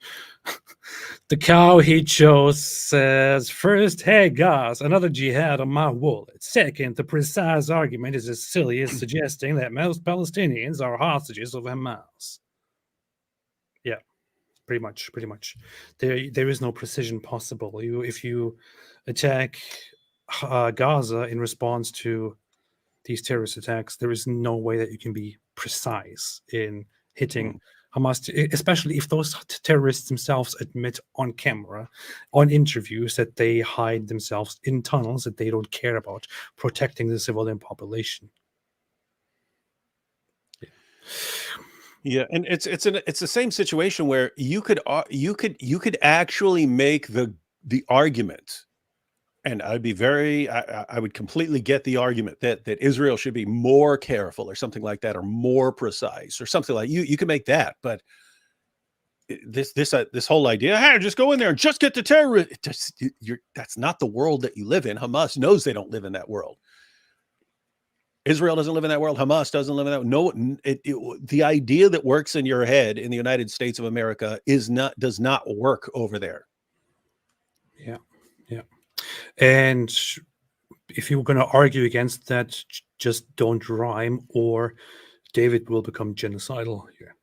The cow he chose says, first, hey guys, another jihad on my wallet. Second, the precise argument is as silly as suggesting that most Palestinians are hostages of Hamas. Yeah. Pretty much. There is no precision possible. If you attack Gaza in response to these terrorist attacks, there is no way that you can be precise in hitting Hamas, especially if those terrorists themselves admit on camera, on interviews, that they hide themselves in tunnels, that they don't care about protecting the civilian population. Yeah, and it's the same situation where you could actually make the argument, and I would completely get the argument that Israel should be more careful or something like that, or more precise or something like you can make that, but this whole idea, hey, just go in there and just get the terrorists. That's not the world that you live in. Hamas knows they don't live in that world. Israel doesn't live in that world. Hamas doesn't live in that. No, the idea that works in your head in the United States of America does not work over there. Yeah. And if you're going to argue against that, just don't rhyme, or David will become genocidal here.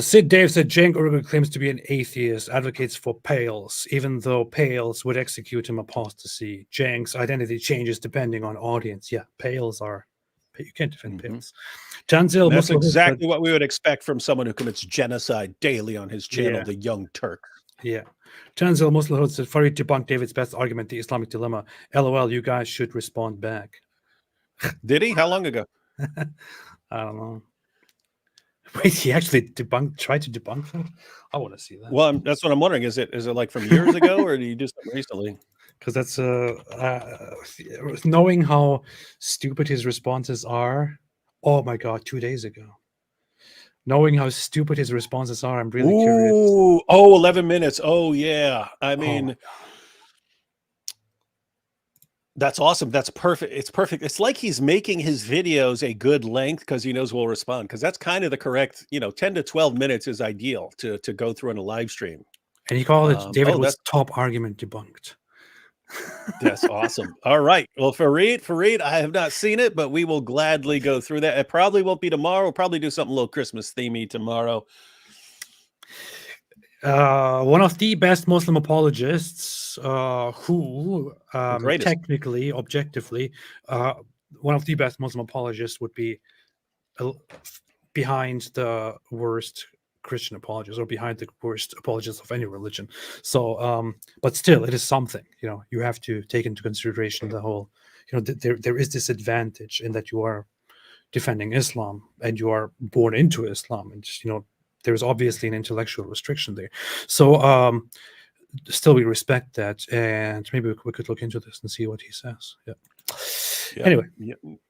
Sid Dave said Cenk Uygur claims to be an atheist, advocates for Pales, even though Pales would execute him apostasy. Cenk's identity changes depending on audience. Yeah, Pales are. You can't defend Pales. Tanzil, That's exactly what we would expect from someone who commits genocide daily on his channel, Yeah. the Young Turk. Yeah. Tanzil Muslim said, Farid debunked David's best argument, the Islamic dilemma. LOL, you guys should respond back. Did he? How long ago? I don't know. Wait, he actually tried to debunk that? I want to see that. Well, that's what I'm wondering. Is it like from years ago, or did you just recently? Because that's knowing how stupid his responses are. Oh my god, 2 days ago. Knowing how stupid his responses are, I'm really curious. Oh, 11 minutes. Oh yeah. I mean, that's awesome. That's perfect. It's perfect. It's like he's making his videos a good length because he knows we'll respond. Because that's kind of the correct, 10 to 12 minutes is ideal to go through in a live stream. And he called it David was top argument debunked. That's awesome. All right. Well, Farid, I have not seen it, but we will gladly go through that. It probably won't be tomorrow. We'll probably do something a little Christmas themey tomorrow. One of the best Muslim apologists, who technically, objectively, one of the best Muslim apologists would be behind the worst Christian apologists, or behind the worst apologists of any religion. So, but still, it is something. You have to take into consideration the whole. There is this advantage in that you are defending Islam and you are born into Islam, and there's obviously an intellectual restriction there. So, still, we respect that, and maybe we could look into this and see what he says. Yeah. Anyway,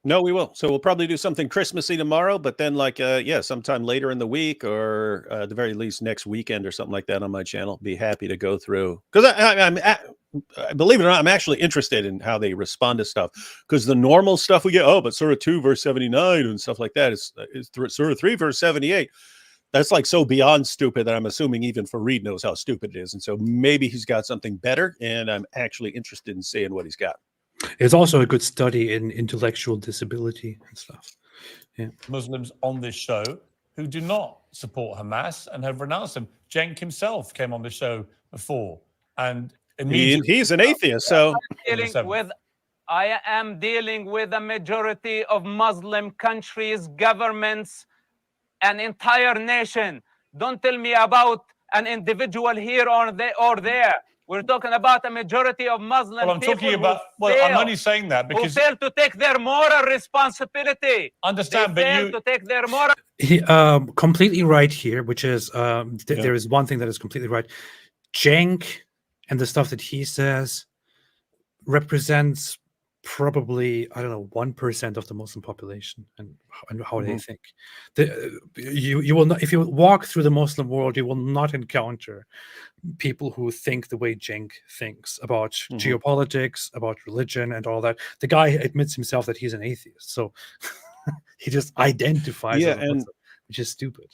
no, we will. So we'll probably do something Christmassy tomorrow, but then sometime later in the week, or at the very least next weekend or something like that on my channel. Be happy to go through, because believe it or not, I'm actually interested in how they respond to stuff, because the normal stuff we get, but Surah 2 verse 79 and stuff like that is Surah 3 verse 78. That's like so beyond stupid that I'm assuming even Farid knows how stupid it is. And so maybe he's got something better, and I'm actually interested in seeing what he's got. It's also a good study in intellectual disability and stuff. Yeah. Muslims on this show who do not support Hamas and have renounced them. Cenk himself came on the show before, and immediately he's an atheist. So I am dealing with a majority of Muslim countries, governments, an entire nation. Don't tell me about an individual here or there. We're talking about a majority of Muslim people. I'm talking about. I'm only saying that because who fail to take their moral responsibility. Understand, they but fail to take their moral. He completely right here, which is there is one thing that is completely right. Cenk and the stuff that he says represents probably 1% of the Muslim population and how they think. You will not, if you walk through the Muslim world, you will not encounter people who think the way Cenk thinks about geopolitics, about religion, and all that. The guy admits himself that he's an atheist, so he just identifies as a Muslim, which is stupid.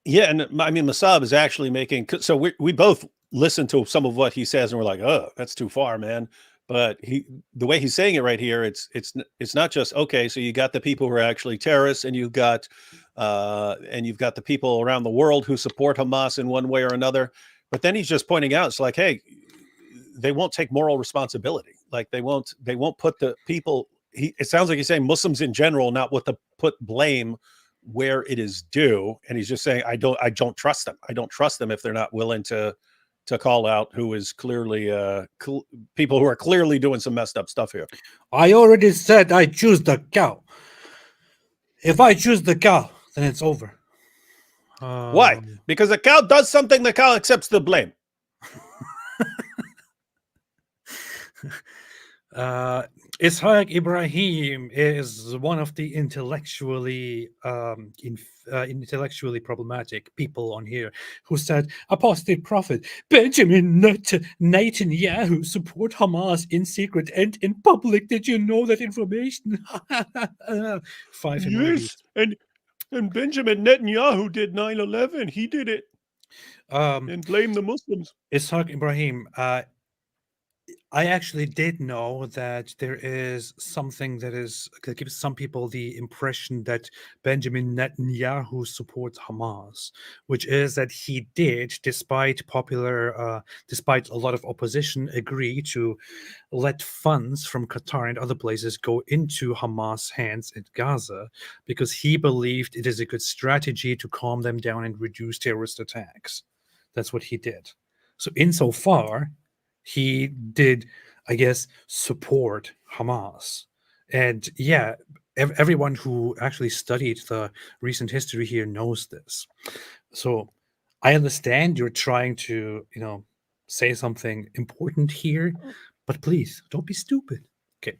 And I mean, Mosab is actually making. So we both listen to some of what he says, and we're like, "Oh, that's too far, man." But the way he's saying it right here, it's not just okay. So you got the people who are actually terrorists, and you've got the people around the world who support Hamas in one way or another. But then he's just pointing out, it's like, hey, they won't take moral responsibility. Like they won't put the people. It sounds like he's saying Muslims in general not what to put blame where it is due, and he's just saying I don't trust them. I don't trust them if they're not willing to call out who is clearly people who are clearly doing some messed up stuff here. I already said I choose the cow. If I choose the cow, then it's over. Why? Because the cow does something, the cow accepts the blame. Ishaq Ibrahim is one of the intellectually problematic people on here who said, Apostate Prophet, Benjamin Netanyahu support Hamas in secret and in public. Did you know that information? 5 Yes, and Benjamin Netanyahu did 9/11. He did it. And blame the Muslims. Ishaq Ibrahim, I actually did know that there is something that gives some people the impression that Benjamin Netanyahu supports Hamas, which is that he did, despite despite a lot of opposition, agree to let funds from Qatar and other places go into Hamas' hands in Gaza because he believed it is a good strategy to calm them down and reduce terrorist attacks. That's what he did. So insofar, he did, I guess, support Hamas. And yeah, everyone who actually studied the recent history here knows this. So I understand you're trying to, say something important here, but please don't be stupid. Okay.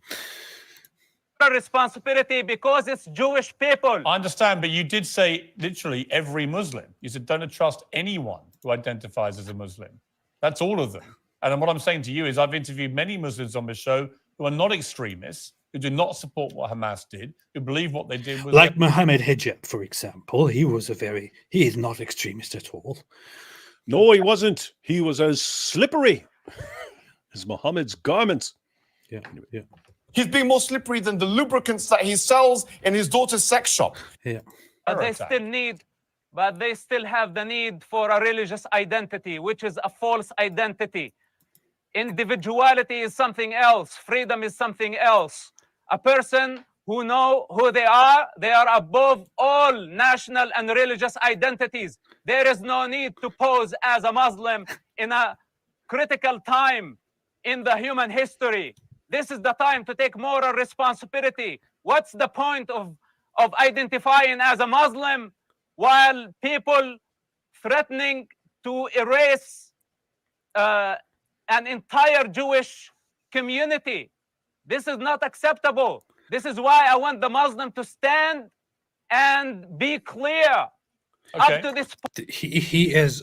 Responsibility because it's Jewish people. I understand, but you did say literally every Muslim. You said don't trust anyone who identifies as a Muslim. That's all of them. And what I'm saying to you is I've interviewed many Muslims on this show who are not extremists, who do not support what Hamas did, who believe what they did was... Like Mohammed Hijab, for example. He is not extremist at all. No, he wasn't. He was as slippery as Muhammad's garments. Yeah, yeah. He's being more slippery than the lubricants that he sells in his daughter's sex shop. Yeah. But they still have the need for a religious identity, which is a false identity. Individuality is something else. Freedom is something else. A person who know who they are above all national and religious identities. There is no need to pose as a Muslim in a critical time in the human history. This is the time to take moral responsibility. What's the point of identifying as a Muslim while people threatening to erase an entire Jewish community? This is not acceptable. This is why I want the Muslim to stand and be clear. Okay. Up to this point. He is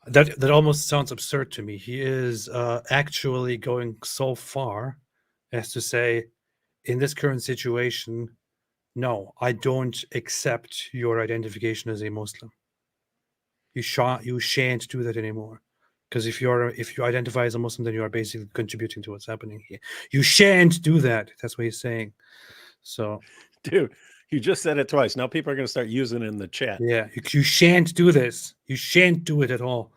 that almost sounds absurd to me. He is actually going so far as to say, in this current situation, no, I don't accept your identification as a Muslim. You shan't do that anymore. Because if you identify as a Muslim, then you are basically contributing to what's happening here. You shan't do that. That's what he's saying. So, dude, you just said it twice. Now people are going to start using it in the chat. Yeah, you shan't do this. You shan't do it at all.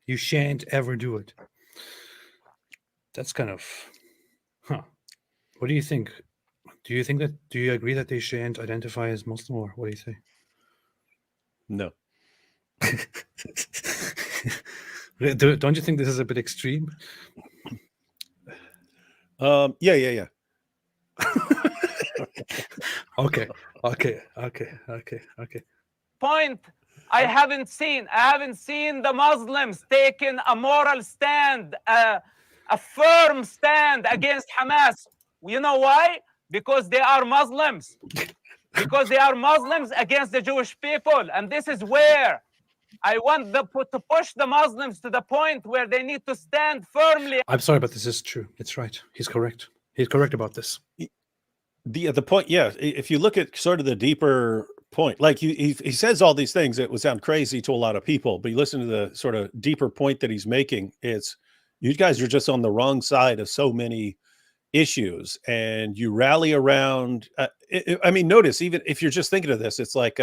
You shan't ever do it. That's kind of, What do you think? Do you agree that they shan't identify as Muslim, or what do you say? No. Don't you think this is a bit extreme? Yeah. Okay. Point. I haven't seen the Muslims taking a moral stand, a firm stand against Hamas. You know why? Because they are Muslims. Because they are Muslims against the Jewish people. And this is where I want to push the Muslims to the point where they need to stand firmly. I'm sorry, but this is true. It's right. He's correct. He's correct about this. The point, yeah. If you look at sort of the deeper point, like he says all these things that would sound crazy to a lot of people, but you listen to the sort of deeper point that he's making. It's you guys are just on the wrong side of so many issues, and you rally around. I mean, notice even if you're just thinking of this, it's like,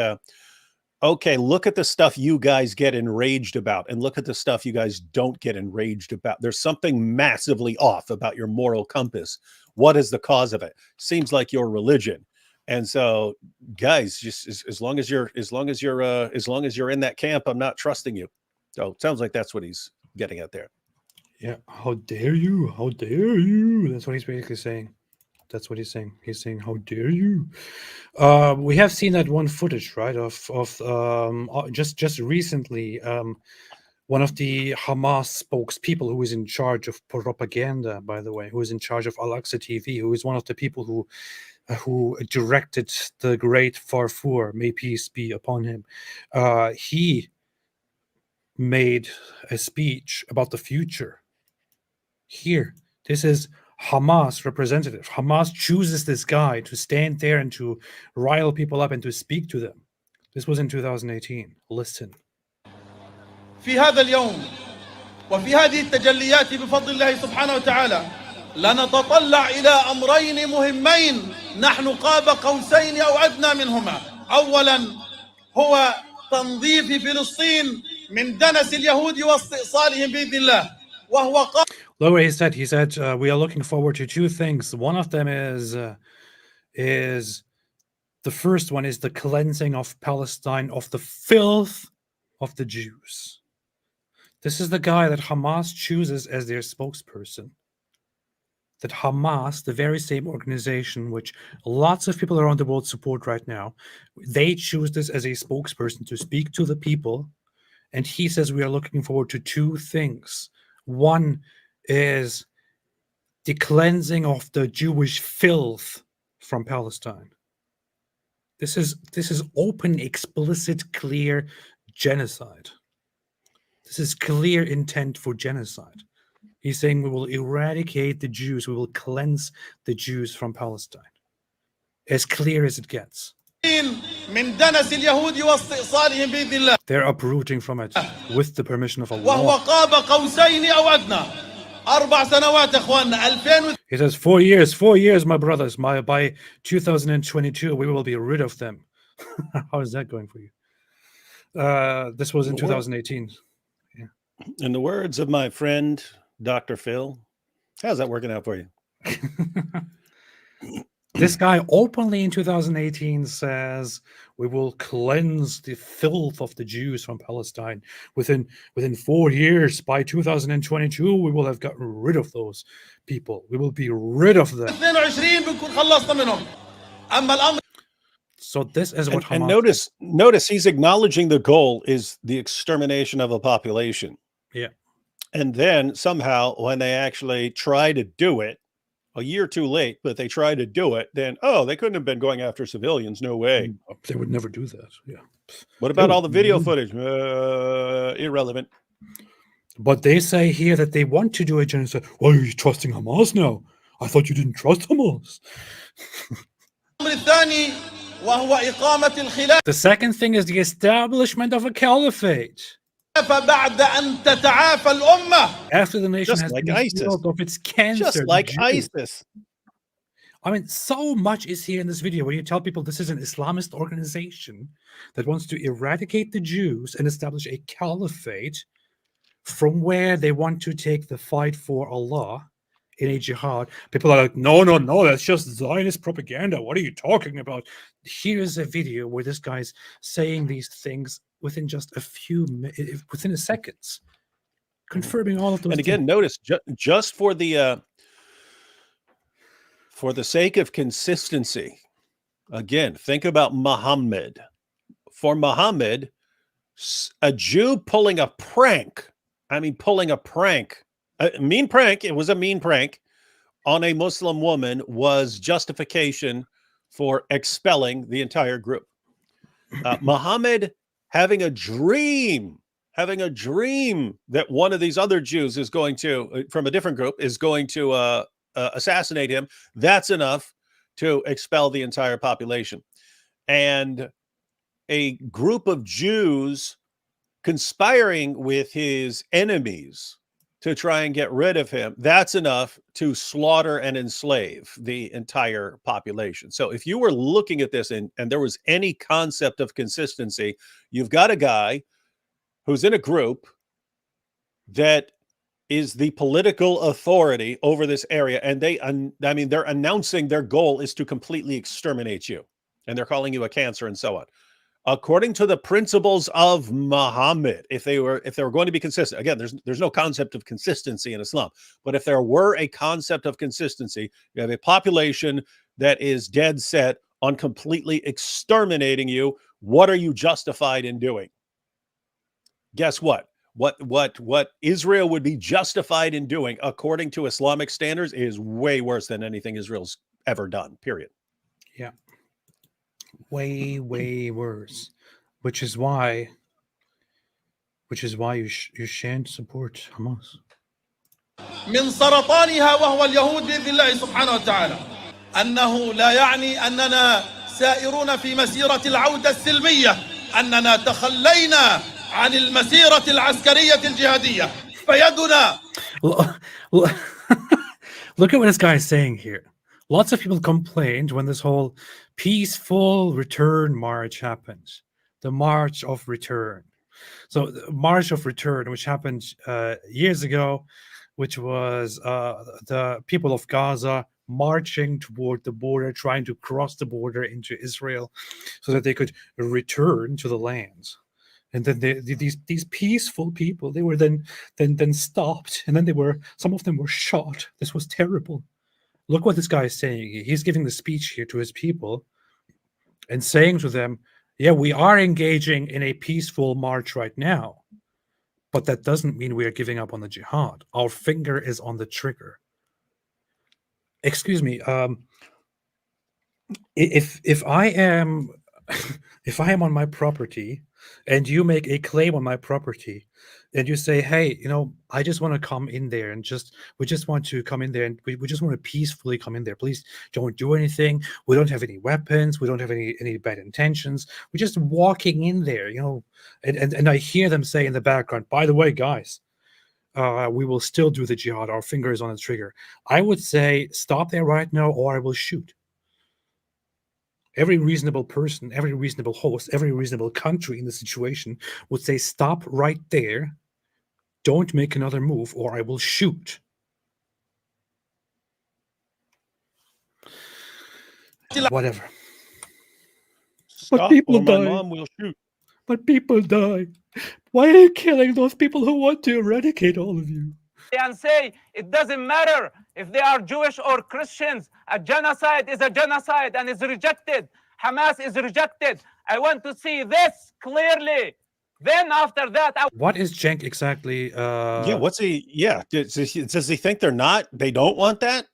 okay, look at the stuff you guys get enraged about, and look at the stuff you guys don't get enraged about. There's something massively off about your moral compass. What is the cause of it? Seems like your religion. And so, guys, just as long as you're in that camp, I'm not trusting you. So it sounds like that's what he's getting at there. Yeah. How dare you? How dare you? That's what he's basically saying. That's what he's saying. He's saying, "How dare you?" We have seen that one footage, right? Of just recently, one of the Hamas spokespeople who is in charge of propaganda, by the way, who is in charge of Al-Aqsa TV, who is one of the people who directed the great Farfour, may peace be upon him. He made a speech about the future. Here, this is Hamas representative. Hamas chooses this guy to stand there and to rile people up and to speak to them. This was in 2018. Listen. في هذا اليوم وفي هذه التجليات بفضل الله سبحانه وتعالى لنتطلع إلى أمرين مهمين نحن قاب قوسين أو أدنى منهما. أولا هو تنظيف فلسطين من دنس اليهود واستئصالهم بإذن الله وهو Look what he said we are looking forward to two things. One of them is the first one is the cleansing of Palestine of the filth of the Jews. This is the guy that Hamas chooses as their spokesperson. That Hamas, the very same organization which lots of people around the world support right now, they choose this as a spokesperson to speak to the people. And he says we are looking forward to two things. One is the cleansing of the Jewish filth from Palestine. This is open, explicit, clear genocide. This is clear intent for genocide. He's saying we will eradicate the Jews, we will cleanse the Jews from Palestine. As clear as it gets. They're uprooting from it with the permission of Allah. He says 4 years, my brothers. By 2022, we will be rid of them. How is that going for you? This was in 2018. Yeah. In the words of my friend, Dr. Phil, how's that working out for you? This guy openly in 2018 says we will cleanse the filth of the Jews from Palestine. Within 4 years, by 2022, we will have gotten rid of those people. We will be rid of them. So this is what and Hamas notice he's acknowledging the goal is the extermination of a population. Yeah. And then somehow when they actually try to do it, a year too late, but they try to do it, then, oh, they couldn't have been going after civilians. No way. They would never do that. Yeah. What about all the video footage? Irrelevant. But they say here that they want to do a genocide. Why are you trusting Hamas now? I thought you didn't trust Hamas. The second thing is the establishment of a caliphate. After the nation just has like been ISIS. healed of its cancer. Just like ISIS. I mean, so much is here in this video when you tell people this is an Islamist organization that wants to eradicate the Jews and establish a caliphate from where they want to take the fight for Allah in a jihad. People are like, no, that's just Zionist propaganda. What are you talking about? Here's a video where this guy's saying these things within just within a seconds, confirming all of those. And again, notice just for the sake of consistency, again, think about Muhammad. For Muhammad, a Jew pulling a prank. I mean, pulling a prank, a mean prank. It was a mean prank on a Muslim woman was justification for expelling the entire group. Muhammad having a dream that one of these other Jews is going to, from a different group, is going to assassinate him. That's enough to expel the entire population. And a group of Jews conspiring with his enemies to try and get rid of him, that's enough to slaughter and enslave the entire population. So if you were looking at this and there was any concept of consistency, you've got a guy who's in a group that is the political authority over this area. And they're announcing their goal is to completely exterminate you. And they're calling you a cancer and so on. According to the principles of Muhammad, if they were going to be consistent, again, there's no concept of consistency in Islam, but if there were a concept of consistency, you have a population that is dead set on completely exterminating you. What are you justified in doing? Guess what? What Israel would be justified in doing, according to Islamic standards, is way worse than anything Israel's ever done, period. Yeah. Way worse, which is why you shan't support Hamas. من سرطانها وهو اليهود بإذن الله سبحانه وتعالى أنه لا يعني أننا سائرون في مسيرة العودة السلمية أننا تخلينا عن المسيرة العسكرية الجهادية فيدنا. Look at what this guy is saying here. Lots of people complained when this whole peaceful return march happened. The March of Return. So the March of Return, which happened years ago, which was the people of Gaza marching toward the border, trying to cross the border into Israel so that they could return to the lands. And then these peaceful people, they were then stopped, and then some of them were shot. This was terrible. Look what this guy is saying. He's giving the speech here to his people and saying to them, yeah, we are engaging in a peaceful march right now, but that doesn't mean we are giving up on the jihad. Our finger is on the trigger. Excuse me. If I am on my property and you make a claim on my property and you say, hey, I just want to come in there and we just want to come in there and we just want to peacefully come in there. Please don't do anything. We don't have any weapons. We don't have any bad intentions. We're just walking in there, and I hear them say in the background, by the way, guys, we will still do the jihad. Our finger is on the trigger. I would say stop there right now or I will shoot. Every reasonable person, every reasonable host, every reasonable country in the situation would say, stop right there. Don't make another move or I will shoot. Whatever. Stop but people or my die. mom will shoot. But people die. Why are you killing those people who want to eradicate all of you? And say it doesn't matter if they are Jewish or Christians. A genocide is a genocide and is rejected. Hamas is rejected. I want to see this clearly. Then after that, what is Cenk exactly? What's he? Yeah, does he think they don't want that?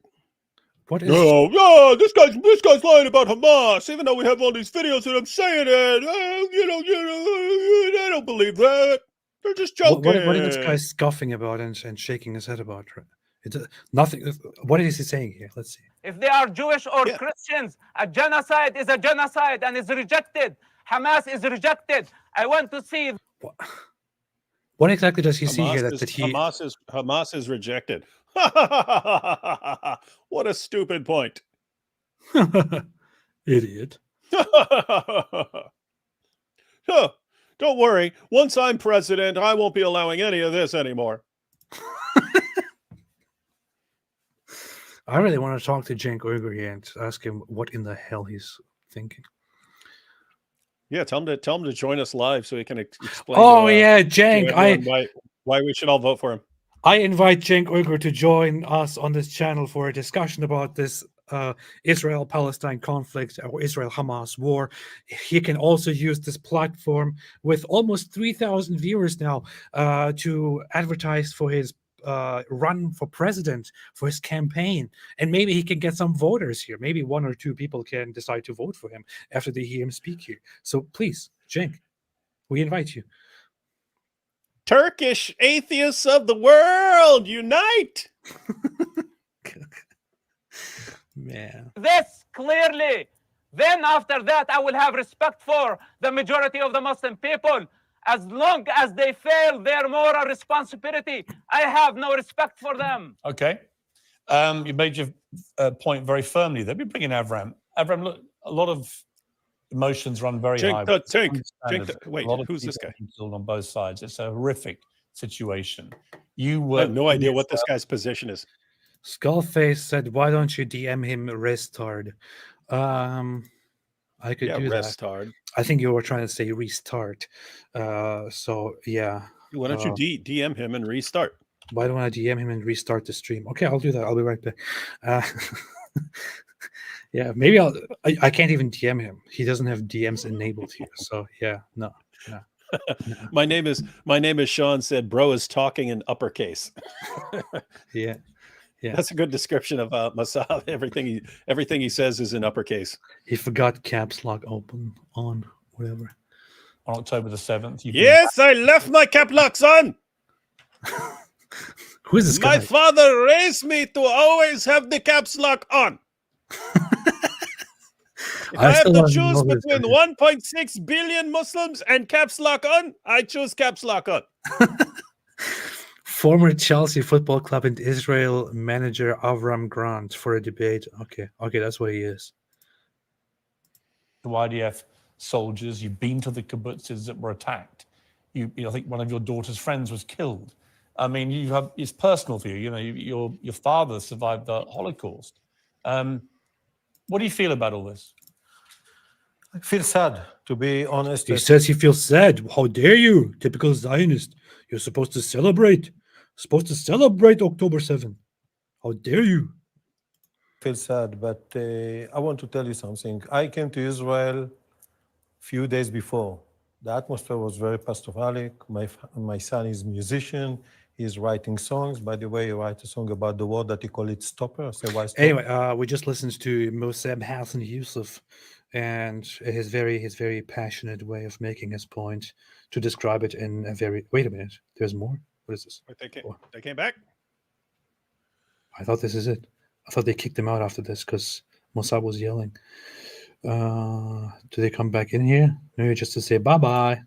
What is? No, this guy's lying about Hamas. Even though we have all these videos that I'm saying it, I don't believe that. They're just joking. What is this guy scoffing about and shaking his head about? Nothing. What is he saying here? Let's see. if they are Jewish or Christians, a genocide is a genocide and is rejected. Hamas is rejected. I want to see. What exactly does he see here Hamas is rejected? What a stupid point. Idiot. Don't worry. Once I'm president, I won't be allowing any of this anymore. I really want to talk to Cenk Uygur here and ask him what in the hell he's thinking. Yeah, tell him to join us live so he can explain. Cenk, why we should all vote for him. I invite Cenk Uygur to join us on this channel for a discussion about this Israel-Palestine conflict or Israel-Hamas war. He can also use this platform with almost 3,000 viewers now to advertise for his run for president, for his campaign, and maybe he can get some voters here. Maybe 1 or 2 people can decide to vote for him after they hear him speak here. So please, Cenk, we invite you. Turkish atheists of the world, unite! Man. This clearly. Then after that, I will have respect for the majority of the Muslim people. As long as they fail their moral responsibility, I have no respect for them. Okay. You made your point very firmly there. We bring in Avram. Avram, look, a lot of emotions run very high. Wait, who's this guy? Killed on both sides. It's a horrific situation. I have no idea what this guy's position is. Skullface said, "Why don't you DM him restart?" I could do restart. that. I think you were trying to say restart. So yeah. Why don't you DM him and restart? Why don't I DM him and restart the stream? Okay, I'll do that. I'll be right back. Yeah, maybe I can't even DM him. He doesn't have DMs enabled here. So yeah, no. My name is Sean. Said, bro is talking in uppercase. Yeah. That's a good description of Mosab. Everything he says is in uppercase. He forgot caps lock open on whatever. On October the 7th. Yes, I left my cap locks on. Who is this guy? My father raised me to always have the caps lock on. If I have to choose between 1.6 billion Muslims and caps lock on, I choose caps lock on. Former Chelsea Football Club and Israel manager Avram Grant for a debate. Okay, that's what he is. To IDF soldiers, you've been to the kibbutzes that were attacked. I think one of your daughter's friends was killed. I mean, it's personal for you. You know, your father survived the Holocaust. What do you feel about all this? I feel sad, to be honest. He says he feels sad. How dare you? Typical Zionist. You're supposed to celebrate. October 7th. How dare you? Feel sad, but I want to tell you something. I came to Israel a few days before. The atmosphere was very pastoral. My son is a musician. He's writing songs. By the way, he writes a song about the war that he called it Stopper. So why stop? Anyway, we just listened to Mosab, Hassan, Yousef, and his very passionate way of making his point to describe it in a very. Wait a minute. There's more. What is this? They came back. I thought this is it. I thought they kicked him out after this because Mosab was yelling. Do they come back in here? No, just to say bye-bye.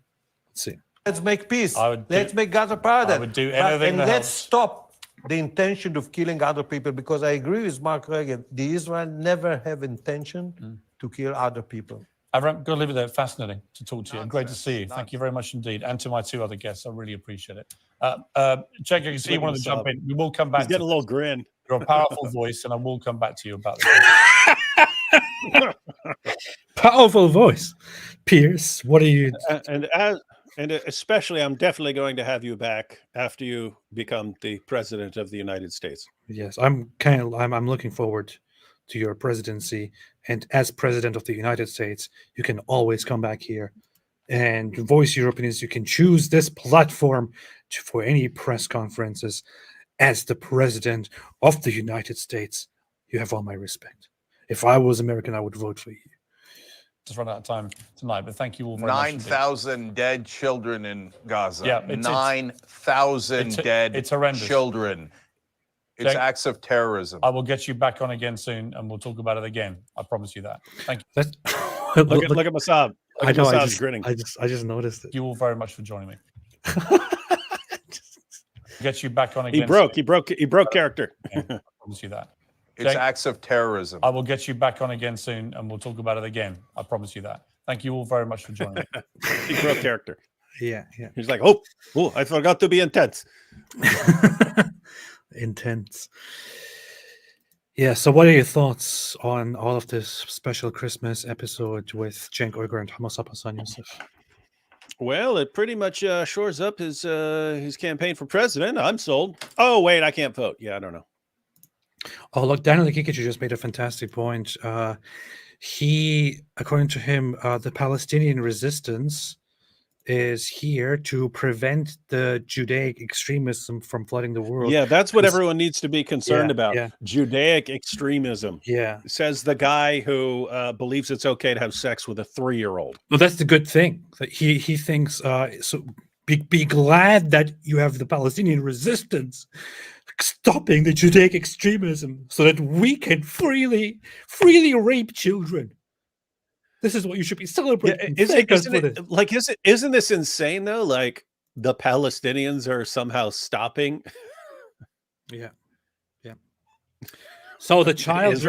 Let's see. Let's make peace. Let's Let's make Gaza paradise. I would do anything and that let's helps. stop the intention of killing other people, because I agree with Mark Reagan. The Israel never have intention to kill other people. I've got to leave it there. Fascinating to talk to you. Great to see you. Thank you very much indeed. And to my two other guests, I really appreciate it. Jacob, you see you wanted to jump in. We will come back. He's getting a little grin. You're a powerful voice, and I will come back to you about this. Powerful voice. Pierce, what are you... And especially, I'm definitely going to have you back after you become the president of the United States. Yes, I'm looking forward to your presidency. And as president of the United States, you can always come back here and voice your opinions. You can choose this platform for any press conferences. As the president of the United States, you have all my respect. If I was American, I would vote for you. Just run out of time tonight, but thank you all very much. 9,000 dead children in Gaza. Yeah, 9,000 dead it's horrendous. children. It's Jake, acts of terrorism. I will get you back on again soon, and we'll talk about it again. I promise you that. Thank you. Look at Mosab. I know. Mosab's grinning. I just noticed it. You all very much for joining me. Get you back on again. He broke character. Yeah, I promise you that. It's Jake, acts of terrorism. I will get you back on again soon, and we'll talk about it again. I promise you that. Thank you all very much for joining me. He broke character. Yeah. He's like, oh, I forgot to be intense. Intense. Yeah, so what are your thoughts on all of this special Christmas episode with Cenk Uygur and Mosab Hassan Yousef? Well, it pretty much shores up his campaign for president. I'm sold. Oh, wait, I can't vote. Yeah, I don't know. Oh, look, Daniel Kikic just made a fantastic point. According to him, the Palestinian resistance is here to prevent the Judaic extremism from flooding the world. Yeah, that's what everyone needs to be concerned about. Yeah. Judaic extremism. Yeah. Says the guy who believes it's okay to have sex with a 3-year-old. Well, that's the good thing. That he thinks so. Be glad that you have the Palestinian resistance stopping the Judaic extremism so that we can freely rape children. This is what you should be celebrating. Yeah, isn't this insane though? Like the Palestinians are somehow stopping. Yeah. So the child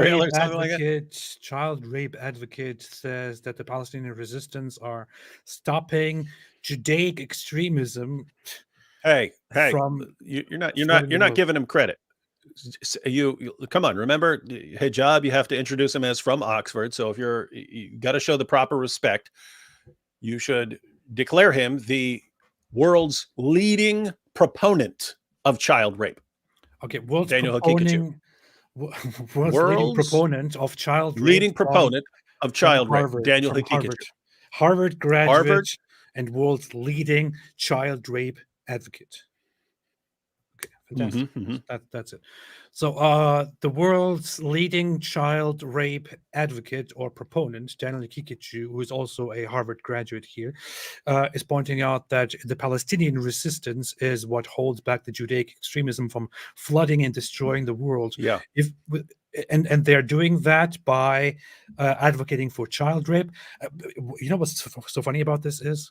rape advocate says that the Palestinian resistance are stopping Judaic extremism. Hey, you're not giving him credit. You come on, remember hijab, you have to introduce him as from Oxford. So if you got to show the proper respect, you should declare him the world's leading proponent of child rape. Okay, world's leading proponent of child rape. Leading proponent of child rape, Daniel Haqiqatjou. Harvard graduate and world's leading child rape advocate. Fantastic. That's it. So the world's leading child rape advocate or proponent, Daniel Haqiqatjou, who is also a Harvard graduate here, is pointing out that the Palestinian resistance is what holds back the Judaic extremism from flooding and destroying the world. Yeah. And they're doing that by advocating for child rape. You know what's so funny about this is?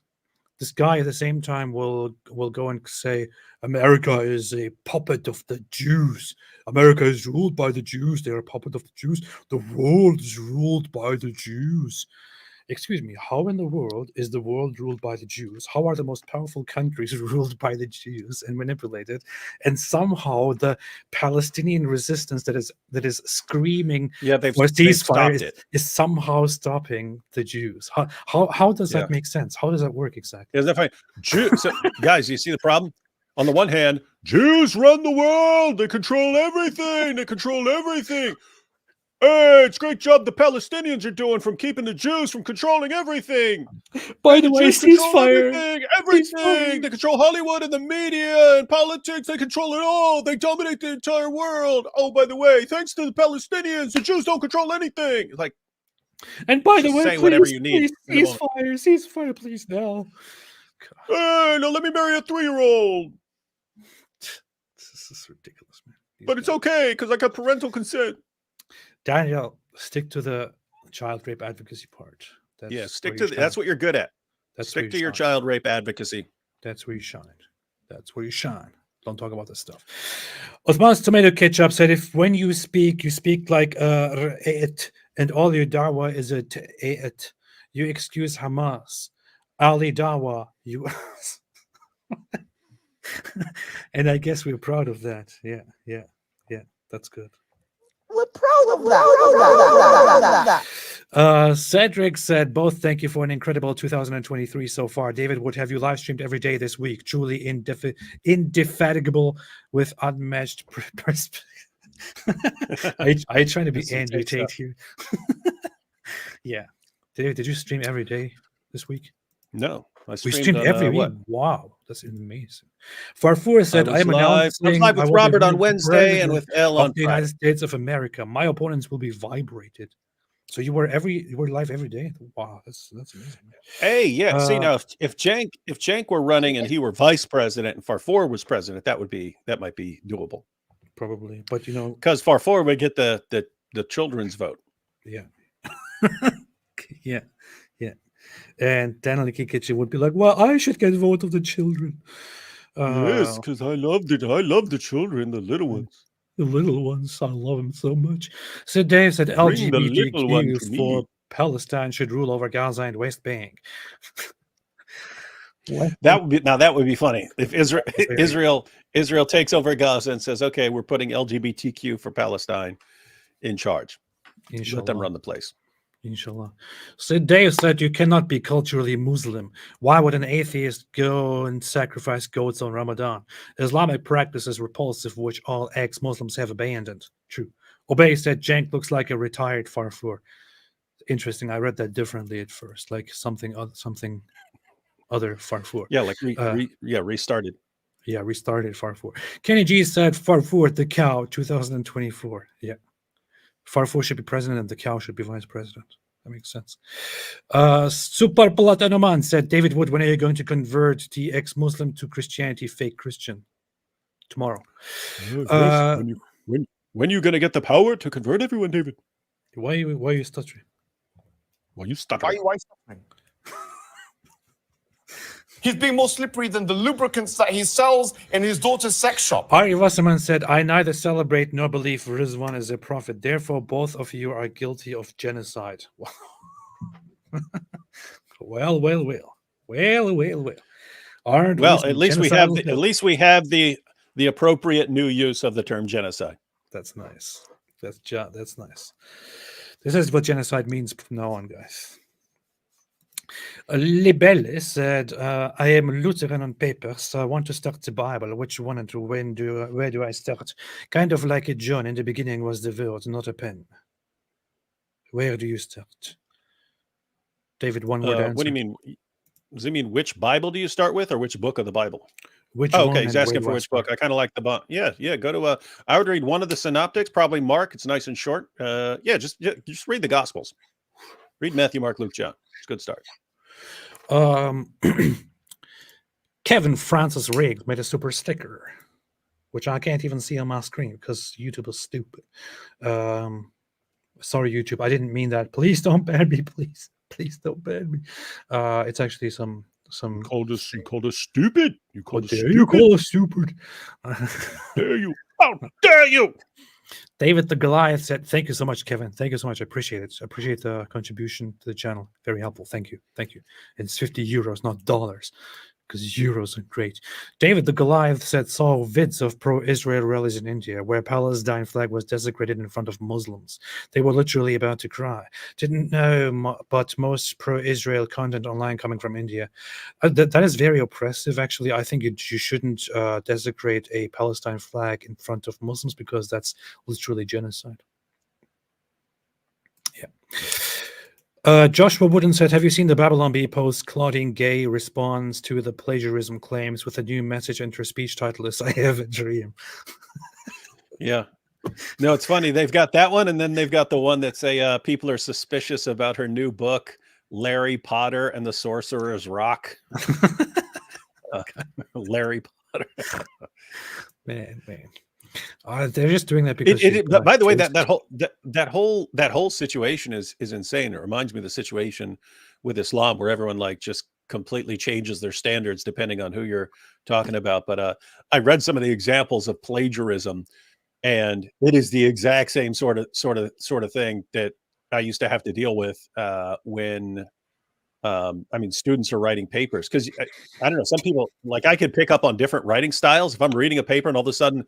this guy at the same time will go and say America is a puppet of the Jews. America is ruled by the Jews. They are a puppet of the Jews. The world is ruled by the Jews. Excuse me, how in the world is the world ruled by the Jews? How are the most powerful countries ruled by the Jews and manipulated? And somehow the Palestinian resistance that is screaming they've for ceasefire stopped it. is somehow stopping the Jews. How does that make sense? How does that work exactly? Isn't that funny? Jews, so, guys, you see the problem? On the one hand, Jews run the world. They control everything. They control everything. Hey, it's a great job the Palestinians are doing from keeping the Jews from controlling everything. By the way, ceasefire. Everything. They control Hollywood and the media and politics. They control it all. They dominate the entire world. Oh, by the way, thanks to the Palestinians, the Jews don't control anything. It's like, and by the way, say whatever you need. Ceasefire, please now. Hey, now let me marry a 3-year-old. This is ridiculous, man. But it's okay because I got parental consent. Daniel, stick to the child rape advocacy part. Stick to that's what you're good at. Stick to your child rape advocacy. That's where you shine. That's where you shine. Don't talk about this stuff. Osman's Tomato Ketchup said, if when you speak like it, and all your dawah is it, you excuse Hamas. Ali Dawa, you. And I guess we're proud of that. Yeah. That's good. We're proud of that. Cedric said, both thank you for an incredible 2023 so far. David, would have you live streamed every day this week? Truly indefatigable with unmatched perspective. I trying to be Andrew Tate here. Yeah. David, did you stream every day this week? No. We streamed every week. Wow, that's amazing. Farfour said, I was live with Robert on Wednesday and with Elle on the United States of America. My opponents will be vibrated. So you were live every day? Wow, that's amazing. Hey, yeah. See now, if Cenk were running and he were vice president and Farfour was president, that might be doable. Probably, but because Farfour would get the children's vote. Yeah. Yeah. And Daniel Kikichi would be like, well, I should get a vote of the children. Yes, because I love the children, the little ones. The little ones, I love them so much. So Dave said LGBTQ for Palestine should rule over Gaza and West Bank. That would be funny if Israel takes over Gaza and says, okay, we're putting LGBTQ for Palestine in charge. Inshallah. Let them run the place. Inshallah. So Dave said you cannot be culturally Muslim. Why would an atheist go and sacrifice goats on Ramadan? Islamic practice is repulsive, which all ex-Muslims have abandoned. True. Obey said Cenk looks like a retired Farfour. Interesting. I read that differently at first, like something other Farfour. Yeah, like restarted. Yeah, restarted Farfour. Kenny G said Farfour the cow 2024. Yeah. Farfour should be president and the cow should be vice president. That makes sense. Super Platanoman said, David Wood, when are you going to convert the ex-Muslim to Christianity, fake Christian? Tomorrow. When are you going to get the power to convert everyone, David? Why are you stuttering? Why are you stuttering? Why stuttering? He's being more slippery than the lubricants that he sells in his daughter's sex shop. Ari Wasserman said, I neither celebrate nor believe Rizwan is a prophet. Therefore, both of you are guilty of genocide. Well. At least we have the appropriate new use of the term genocide. That's nice. That's nice. This is what genocide means from now on, guys. Libelle said, I am Lutheran on paper, so I want to start the Bible. Which one and where do I start? Kind of like a John. In the beginning was the word, not a pen. Where do you start? David, one word answer. What do you mean? Does it mean which Bible do you start with or which book of the Bible? Okay, he's asking for which book. I kind of like the yeah. Go to I would read one of the synoptics, probably Mark. It's nice and short. Just read the Gospels. Read Matthew, Mark, Luke, John. It's a good start. Kevin Francis Riggs made a super sticker, which I can't even see on my screen because YouTube is stupid. Sorry, YouTube. I didn't mean that. Please don't ban me. Please don't ban me. It's actually some some. You called us stupid. You How called us dare stupid. you call us stupid? Dare you? How dare you? David the Goliath said, "Thank you so much, Kevin. Thank you so much. I appreciate it. I appreciate the contribution to the channel. Very helpful. Thank you. Thank you. It's 50 euros, not dollars, because euros are great." David the Goliath said, "Saw vids of pro-Israel rallies in India where Palestine flag was desecrated in front of Muslims. They were literally about to cry. Didn't know, but most pro-Israel content online coming from India. That is very oppressive, actually. I think you shouldn't desecrate a Palestine flag in front of Muslims because that's literally genocide." Yeah. Joshua Wooden said, "Have you seen the Babylon Bee post? Claudine Gay responds to the plagiarism claims with a new message, and her speech title is 'I Have a Dream.'" Yeah. No, it's funny. They've got that one, and then they've got the one that say people are suspicious about her new book, Larry Potter and the Sorcerer's Rock. Larry Potter. Man. They're just doing that because. But by the way, that whole situation is insane. It reminds me of the situation with Islam, where everyone like just completely changes their standards depending on who you're talking about. But I read some of the examples of plagiarism, and it is the exact same sort of thing that I used to have to deal with when. I mean, students are writing papers because I don't know. Some people like I could pick up on different writing styles. If I'm reading a paper and all of a sudden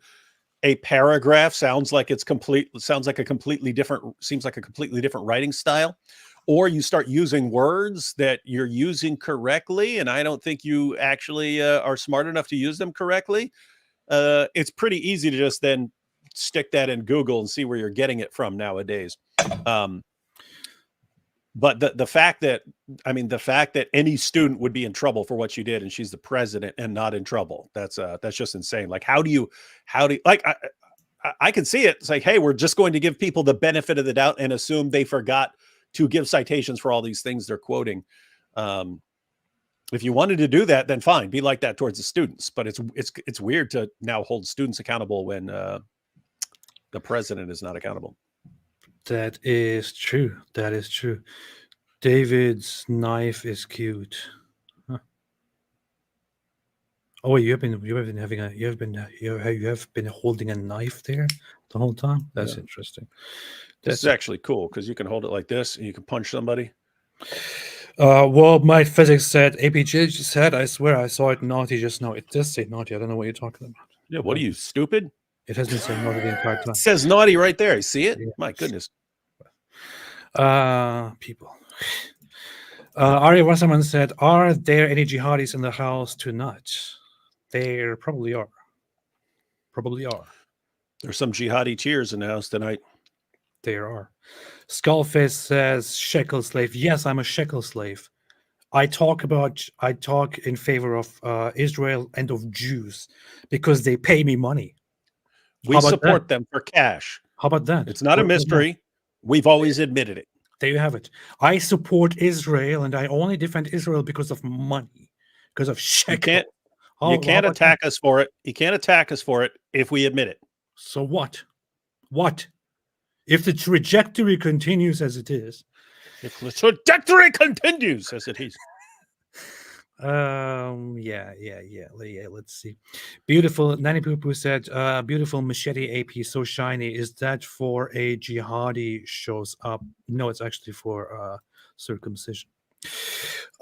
a paragraph sounds like a completely different writing style, or you start using words that you're using correctly, and I don't think you actually are smart enough to use them correctly. It's pretty easy to just then stick that in Google and see where you're getting it from nowadays. But the fact that any student would be in trouble for what you did, and she's the president and not in trouble, that's just insane. Like, how do you like, I can see it. It's like, hey, we're just going to give people the benefit of the doubt and assume they forgot to give citations for all these things they're quoting. If you wanted to do that, then fine, be like that towards the students. But it's weird to now hold students accountable when the president is not accountable. That is true. That is true. David's knife is cute. Huh. Oh, you have been holding a knife there the whole time. That's interesting. This is actually cool because you can hold it like this and you can punch somebody. Well, my physics said, APG said, I swear I saw it naughty just now. It does say naughty. I don't know what you're talking about. Yeah, what are you, stupid? It has been saying naughty the entire time. It says naughty right there. You see it? Yeah. My goodness. People. Arya Wasserman said, "Are there any jihadis in the house tonight?" There probably are. There's some jihadi cheers in the house tonight. There are. Skullface says, "Shekel slave." Yes, I'm a shekel slave. I talk in favor of Israel and of Jews because they pay me money. We support them for cash. How about that? It's not a mystery. We've always admitted it. There you have it. I support Israel, and I only defend Israel because of money, because of shekel. You can't attack us for it. You can't attack us for it if we admit it. So what? What? If the trajectory continues as it is. If the trajectory continues as it is. Yeah. Let's see. Beautiful. Nanny Poo Poo said, "Beautiful machete AP, so shiny. Is that for a jihadi shows up?" No, it's actually for circumcision.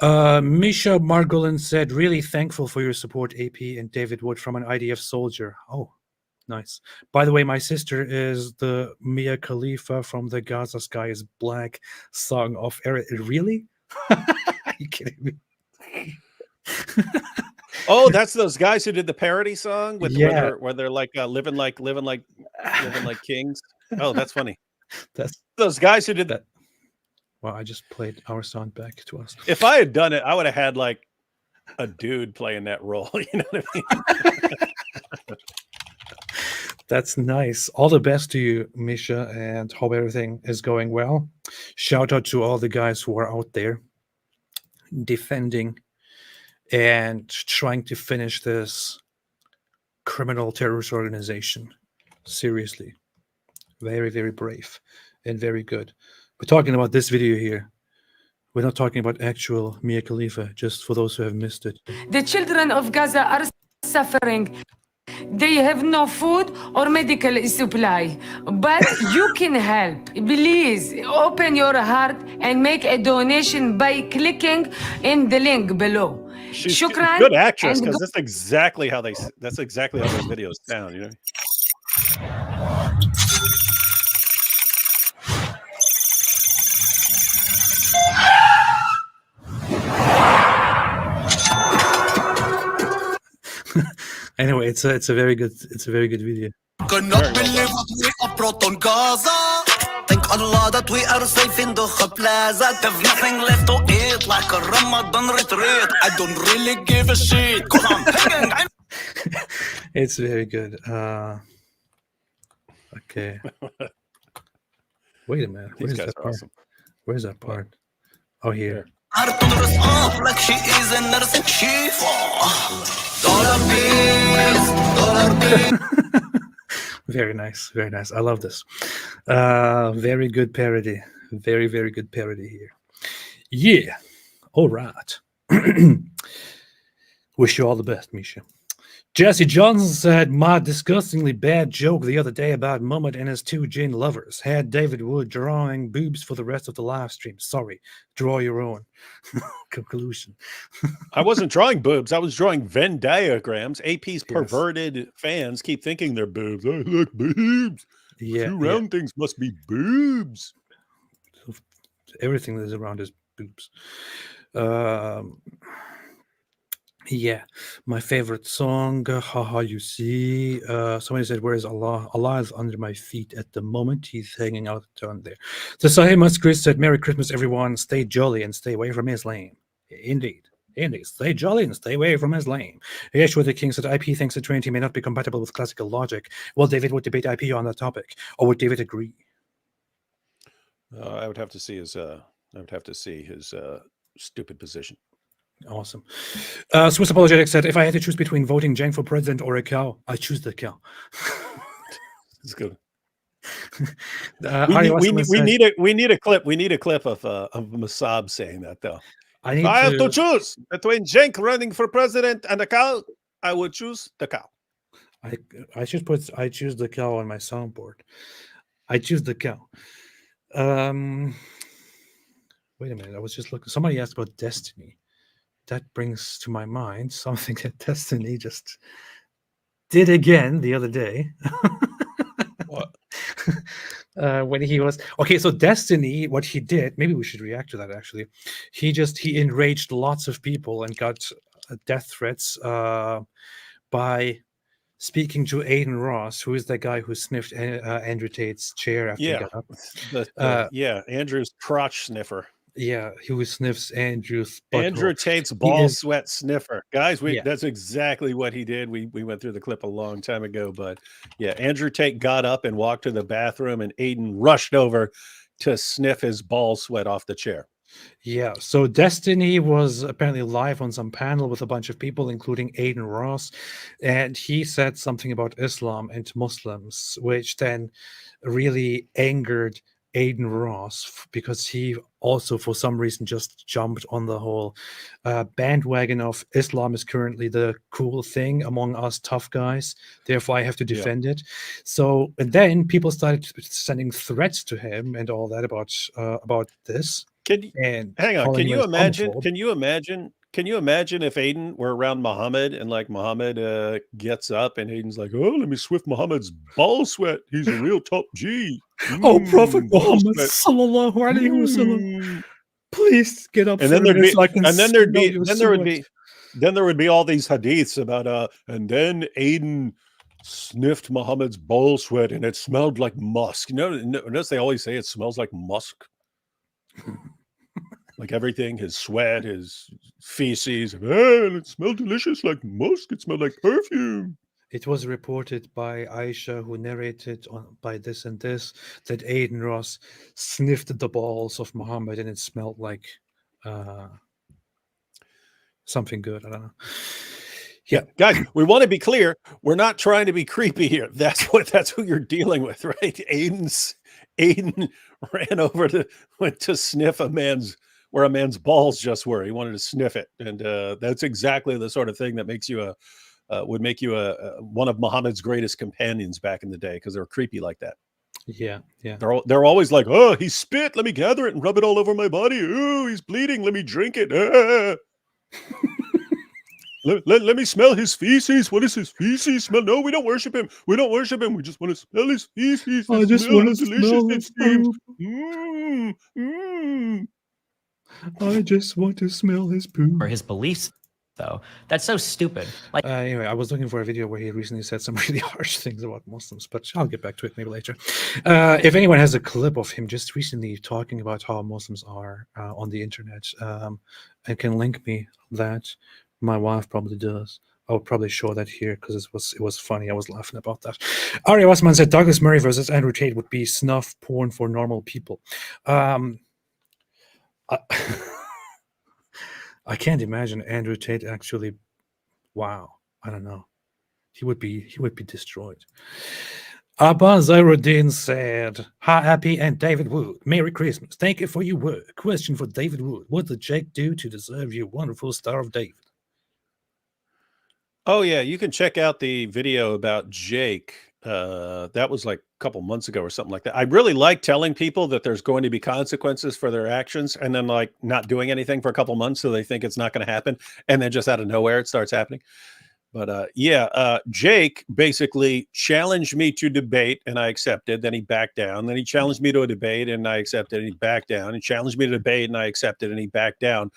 Misha Margolin said, "Really thankful for your support, AP and David Wood from an IDF soldier." Oh, nice. By the way, my sister is the Mia Khalifa from the Gaza Sky is Black song of Eric. Really? Are you kidding me? Oh, that's those guys who did the parody song with where they're like living like kings. Oh, that's funny. That's those guys who did that. Well, I just played our song back to us. If I had done it, I would have had like a dude playing that role. You know what I mean? That's nice. All the best to you, Misha, and hope everything is going well. Shout out to all the guys who are out there defending and trying to finish this criminal terrorist organization. Seriously. Very, very brave and very good. We're talking about this video here. We're not talking about actual Mia Khalifa, just for those who have missed it. The children of Gaza are suffering. They have no food or medical supply, but you can help. Please open your heart and make a donation by clicking in the link below. She's Shukran a good actress and because that's exactly how those videos sound, you know. Anyway, it's a very good video. Cannot believe what we have brought on Gaza. Thank Allah that we are safe in the plaza. Have nothing left to eat like a Ramadan retreat. I don't really give a shit cause I'm hanging. It's very good. Okay. Wait a minute. These Where's guys that are part? awesome. Where's that part? Oh, here. off like she is a nursing shifa. Dollar bills. Very nice. Very nice. I love this. Very good parody. Very, very good parody here. Yeah. All right. Wish you all the best, Misha. Jesse Johnson said, my disgustingly bad joke the other day about Muhammad and his 2 jinn lovers had David Wood drawing boobs for the rest of the live stream. Sorry, draw your own conclusion. I wasn't drawing boobs. I was drawing Venn diagrams. AP's perverted fans keep thinking they're boobs. Oh, look, boobs. Yeah, 2 round things must be boobs. Everything that is around is boobs. Yeah, my favorite song, Haha You See. Somebody said, where is Allah? Allah is under my feet at the moment. He's hanging out down there. So Sahih Muskris said, Merry Christmas, everyone. Stay jolly and stay away from Islam. Indeed. Indeed. Stay jolly and stay away from Islam. Yeshua the King said, IP thinks the Trinity may not be compatible with classical logic. Well, David would debate IP on that topic. Or would David agree? I would have to see his stupid position. Awesome. Swiss Apologetics said, if I had to choose between voting Jang for president or a cow, I choose the cow. It's good. We need a clip. We need a clip of Mosab saying that, though. I have to choose between Jenk running for president and a cow. I would choose the cow. I choose the cow on my soundboard. I choose the cow. Wait a minute. I was just looking. Somebody asked about Destiny. That brings to my mind something that Destiny just did again the other day. What? When he was okay, so Destiny, what he did, maybe we should react to that actually. He enraged lots of people and got death threats by speaking to Aiden Ross, who is that guy who sniffed Andrew Tate's chair after he got up. Andrew's crotch sniffer. Yeah, who sniffs Andrew's Andrew Tate's ball sweat sniffer. Guys, that's exactly what he did. We went through the clip a long time ago, but yeah, Andrew Tate got up and walked to the bathroom and Aiden rushed over to sniff his ball sweat off the chair. Yeah, so Destiny was apparently live on some panel with a bunch of people, including Aiden Ross, and he said something about Islam and Muslims, which then really angered Aiden Ross because he also, for some reason, just jumped on the whole bandwagon of Islam is currently the cool thing among us tough guys. Therefore, I have to defend it. So, and then people started sending threats to him and all that about this. Hang on. Can you imagine? Can you imagine if Aiden were around Muhammad and like Muhammad gets up and Aiden's like, oh, let me swift Muhammad's ball sweat. He's a real top G. Prophet Muhammad sallallahu alaihi wasallam, please get up. And then there would be all these hadiths about and then Aiden sniffed Muhammad's ball sweat and it smelled like musk. You know, notice they always say it smells like musk. Like everything, his sweat, his feces, it smelled delicious like musk. It smelled like perfume. It was reported by Aisha, who narrated by this and this, that Aiden Ross sniffed the balls of Muhammad and it smelled like something good. I don't know. Yeah, guys, we want to be clear. We're not trying to be creepy here. That's who you're dealing with, right? Aiden ran over went to sniff a man's where a man's balls just were. He wanted to sniff it, and that's exactly the sort of thing that makes you would make you one of Muhammad's greatest companions back in the day, because they're creepy like that. Yeah, yeah. They're always like, oh, he spit. Let me gather it and rub it all over my body. Oh, he's bleeding. Let me drink it. Let me smell his feces. What is his feces smell? No, we don't worship him. We don't worship him. We just want to smell his feces. I just smell want how to delicious smell it his seems. poop. I just want to smell his poop. Or his beliefs, though. That's so stupid. Like anyway, I was looking for a video where he recently said some really harsh things about Muslims, but I'll get back to it maybe later. If anyone has a clip of him just recently talking about how Muslims are on the internet, and can link me that, my wife probably does. I'll probably show that here because it was funny. I was laughing about that. Ari Osman said Douglas Murray versus Andrew Tate would be snuff porn for normal people. I can't imagine Andrew Tate actually. Wow, I don't know. He would be destroyed. Abba Zairuddin said, "Hi, Happy and David Wood. Merry Christmas. Thank you for your work. Question for David Wood: what did Jake do to deserve your wonderful Star of David?" Oh yeah, you can check out the video about Jake. That was like a couple months ago or something like that. I really like telling people that there's going to be consequences for their actions, and then like not doing anything for a couple months so they think it's not going to happen, and then just out of nowhere it starts happening. But Jake basically challenged me to debate, and I accepted. Then he backed down. Then he challenged me to a debate, and I accepted. And he backed down. He challenged me to debate, and I accepted. And he backed down.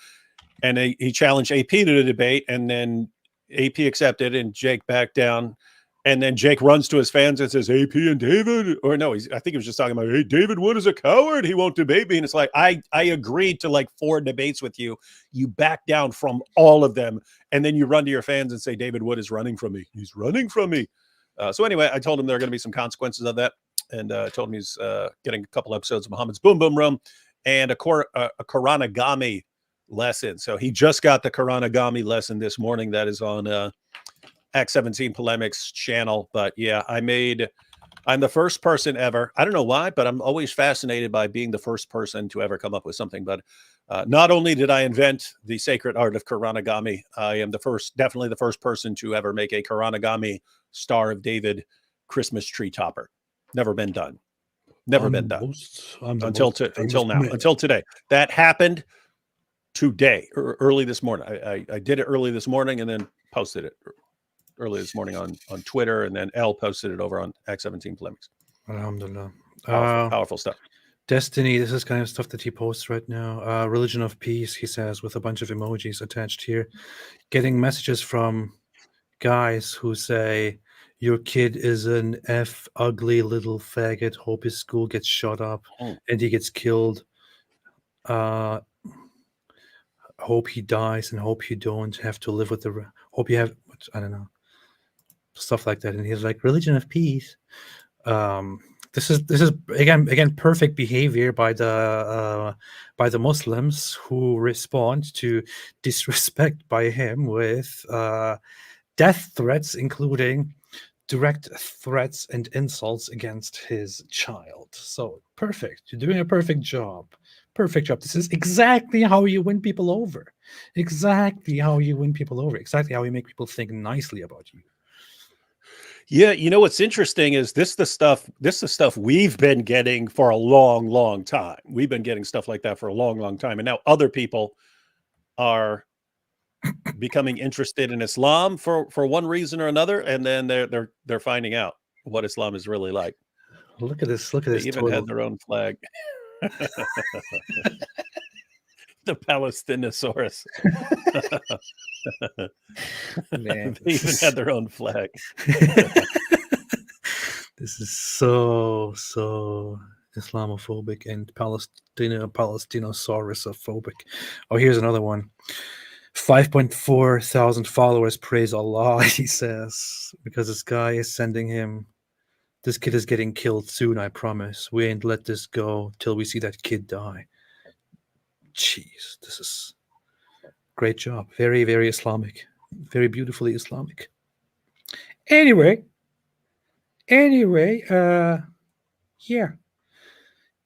And he challenged AP to the debate, and then AP accepted, and Jake backed down. And then Jake runs to his fans and says, AP and David, or no, I think he was just talking about, hey, David Wood is a coward. He won't debate me. And it's like, I agreed to like 4 debates with you. You back down from all of them. And then you run to your fans and say, David Wood is running from me. He's running from me. So anyway, I told him there are going to be some consequences of that. And I told him he's getting a couple episodes of Muhammad's Boom Boom Room and a Koranagami lesson. So he just got the Koranagami lesson this morning. That is on Act 17 Polemics channel. But yeah, I'm the first person ever. I don't know why, but I'm always fascinated by being the first person to ever come up with something. But not only did I invent the sacred art of Koranagami, I am definitely the first person to ever make a Koranagami Star of David Christmas tree topper. Never been done. Never been done until now, until today. That happened today, or early this morning. I did it early this morning and then posted it early this morning on Twitter, and then L posted it over on Act 17 Polemics. Alhamdulillah. Powerful stuff. Destiny, this is kind of stuff that he posts right now. Religion of Peace, he says, with a bunch of emojis attached here. Getting messages from guys who say, your kid is an ugly little faggot. Hope his school gets shot up and he gets killed. Hope he dies and hope you don't have to live with the... Hope you have... I don't know. Stuff like that. And he's like, religion of peace. This is again perfect behavior by the Muslims who respond to disrespect by him with death threats, including direct threats and insults against his child. So perfect. You're doing a perfect job. Perfect job. This is exactly how you win people over. Exactly how you win people over. Exactly how you make people think nicely about you. Yeah, you know what's interesting is this the stuff we've been getting for a long, long time. We've been getting stuff like that for a long, long time. And now other people are becoming interested in Islam for one reason or another, and then they're finding out what Islam is really like. Look at this. Look at this. They even had their own flag. The Palestinosaurus. Man, they even had their own flag. This is so Islamophobic and Palestinosaurusophobic. Oh, here's another one. 5.4 thousand followers praise Allah, he says, because this guy is sending him, this kid is getting killed soon, I promise. We ain't let this go till we see that kid die. Jeez, this is great job. Very, very Islamic. Very beautifully Islamic. Anyway, yeah.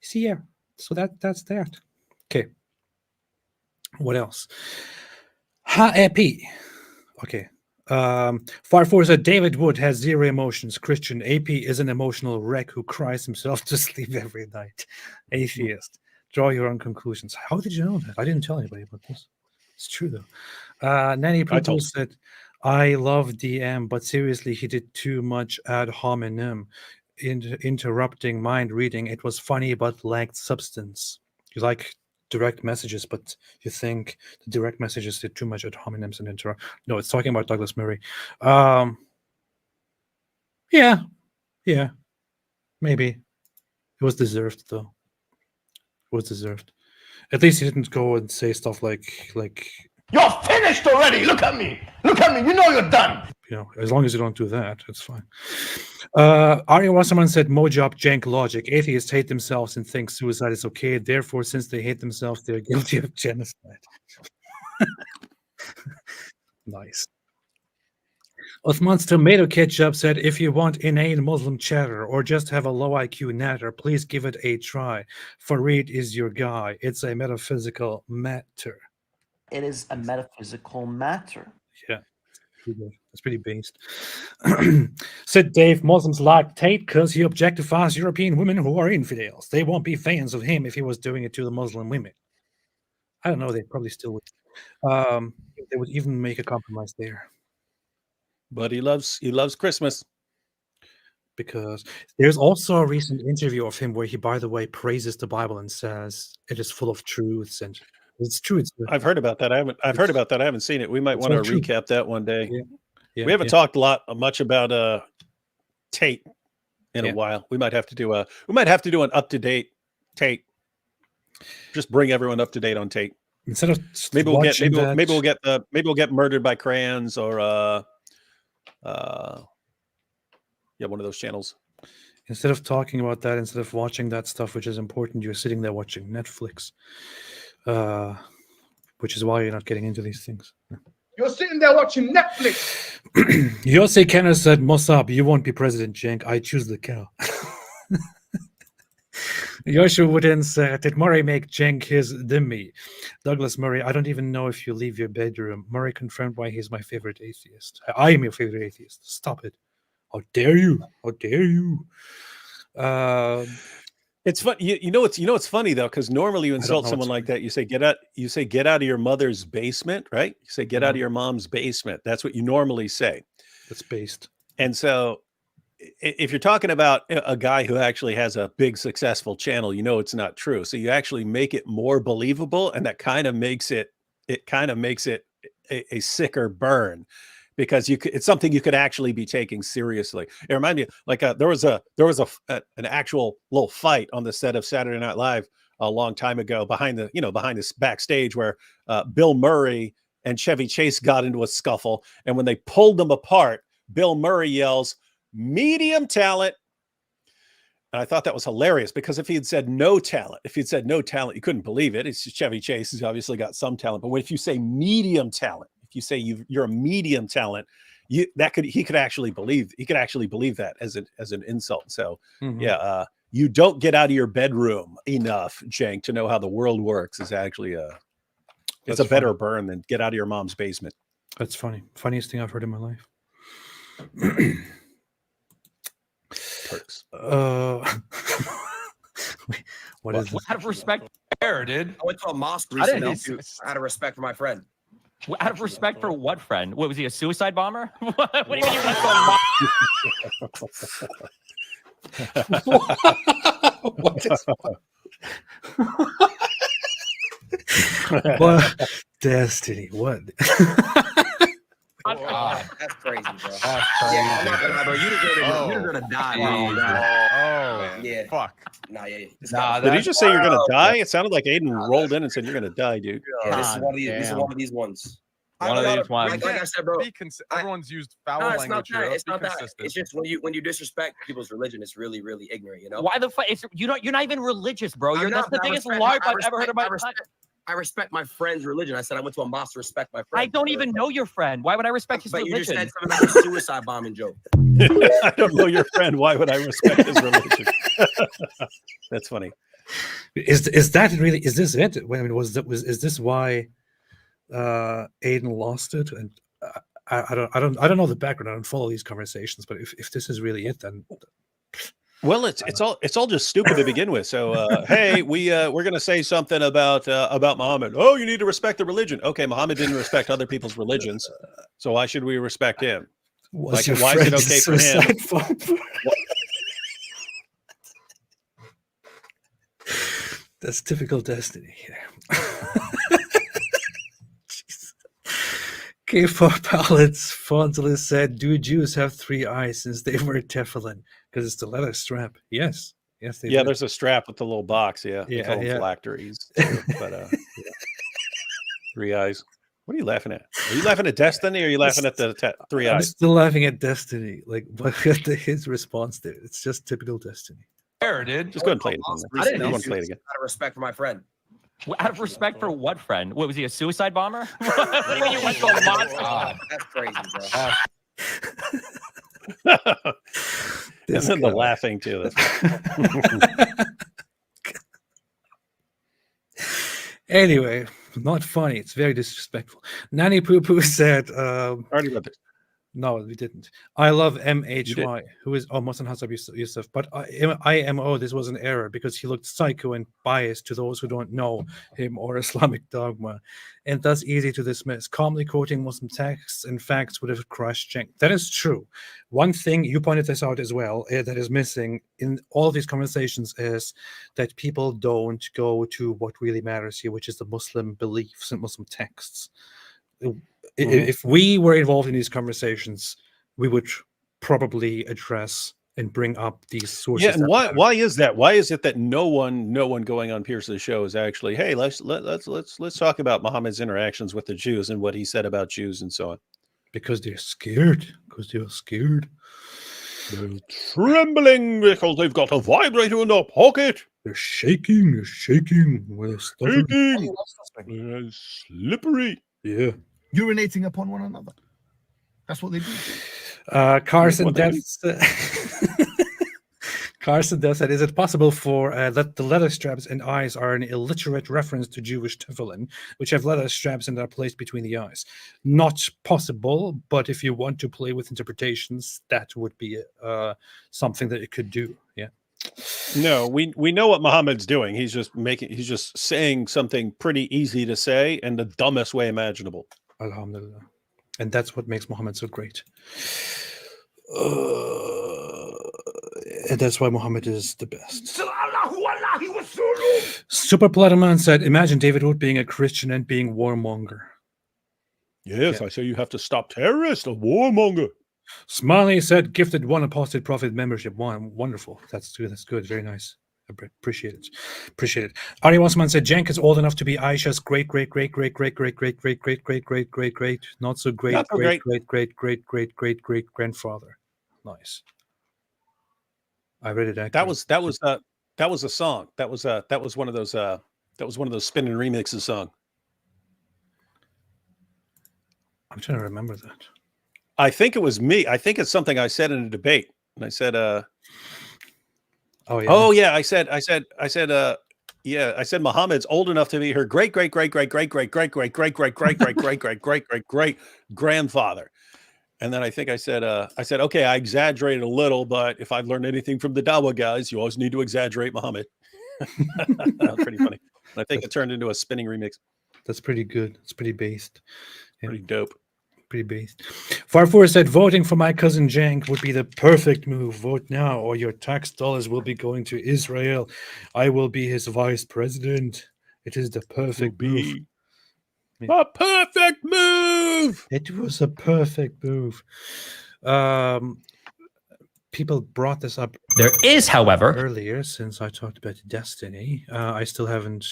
See, yeah. So that's that. Okay. What else? AP. Okay. Farfor said David Wood has zero emotions. Christian. AP is an emotional wreck who cries himself to sleep every night. Atheist. Draw your own conclusions. How did you know that? I didn't tell anybody about this. It's true though. Nanny Purple said, I love DM, but seriously, he did too much ad hominem, interrupting mind reading. It was funny but lacked substance. You like direct messages, but you think the direct messages did too much ad hominems and interrupt. No, it's talking about Douglas Murray. Yeah, maybe it was deserved though. It was deserved. At least he didn't go and say stuff like You're finished already. Look at me. Look at me. You know you're done. You know, as long as you don't do that, it's fine. Arya Wasserman said, Mojab jank logic. Atheists hate themselves and think suicide is okay. Therefore, since they hate themselves, they're guilty of genocide. Nice. Osman's Tomato Ketchup said, if you want inane Muslim chatter or just have a low IQ natter, please give it a try. Fareed is your guy. It's a metaphysical matter. It is a metaphysical matter. Yeah, that's pretty based. Said Dave, Muslims like Tate because he objectifies European women who are infidels. They won't be fans of him if he was doing it to the Muslim women. I don't know. They probably still would. They would even make a compromise there. But he loves Christmas. Because there's also a recent interview of him where he, by the way, praises the Bible and says it is full of truths, and it's true. I've heard about that. I've heard about that. I haven't seen it. We might want to recap that one day. Yeah, we haven't talked much about Tate in a while. We might have to do an up-to-date Tate. Just bring everyone up to date on Tate. Instead of maybe we'll get Murdered by Crayons or one of those channels. Instead of talking about that, instead of watching that stuff which is important, you're sitting there watching Netflix, which is why you're not getting into these things. You're sitting there watching Netflix. Yosei Kenner said, Mosab, you won't be president, Jenk. I choose the cow. Joshua Wooden said, did Murray make Jenk his dhimmi? Douglas Murray, I don't even know if you leave your bedroom. Murray confirmed why he's my favorite atheist. I am your favorite atheist. Stop it. How dare you? How dare you? It's fun. You know it's funny though, because normally you insult someone like that. You say get out of your mother's basement, right? You say get out of your mom's basement. That's what you normally say. That's based. And so if you're talking about a guy who actually has a big successful channel, you know it's not true. So you actually make it more believable, and that kind of makes it a sicker burn, because it's something you could actually be taking seriously. It reminded me, like there was an actual little fight on the set of Saturday Night Live a long time ago behind this backstage where Bill Murray and Chevy Chase got into a scuffle, and when they pulled them apart, Bill Murray yells, medium talent. And I thought that was hilarious, because if he had said no talent, you couldn't believe it. It's Chevy Chase has obviously got some talent, but if you say medium talent, if you say you're a medium talent, he could actually believe that as an insult. So you don't get out of your bedroom enough, Jenk, to know how the world works is actually it's a better burn than get out of your mom's basement. That's funny. Funniest thing I've heard in my life. Perks. What is this? Out of respect, dude. I went to a mosque recently out of respect for my friend. Out of respect for what friend? What was he, a suicide bomber? What do you mean you went to a mosque? What is what? Destiny, what? That's crazy, bro. Yeah, I'm not gonna lie, bro. You're gonna die, bro. Yeah. Fuck. Did he just say you're gonna die? It sounded like Aiden rolled in and said you're gonna die, dude. Yeah, this is one of these ones. One of these ones. Like I said, bro. Everyone's used foul No, it's language. not that. Here. It's not that. It's just when you disrespect people's religion, it's really, really ignorant. You know. Why the fuck? You're not even religious, bro. That's the biggest LARP I've ever heard about. I respect my friend's religion. I said I went to a mosque to respect my friend. I don't even know your friend. Why would I respect his religion? But you just said something about a suicide bombing joke. I don't know your friend. Why would I respect his religion? That's funny. Is that really? Is this it? I mean, is this why Aiden lost it, and I don't know the background. I don't follow these conversations, but if this is really it, then well, it's all just stupid to begin with. So hey, we're gonna say something about Muhammad. Oh, you need to respect the religion. Okay, Muhammad didn't respect other people's religions, so why should we respect him? Was Like, your why is it friend okay for him? suicide bomber? That's typical Destiny here. K-pop palettes, Fonzela said, do Jews have 3 eyes since they wear tefillin? Because it's the leather strap. Yes. Yes, they Yeah, do. there's a strap with the little box. Yeah, they Yeah, call them yeah. phylacteries. But yeah. 3 eyes. What are you laughing at? Are you laughing at Destiny or are you laughing at the 3 I'm eyes? still laughing at Destiny. Like, what his response there? It's just typical Destiny. There, dude. Just go ahead and play it. I didn't You know. want to play it again? Out of respect for my friend. Out of respect for what friend? What was he, a suicide bomber? When you went to a Mosab. That's crazy, bro. And then the laughing too. Anyway, not funny. It's very disrespectful. Nanny Poo Poo said, already read it. No, we didn't. I love MHY, who is almost an Hassan Yousef, but IMO, this was an error because he looked psycho and biased to those who don't know him or Islamic dogma, and thus easy to dismiss. Calmly quoting Muslim texts and facts would have crushed Cenk. That is true. One thing, you pointed this out as well, that is missing in all of these conversations is that people don't go to what really matters here, which is the Muslim beliefs and Muslim texts. If we were involved in these conversations, we would probably address and bring up these sources. Yeah, and why is that? Why is it that no one going on Pierce's show is actually, hey, let's talk about Muhammad's interactions with the Jews and what he said about Jews and so on? Because they're scared. They're trembling because they've got a vibrator in their pocket. They're shaking. They're shaking. Shaking. Slippery. Yeah. Urinating upon one another. That's what they do. Carson Death said, is it possible for that the leather straps and eyes are an illiterate reference to Jewish tefillin, which have leather straps and are placed between the eyes? Not possible, but if you want to play with interpretations, that would be something that it could do. Yeah. No, we know what Muhammad's doing. He's just saying something pretty easy to say in the dumbest way imaginable. Alhamdulillah. And that's what makes Muhammad so great. And that's why Muhammad is the best. Super Platinum said, imagine David Wood being a Christian and being warmonger. Yes, yeah. I say you have to stop terrorists, a warmonger. Smiley said, gifted 1 Apostate Prophet membership. 1. Wonderful. That's good. That's good. Very nice. Appreciate it. Ari Wasman said, Cenk is old enough to be Aisha's great, not so great, great grandfather. Nice. I read it. That was a song. That was one of those spinning remixes song. I'm trying to remember that. I think it was me. I think it's something I said in a debate. And I said, I said Muhammad's old enough to be her great grandfather. And then I think I said, okay, I exaggerated a little, but if I've learned anything from the Dawa guys, you always need to exaggerate Muhammad. That's pretty funny. And I think it turned into a spinning remix. That's pretty good. It's pretty based. Yeah. Pretty dope. Pretty based. Farfour said, voting for my cousin Cenk would be the perfect move. Vote now or your tax dollars will be going to Israel. I will be his vice president. It is the perfect move. A perfect move. It was a perfect move. People brought this up. There is, however, earlier since I talked about Destiny. I still haven't.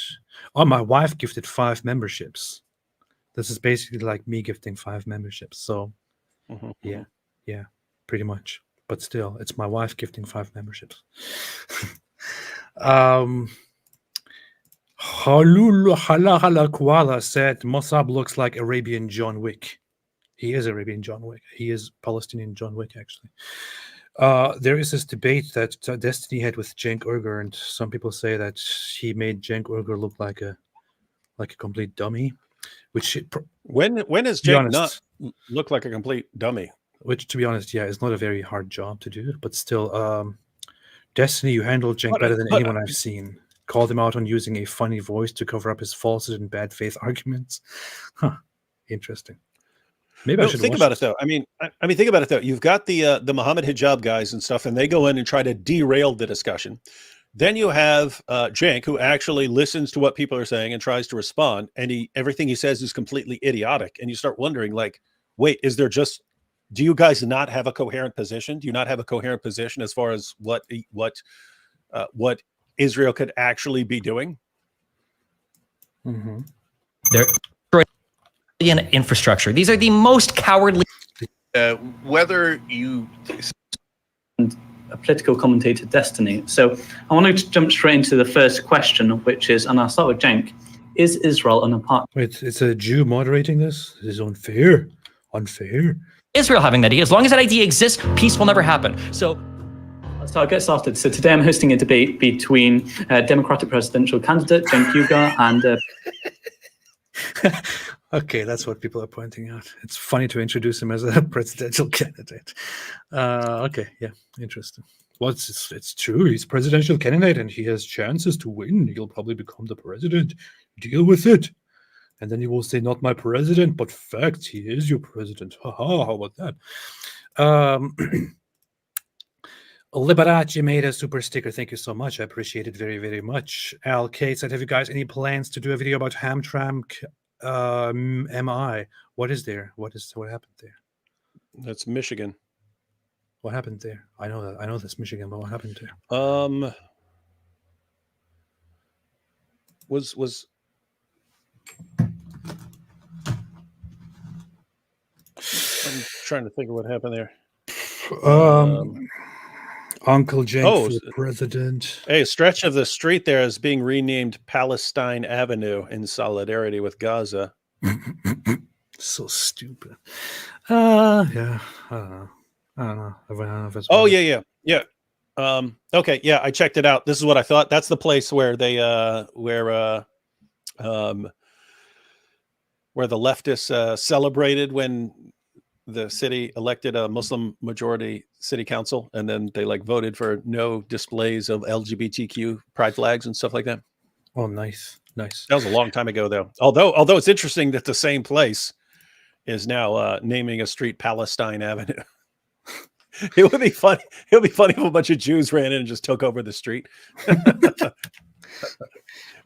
Oh, my wife gifted 5 memberships. This is basically like me gifting 5 memberships. So, yeah, pretty much. But still, it's my wife gifting 5 memberships. Halula Koala said, Mosab looks like Arabian John Wick. He is Arabian John Wick. He is Palestinian John Wick, actually. There is this debate that Destiny had with Cenk Uygur, and some people say that he made Cenk Uygur look like a complete dummy. Which when has be Jake honest, not looked like a complete dummy? Which, to be honest, yeah, is not a very hard job to do. But still, Destiny, you handled Cenk better than anyone I've seen. Called him out on using a funny voice to cover up his falsehood and bad faith arguments. Huh. Interesting. Maybe I should think about it though. I mean, think about it though. You've got the Muhammad hijab guys and stuff, and they go in and try to derail the discussion. Then you have Cenk, who actually listens to what people are saying and tries to respond, and everything he says is completely idiotic. And you start wondering, like, wait, do you guys not have a coherent position? Do you not have a coherent position as far as what Israel could actually be doing? Mm-hmm. They're in infrastructure. These are the most cowardly. Whether you a political commentator, Destiny. So I want to jump straight into the first question, which is, and I'll start with Cenk: is Israel an apartheid? Wait, it's a Jew moderating this? This is unfair. Unfair. Israel having that idea. As long as that idea exists, peace will never happen. So I'll get started. So today I'm hosting a debate between Democratic presidential candidate Cenk Uygur and. Okay, that's what people are pointing out. It's funny to introduce him as a presidential candidate. Okay, yeah, interesting. Well, it's true. He's presidential candidate and he has chances to win. He'll probably become the president. Deal with it. And then he will say, not my president, but fact, he is your president. Haha, how about that? Liberace made a super sticker. Thank you so much. I appreciate it very, very much. Al K said, have you guys any plans to do a video about Hamtramck MI? What is there? What happened there? That's Michigan. What happened there? I know that. I know this Michigan, but what happened there? Was I'm trying to think of what happened there. Uncle Cenk for president. Hey, a stretch of the street there is being renamed Palestine Avenue in solidarity with Gaza. So stupid. Yeah. I don't know. Oh, yeah. Okay, yeah, I checked it out. This is what I thought. That's the place where they where the leftists celebrated when the city elected a Muslim majority city council, and then they voted for no displays of LGBTQ pride flags and stuff like that. Oh, nice. That was a long time ago, though. Although it's interesting that the same place is now naming a street Palestine Avenue. It would be funny. It would be funny if a bunch of Jews ran in and just took over the street. Wouldn't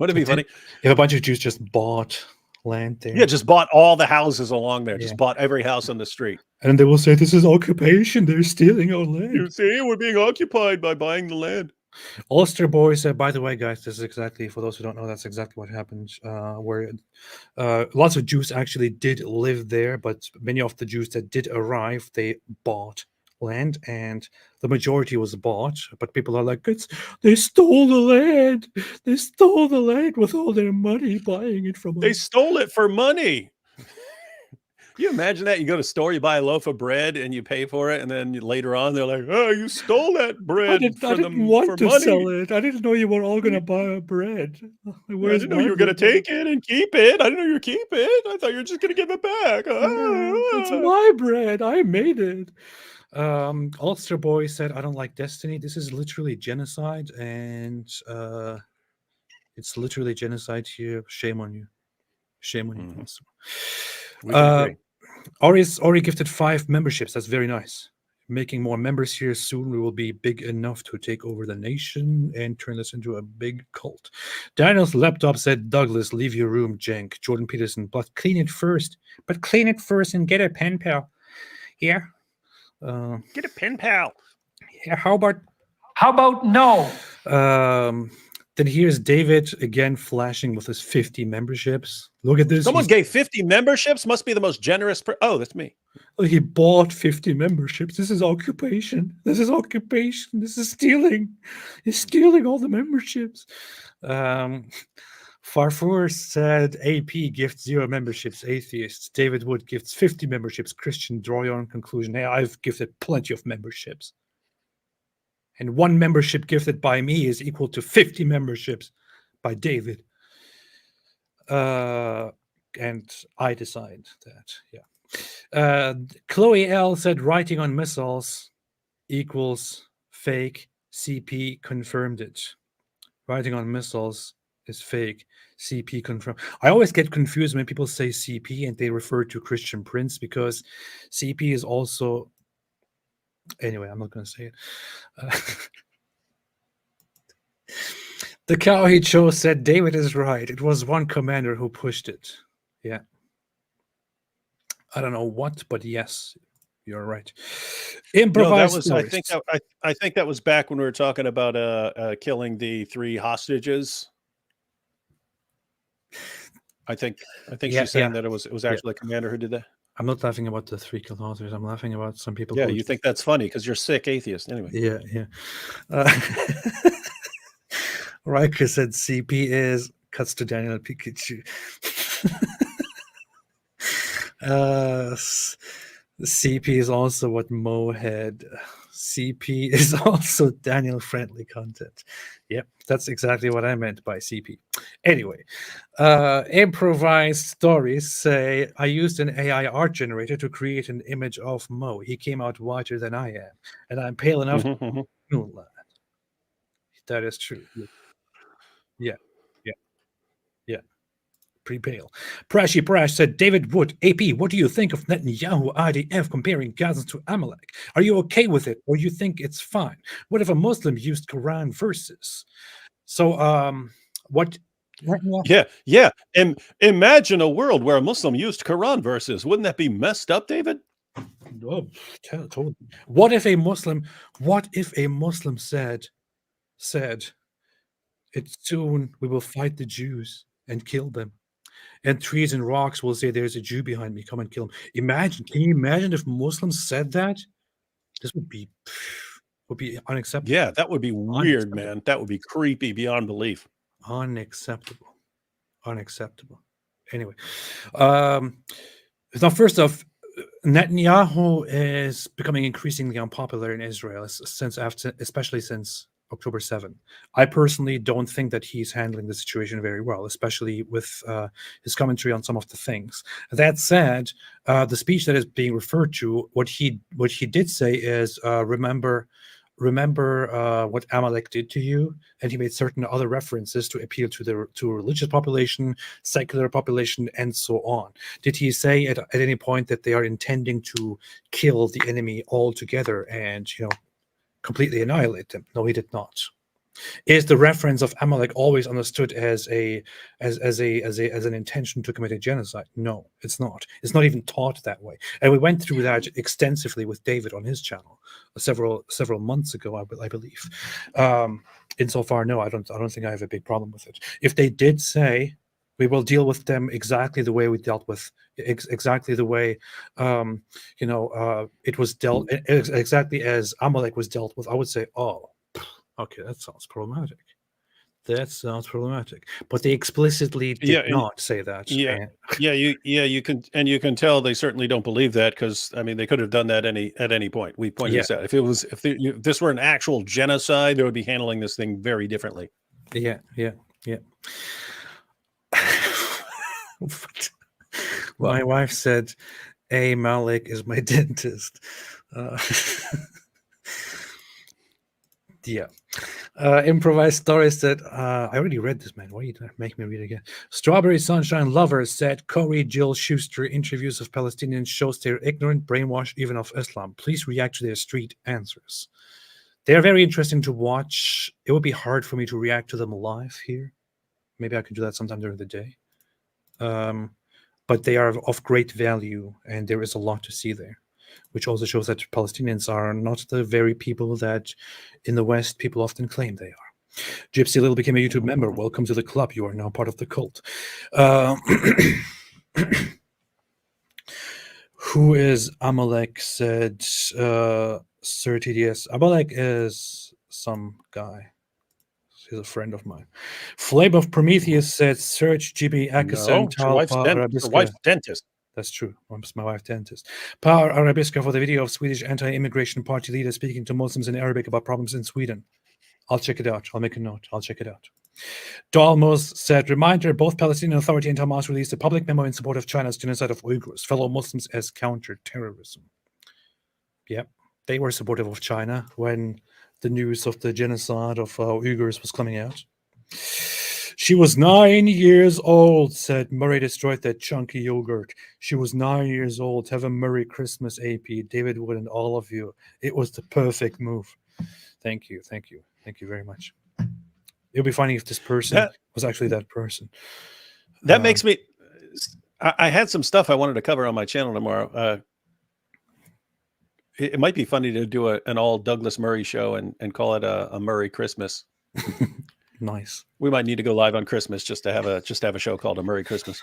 it be funny if a bunch of Jews just bought land there? Yeah, just bought all the houses along there. Just bought every house on the street. And they will say, this is occupation. They're stealing our land. You see, we're being occupied by buying the land. Ulster Boy said, by the way, guys, this is exactly, for those who don't know, that's exactly what happened. Where lots of Jews actually did live there, but many of the Jews that did arrive, they bought land, and the majority was bought. But people are like, they stole the land. They stole the land with all their money, buying it from us. They stole it for money. Can you imagine that? You go to a store, you buy a loaf of bread, and you pay for it, and then later on, they're like, "Oh, you stole that bread." I didn't want to sell it. I didn't know you were all going to buy bread. I didn't know you were going to take it and keep it. I didn't know you were keep it. I thought you were just going to give it back. It's my bread. I made it. Ulster Boy said, I don't like Destiny. This is literally genocide, and it's literally genocide here. Shame on you. Shame on you, Ulster. Ori gifted 5 memberships. That's very nice. Making more members here soon. We will be big enough to take over the nation and turn this into a big cult. Daniel's laptop said, Douglas, leave your room, Cenk. Jordan Peterson, but clean it first. But clean it first and get a pen pal. Yeah. Get a pen pal. Yeah. How about no? Then here's David again flashing with his 50 memberships. Look at this. Someone gave 50 memberships. Must be the most generous. Oh, that's me. He bought 50 memberships. This is occupation. This is occupation. This is stealing. He's stealing all the memberships. Farfour said AP gifts 0 memberships. Atheists. David Wood gifts 50 memberships. Christian, draw your own conclusion. Hey, I've gifted plenty of memberships. And 1 membership gifted by me is equal to 50 memberships by David. I decide that. Yeah. Chloe L said writing on missiles equals fake. CP confirmed it. Writing on missiles is fake. CP confirmed. I always get confused when people say CP and they refer to Christian Prince, because CP is also. Anyway, I'm not going to say it. The cow he chose said David is right. It was one commander who pushed it. Yeah. I don't know what, but yes, you're right. Improvised. No, that was. I think that was back when we were talking about killing the 3 hostages. I think she's saying that it was actually a commander who did that. I'm not laughing about the 3 killed authors. I'm laughing about some people. Yeah, you think that's funny because you're sick atheist. Anyway. Yeah. Riker said CP is cuts to Daniel Pikachu. CP is also what Mo had. CP is also Daniel friendly content. Yep, that's exactly what I meant by CP. Anyway, improvised stories say I used an AI art generator to create an image of Mo. He came out whiter than I am, and I'm pale enough to moonlight. That is true. Yeah. Pretty pale. Prashy Prash said, David Wood, AP, what do you think of Netanyahu IDF comparing Gazans to Amalek? Are you okay with it, or you think it's fine? What if a Muslim used Quran verses? So, what? Yeah. Imagine a world where a Muslim used Quran verses. Wouldn't that be messed up, David? Oh, totally. What if a Muslim said, it's soon we will fight the Jews and kill them, and trees and rocks will say there's a Jew behind me, come and kill him. Can you imagine if Muslims said that? This would be unacceptable. Yeah, that would be weird, man. That would be creepy beyond belief. Unacceptable. Anyway, now first off, Netanyahu is becoming increasingly unpopular in Israel especially since October 7. I personally don't think that he's handling the situation very well, especially with his commentary on some of the things. That said, the speech that is being referred to, what he did say is, remember what Amalek did to you, and he made certain other references to appeal to a religious population, secular population, and so on. Did he say at any point that they are intending to kill the enemy altogether and completely annihilate them? No, he did not. Is the reference of Amalek always understood as an intention to commit a genocide? No, it's not. It's not even taught that way. And we went through that extensively with David on his channel several months ago, I believe. Insofar, no, I don't think I have a big problem with it. If they did say we will deal with them exactly the way we dealt with exactly the way it was dealt exactly as Amalek was dealt with, I would say, oh, okay, that sounds problematic. But they explicitly did not say that. You can tell they certainly don't believe that, because I mean they could have done that at any point. We pointed this out. If this were an actual genocide, they would be handling this thing very differently. Yeah. My wife said, "A Malik is my dentist." Yeah. Improvised stories said, I already read this, man. Why are you making me read it again? Strawberry Sunshine Lover said, Corey Jill Schuster interviews of Palestinians shows they're ignorant, brainwashed, even of Islam. Please react to their street answers. They are very interesting to watch. It would be hard for me to react to them live here. Maybe I could do that sometime during the day. But they are of great value, and there is a lot to see there, which also shows that Palestinians are not the very people that in the West people often claim they are. Gypsy Little became a YouTube member. Welcome to the club. You are now part of the cult. Who is Amalek? Said Sir TDS. Amalek is some guy. He's a friend of mine. Flame of Prometheus said, search GB Akasan Your wife's dentist. That's true. It's my wife, dentist. Power Arabisca for the video of Swedish anti-immigration party leader speaking to Muslims in Arabic about problems in Sweden. I'll check it out. I'll make a note. I'll check it out. Dalmos said, reminder, both Palestinian Authority and Hamas released a public memo in support of China's genocide of Uyghurs, fellow Muslims as counter-terrorism. Yep, they were supportive of China when the news of the genocide of Uyghurs was coming out. She was 9 years old, said Murray destroyed that chunky yogurt. She was 9 years old. Have a Merry Christmas, AP. David Wood and all of you. It was the perfect move. Thank you. Thank you. Thank you very much. It would be funny if this person was actually that person. That makes me... I had some stuff I wanted to cover on my channel tomorrow. It might be funny to do an all Douglas Murray show and call it a Murray Christmas. Nice. We might need to go live on Christmas just to have a show called a Murray Christmas.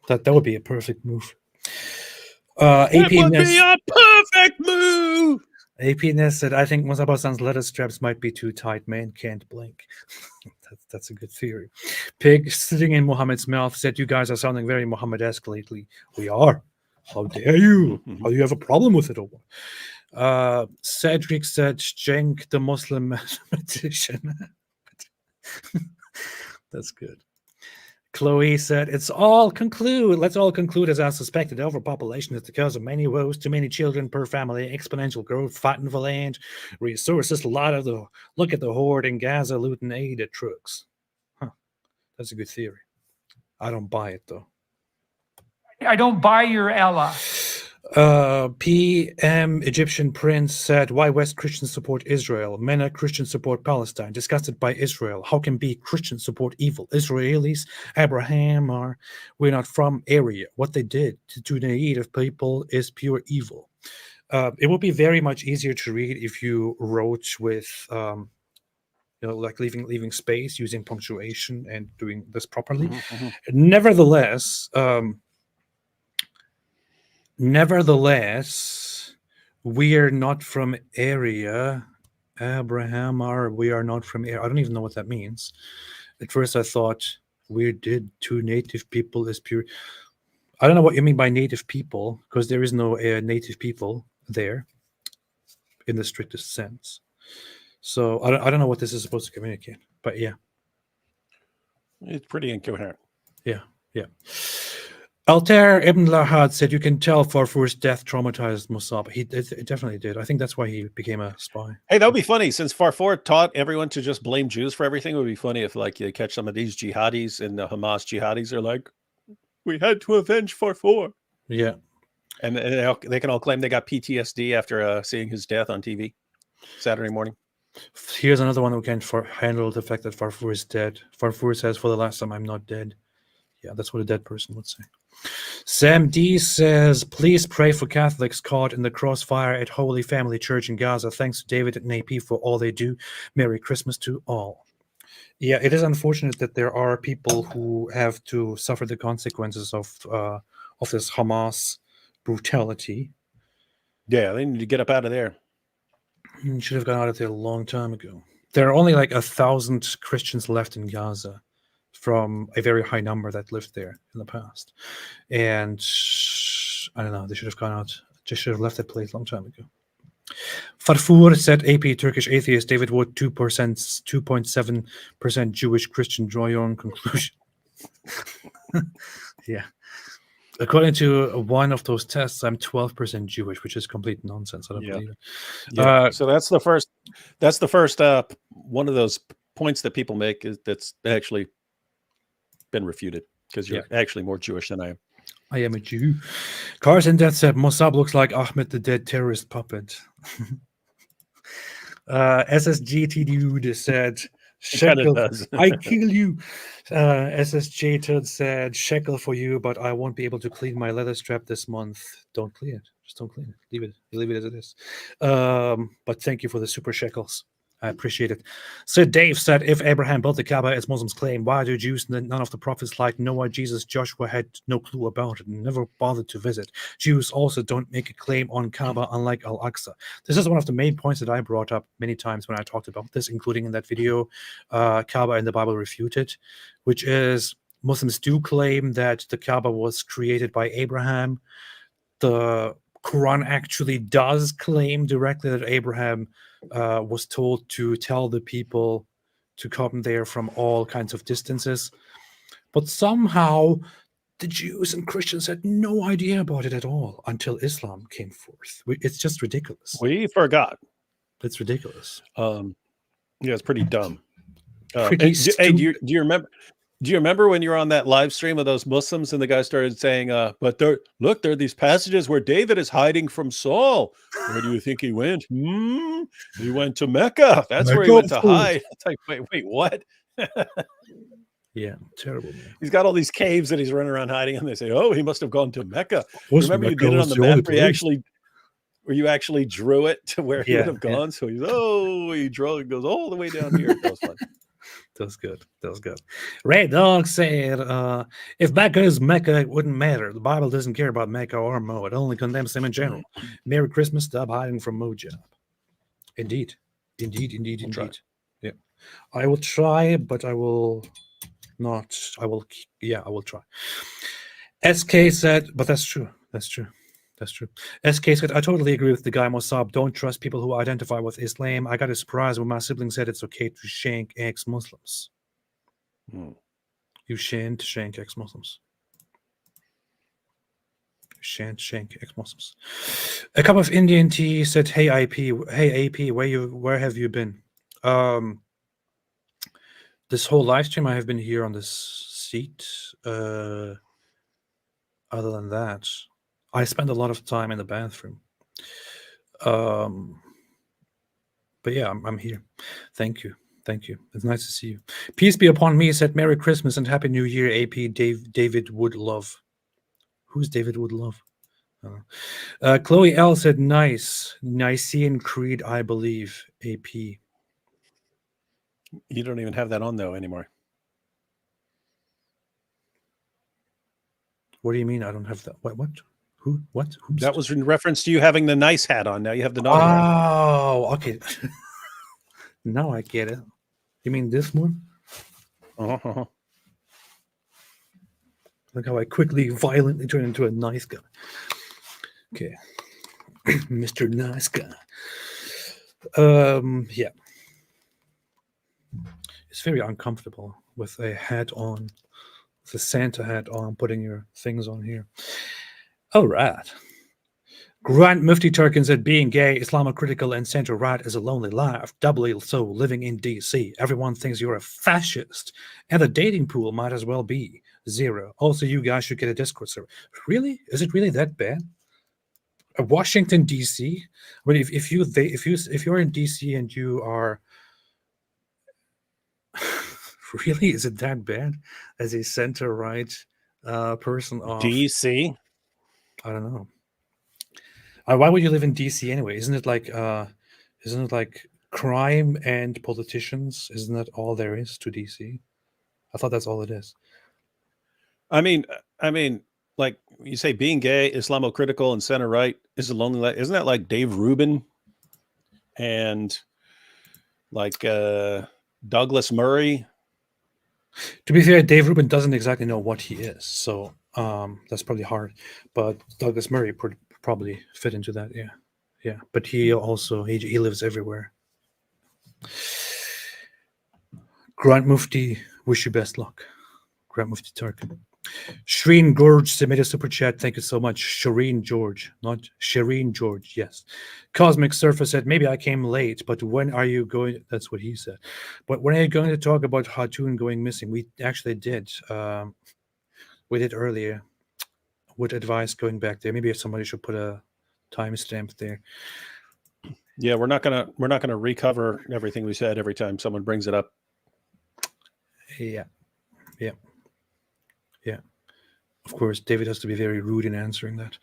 That would be a perfect move. That would be a perfect move. AP said, I think Mosab Hassan's leather straps might be too tight. Man can't blink. That's a good theory. Pig sitting in Muhammad's mouth said, you guys are sounding very Muhammad-esque lately. We are. How dare you? How do you have a problem with it or what? Cedric said, Cenk, the Muslim mathematician. That's good. Chloe said, let's all conclude as I suspected. Overpopulation is the cause of many woes. Too many children per family, exponential growth, fighting for land, resources. Look at the horde in Gaza looting aid at trucks. Huh. That's a good theory. I don't buy it though. I don't buy your Ella. PM Egyptian Prince said, why West Christians support Israel? MENA Christians support Palestine. Disgusted by Israel. How can be Christians support evil? Israelis, Abraham, we're not from area. What they did to the native people is pure evil. It would be very much easier to read if you wrote with, like leaving space, using punctuation and doing this properly. Nevertheless, we are not from area. Abraham, we are not from area. I don't even know what that means. At first I thought we did to native people is pure. I don't know what you mean by native people, because there is no native people there in the strictest sense. So I don't know what this is supposed to communicate, but yeah. It's pretty incoherent. Yeah. Altair Ibn Lahad said, you can tell Farfour's death traumatized Mosab. It definitely did. I think that's why he became a spy. Hey, that would be funny. Since Farfour taught everyone to just blame Jews for everything, it would be funny if like you catch some of these jihadis and the Hamas jihadis are like, we had to avenge Farfour. Yeah. And they can all claim they got PTSD after seeing his death on TV Saturday morning. Here's another one who can't handle the fact that Farfour is dead. Farfour says, for the last time, I'm not dead. Yeah, that's what a dead person would say. Sam D says, please pray for Catholics caught in the crossfire at Holy Family Church in Gaza. Thanks to David and AP for all they do. Merry Christmas to all. Yeah, it is unfortunate that there are people who have to suffer the consequences of this Hamas brutality. Yeah, they need to get up out of there. Should have gone out of there a long time ago. There are only like 1,000 Christians left in Gaza from a very high number that lived there in the past. And I don't know, they should have gone out, just should have left that place a long time ago. Farfour said, AP Turkish atheist David Wood, 2.7% Jewish Christian. Draw your own conclusion. Yeah. According to one of those tests, I'm 12% Jewish, which is complete nonsense. I don't believe it. Yeah. So that's the first one of those points that people make is that's actually been refuted, because you're actually more Jewish than I am. I am a Jew. Carson Death said, Mosab looks like Ahmed the dead terrorist puppet. SSG Dude said, shekel, I kill you. SSJ Tud said, shekel for you, but I won't be able to clean my leather strap this month. Don't clean it. Just don't clean it. Leave it as it is. But thank you for the super shekels. I appreciate it. So Dave said, if Abraham built the Kaaba as Muslims claim, why do Jews and none of the prophets like Noah, Jesus, Joshua had no clue about it and never bothered to visit? Jews also don't make a claim on Kaaba, unlike Al-Aqsa. This is one of the main points that I brought up many times when I talked about this, including in that video, Kaaba in the Bible Refuted, which is Muslims do claim that the Kaaba was created by Abraham. The Quran actually does claim directly that Abraham was told to tell the people to come there from all kinds of distances. But somehow the Jews and Christians had no idea about it at all until Islam came forth. It's just ridiculous. We forgot. It's ridiculous. Yeah, it's pretty dumb. Pretty hey, do you remember? Do you remember when you were on that live stream of those Muslims and the guy started saying, "But there are these passages where David is hiding from Saul. Where do you think he went? He went to Mecca. That's where he went to hide." It's like, wait, what? Yeah, terrible, man. He's got all these caves that he's running around hiding, and they say, "Oh, he must have gone to Mecca." Remember, you did it on the map where you actually drew it to where he would have gone. So he drew it, goes all the way down here. That was fun. That was good. That was good. Red Dog said, if Mecca is Mecca, it wouldn't matter. The Bible doesn't care about Mecca or Mo. It only condemns them in general. Merry Christmas. Stop hiding from Mojab. Indeed. Indeed. Yeah. I will try, but I will not. I will try. SK said, but that's true. That's true. SK said, I totally agree with the guy Mosab. Don't trust people who identify with Islam. I got a surprise when my sibling said it's okay to shank ex-Muslims. You shan't shank ex-Muslims. Shank ex-Muslims. A cup of Indian tea said, hey AP, where have you been? This whole live stream I have been here on this seat. Other than that, I spend a lot of time in the bathroom. But yeah, I'm here. Thank you. It's nice to see you. Peace be upon me, said Merry Christmas and Happy New Year, AP David Woodlove. Who's David Woodlove? Chloe L said, nice. Nicene Creed, I believe, AP. You don't even have that on, though, anymore. What do you mean I don't have that? What? Who? What? Who's that was in reference to you having the nice hat on. Now you have the naughty hat. Oh, okay. Now I get it. You mean this one? Uh-huh. Look how I quickly, violently turn into a nice guy. Okay. Mr. Nice Guy. Yeah. It's very uncomfortable with a hat on, with a Santa hat on, putting your things on here. All right. Grand Mufti Turkin said, being gay, Islamocritical, and center-right is a lonely life, doubly so living in D.C. Everyone thinks you're a fascist, and the dating pool might as well be zero. Also, you guys should get a Discord server. Really? Is it really that bad? Washington, D.C.? I mean, if you're in D.C. and you are... Really? Is it that bad as a center-right person of... D.C.? I don't know. Why would you live in DC anyway? Isn't it like crime and politicians? Isn't that all there is to DC? I thought that's all it is. I mean, like you say, being gay, Islamocritical, and center right is a lonely life. Isn't that like Dave Rubin and like Douglas Murray? To be fair, Dave Rubin doesn't exactly know what he is, so that's probably hard. But Douglas Murray probably fit into that. Yeah. But he also he lives everywhere. Grand Mufti, wish you best luck. Grand Mufti Turkin. Shireen George submitted a super chat. Thank you so much. Shireen George, not Shireen George. Yes. Cosmic Surfer said, maybe I came late, but when are you going? That's what he said. But when are you going to talk about Hatun going missing? We actually did. We did earlier. Would advise going back there. Maybe if somebody should put a timestamp there. Yeah, we're not gonna recover everything we said every time someone brings it up. Yeah. Of course, David has to be very rude in answering that.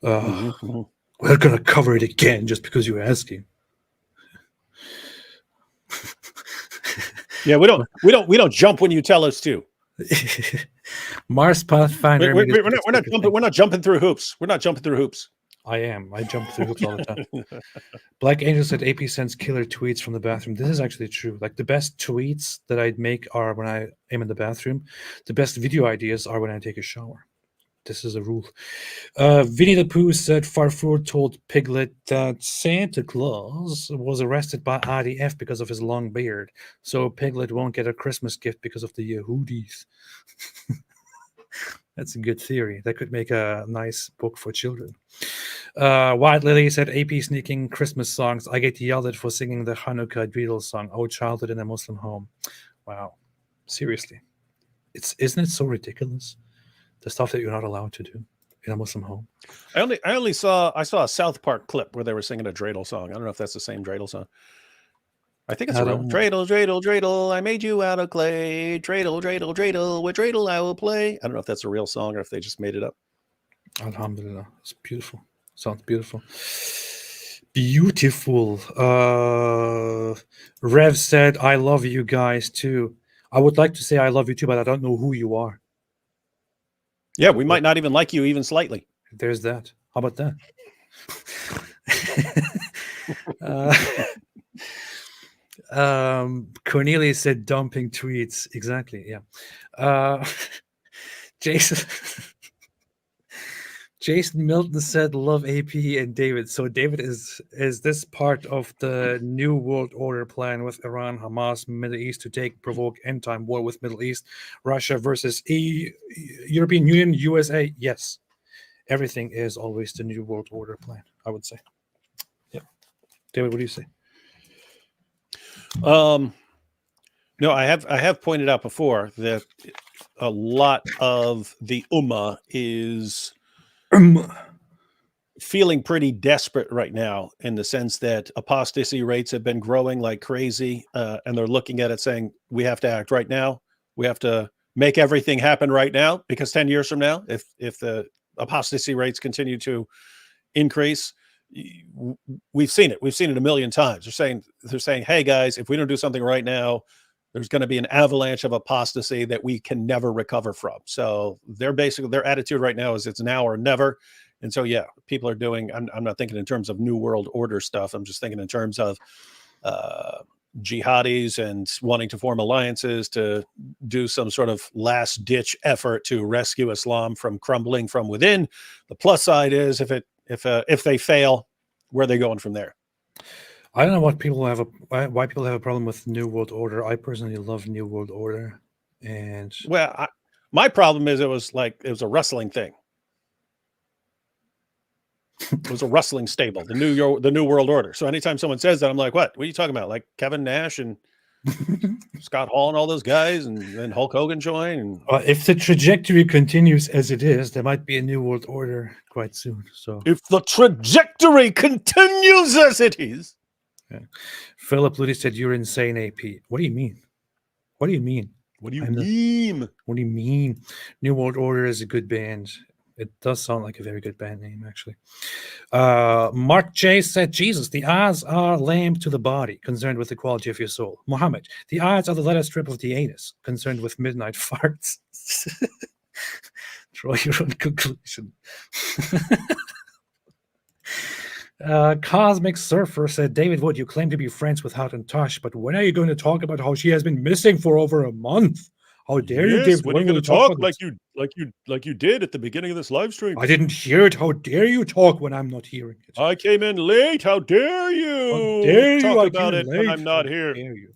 We're gonna cover it again just because you're asking. Yeah, we don't jump when you tell us to. Mars Pathfinder. We're not jumping through hoops. We're not jumping through hoops. I am. I jump through hoops all the time. Black Angel said AP sends killer tweets from the bathroom. This is actually true. Like the best tweets that I'd make are when I am in the bathroom. The best video ideas are when I take a shower. This is a rule. Winnie the Pooh said Farfour told Piglet that Santa Claus was arrested by IDF because of his long beard, so Piglet won't get a Christmas gift because of the Yehudis. That's a good theory. That could make a nice book for children. White Lily said AP sneaking Christmas songs. I get yelled at for singing the Hanukkah dreidel song. Oh, childhood in a Muslim home. Wow. Seriously. Isn't it so ridiculous? The stuff that you're not allowed to do in a Muslim home. I saw a South Park clip where they were singing a dreidel song. I don't know if that's the same dreidel song. I think it's a real dreidel, dreidel, dreidel. I made you out of clay. Dreidel, dreidel, dreidel. With dreidel I will play. I don't know if that's a real song or if they just made it up. Alhamdulillah. It's beautiful. Sounds beautiful. Beautiful. Rev said, I love you guys too. I would like to say I love you too, but I don't know who you are. Yeah, we might not even like you even slightly. There's that. How about that? Cornelia said dumping tweets. Exactly. Yeah. Jason Milton said love AP and David. So David is this part of the New World Order plan with Iran, Hamas, Middle East to provoke end-time war with Middle East, Russia versus European Union, USA? Yes. Everything is always the New World Order plan, I would say. Yeah. David, what do you say? No, I have pointed out before that a lot of the Ummah is feeling pretty desperate right now, in the sense that apostasy rates have been growing like crazy, and they're looking at it saying, we have to act right now. We have to make everything happen right now, because 10 years from now, if the apostasy rates continue to increase, we've seen it. We've seen it a million times. They're saying, hey guys, if we don't do something right now, there's going to be an avalanche of apostasy that we can never recover from. So their attitude right now is it's now or never. And so, yeah, people are doing, I'm not thinking in terms of New World Order stuff. I'm just thinking in terms of jihadis and wanting to form alliances to do some sort of last ditch effort to rescue Islam from crumbling from within. The plus side is if they fail, where are they going from there? I don't know why people have a problem with New World Order. I personally love New World Order, and my problem is it was a wrestling thing. It was a wrestling stable, the New World Order. So anytime someone says that, I'm like, what are you talking about? Like Kevin Nash and Scott Hall and all those guys, and then Hulk Hogan joined. And if the trajectory continues as it is, there might be a New World Order quite soon. So if the trajectory continues as it is. Yeah. Philip Ludi said, you're insane, AP. What do you mean? What do you mean? What do you mean? What do you mean? New World Order is a good band. It does sound like a very good band name, actually. Mark J said, Jesus, the eyes are lamb to the body, concerned with the quality of your soul. Muhammad, the eyes are the letter strip of the anus, concerned with midnight farts. Draw your own conclusion. Cosmic Surfer said, David Wood, you claim to be friends with Hot and Tosh, but when are you going to talk about how she has been missing for over a month? How dare you, David? When are you going to talk like you did at the beginning of this live stream? I didn't hear it. How dare you talk when I'm not hearing it? I came in late. How dare you? How dare talk you? about it when I'm not here? How dare you?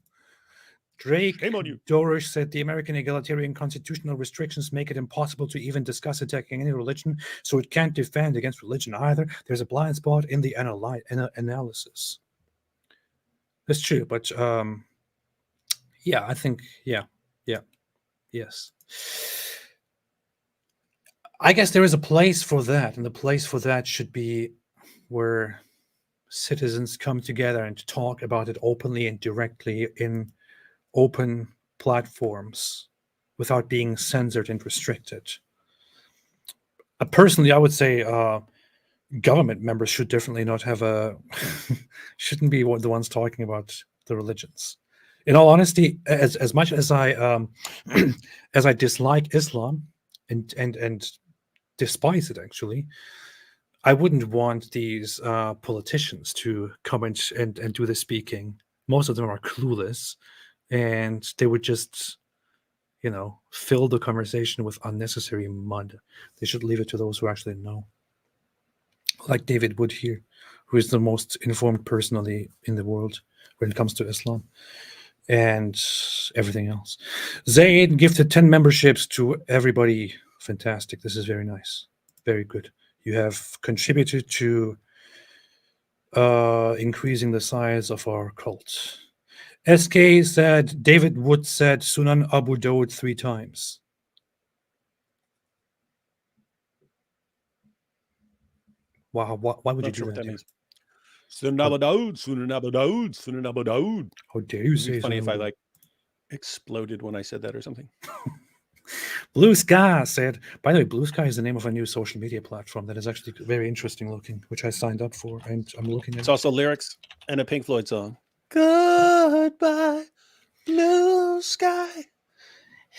Drake Shame on you. Dorish said the American egalitarian constitutional restrictions make it impossible to even discuss attacking any religion, so it can't defend against religion either. There's a blind spot in the analysis. That's true, but yeah, I think, yes. I guess there is a place for that, and the place for that should be where citizens come together and talk about it openly and directly in open platforms without being censored and restricted. Personally, I would say government members should definitely not have shouldn't be the ones talking about the religions. In all honesty, as much as I as I dislike Islam and despise it, actually, I wouldn't want these politicians to come and do the speaking. Most of them are clueless, and they would just fill the conversation with unnecessary mud. They should leave it to those who actually know. Like David Wood here, who is the most informed person in the world when it comes to Islam and everything else. Zayd gifted 10 memberships to everybody. Fantastic. This is very nice. Very good. You have contributed to increasing the size of our cult. SK said, David Wood said Sunan Abu Dawud 3 times. Wow, why would you do that? Means. Sunan Abu Dawud, Sunan Abu Dawud, Sunan Abu Dawud. How dare you say It'd be funny if I Sunan? exploded when I said that or something. Blue Sky said, by the way, Blue Sky is the name of a new social media platform that is actually very interesting looking, which I signed up for, and I'm looking at It's also lyrics and a Pink Floyd song. Goodbye, blue sky.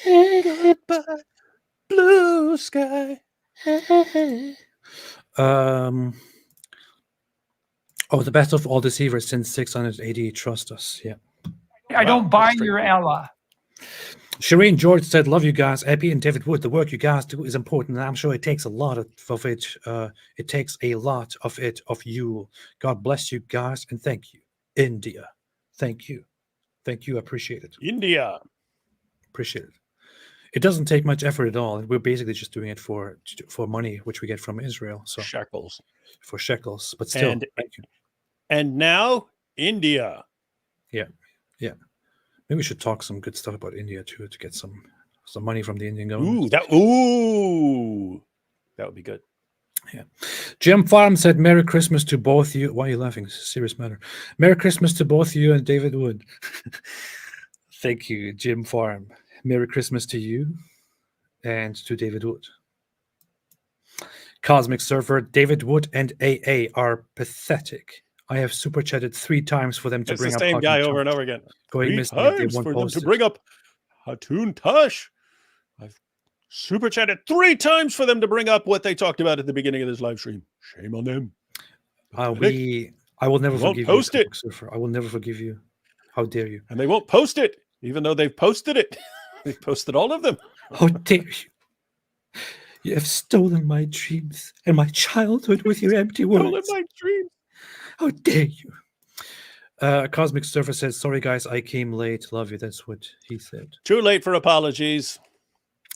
Goodbye, blue sky. The best of all deceivers since 680. Trust us. Yeah. I don't buy your Ella. Shireen George said, love you guys. Epi and David Wood, the work you guys do is important, and I'm sure it takes a lot of it. It takes a lot of it of you. God bless you guys, and thank you. India. Thank you. Thank you. Appreciate it. India. Appreciate it. It doesn't take much effort at all. We're basically just doing it for money, which we get from Israel. So shekels. For shekels. But still, thank you. And now, India. Yeah. Yeah. Maybe we should talk some good stuff about India too, to get some money from the Indian government. That would be good. Yeah. Jim Farm said, Merry Christmas to both you. Why are you laughing? It's a serious matter. Merry Christmas to both you and David Wood. Thank you, Jim Farm. Merry Christmas to you and to David Wood. Cosmic Surfer, David Wood and AA are pathetic. I have super chatted 3 times for them to It's bring the up same guy over and over again. Going 3 missing if they times won't for them post to it. bring up Hatun Tash. I've super chatted 3 times for them to bring up what they talked about at the beginning of this live stream. Shame on them. I will never They won't forgive post you, it. Cosmic Surfer. I will never forgive you. How dare you? And they won't post it, even though they've posted it. They posted all of them. How dare you? You have stolen my dreams and my childhood with your empty Stolen words. my dreams. How dare you? Cosmic Surfer says, sorry guys, I came late. Love you. That's what he said. Too late for apologies.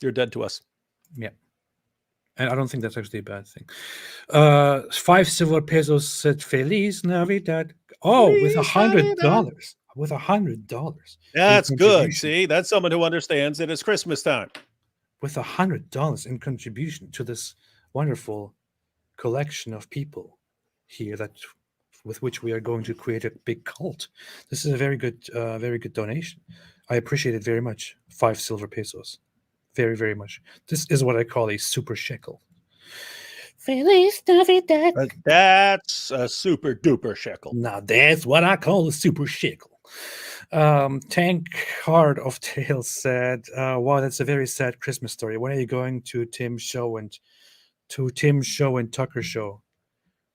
You're dead to us. Yeah. And I don't think that's actually a bad thing. 5 silver pesos said Feliz Navidad. Oh, with $100. With $100. That's in good. contribution. See, that's someone who understands it is Christmas time. With $100 in contribution to this wonderful collection of people here with which we are going to create a big cult. This is a very good donation. I appreciate it very much. 5 silver pesos. Very, very much. This is what I call a super shekel. Feliz Navidad. That's a super duper shekel. Now that's what I call a super shekel. Tank Hard of Tales said, wow, that's a very sad Christmas story. When are you going to Tim's show and Tucker show?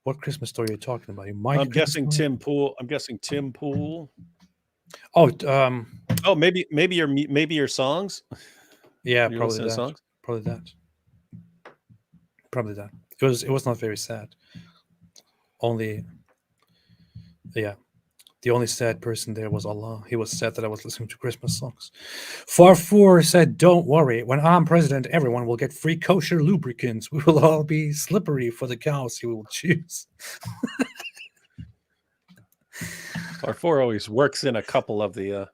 What Christmas story are you talking about? I'm guessing Tim Pool. Oh, maybe your songs. Yeah, Your probably listening that. songs? Probably that. It was not very sad. The only sad person there was Allah. He was sad that I was listening to Christmas songs. Farfour said, don't worry. When I'm president, everyone will get free kosher lubricants. We will all be slippery for the cows he will choose. Farfour always works in a couple of the...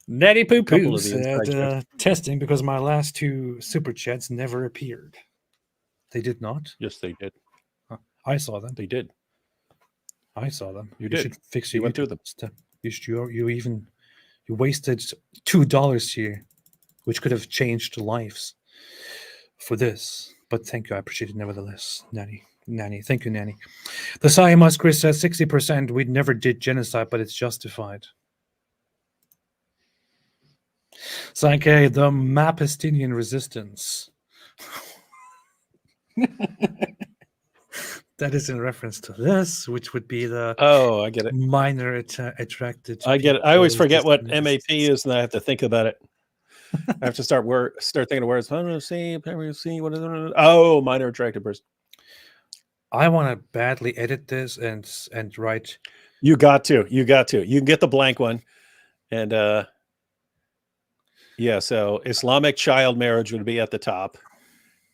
Natty Poo couple Poo of the said, inside jokes. testing because my last 2 super chats never appeared. They did not? Yes, they did. I saw them. They did. I saw them. You did. Should fix You your went through YouTube them. stuff. You wasted $2 here, which could have changed lives for this. But thank you. I appreciate it nevertheless, Nanny. Thank you, Nanny. The Sai Muskri says 60%. We never did genocide, but it's justified. Sanke, the Mapistinian resistance. That is in reference to this, which would be the I get it. minor attracted. I get it. I always people forget what resistance. MAP is, and I have to think about it. I have to start thinking of words. What is it? Oh, minor attractive person. I want to badly edit this and write. You got to. You can get the blank one, and yeah. So Islamic child marriage would be at the top,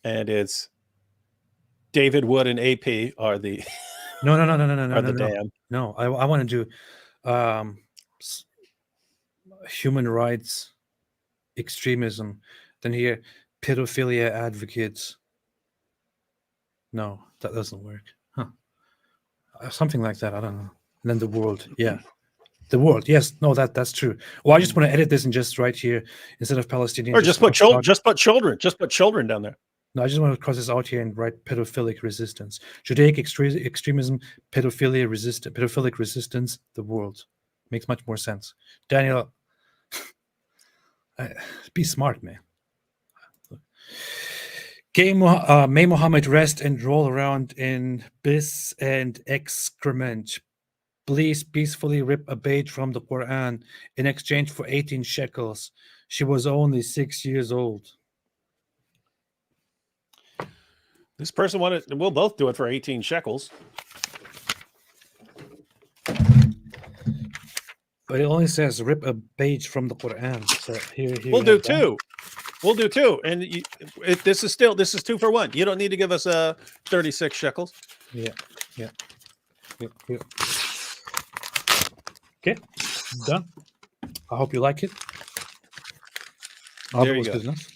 and it's David Wood and AP are the No. dam. No, I want to do human rights extremism. Then here, pedophilia advocates. No, that doesn't work. Huh. Something like that. I don't know. And then the world. Yeah. The world. Yes. No, that's true. Well, I just want to edit this and just write here instead of Palestinian. Or just put children. Just put children. Just put children down there. No, I just want to cross this out here and write pedophilic resistance. Judaic extremism, pedophilic resistance, the world. Makes much more sense. Daniel, be smart, man. May Muhammad rest and roll around in piss and excrement. Please peacefully rip a page from the Quran in exchange for 18 shekels. She was only 6 years old. This person wanted. We'll both do it for 18 shekels. But it only says rip a page from the Quran. So here we'll do two. We'll do two, and this is 2 for 1. You don't need to give us 36 shekels. Yeah. Okay, done. I hope you like it. There you go. Business.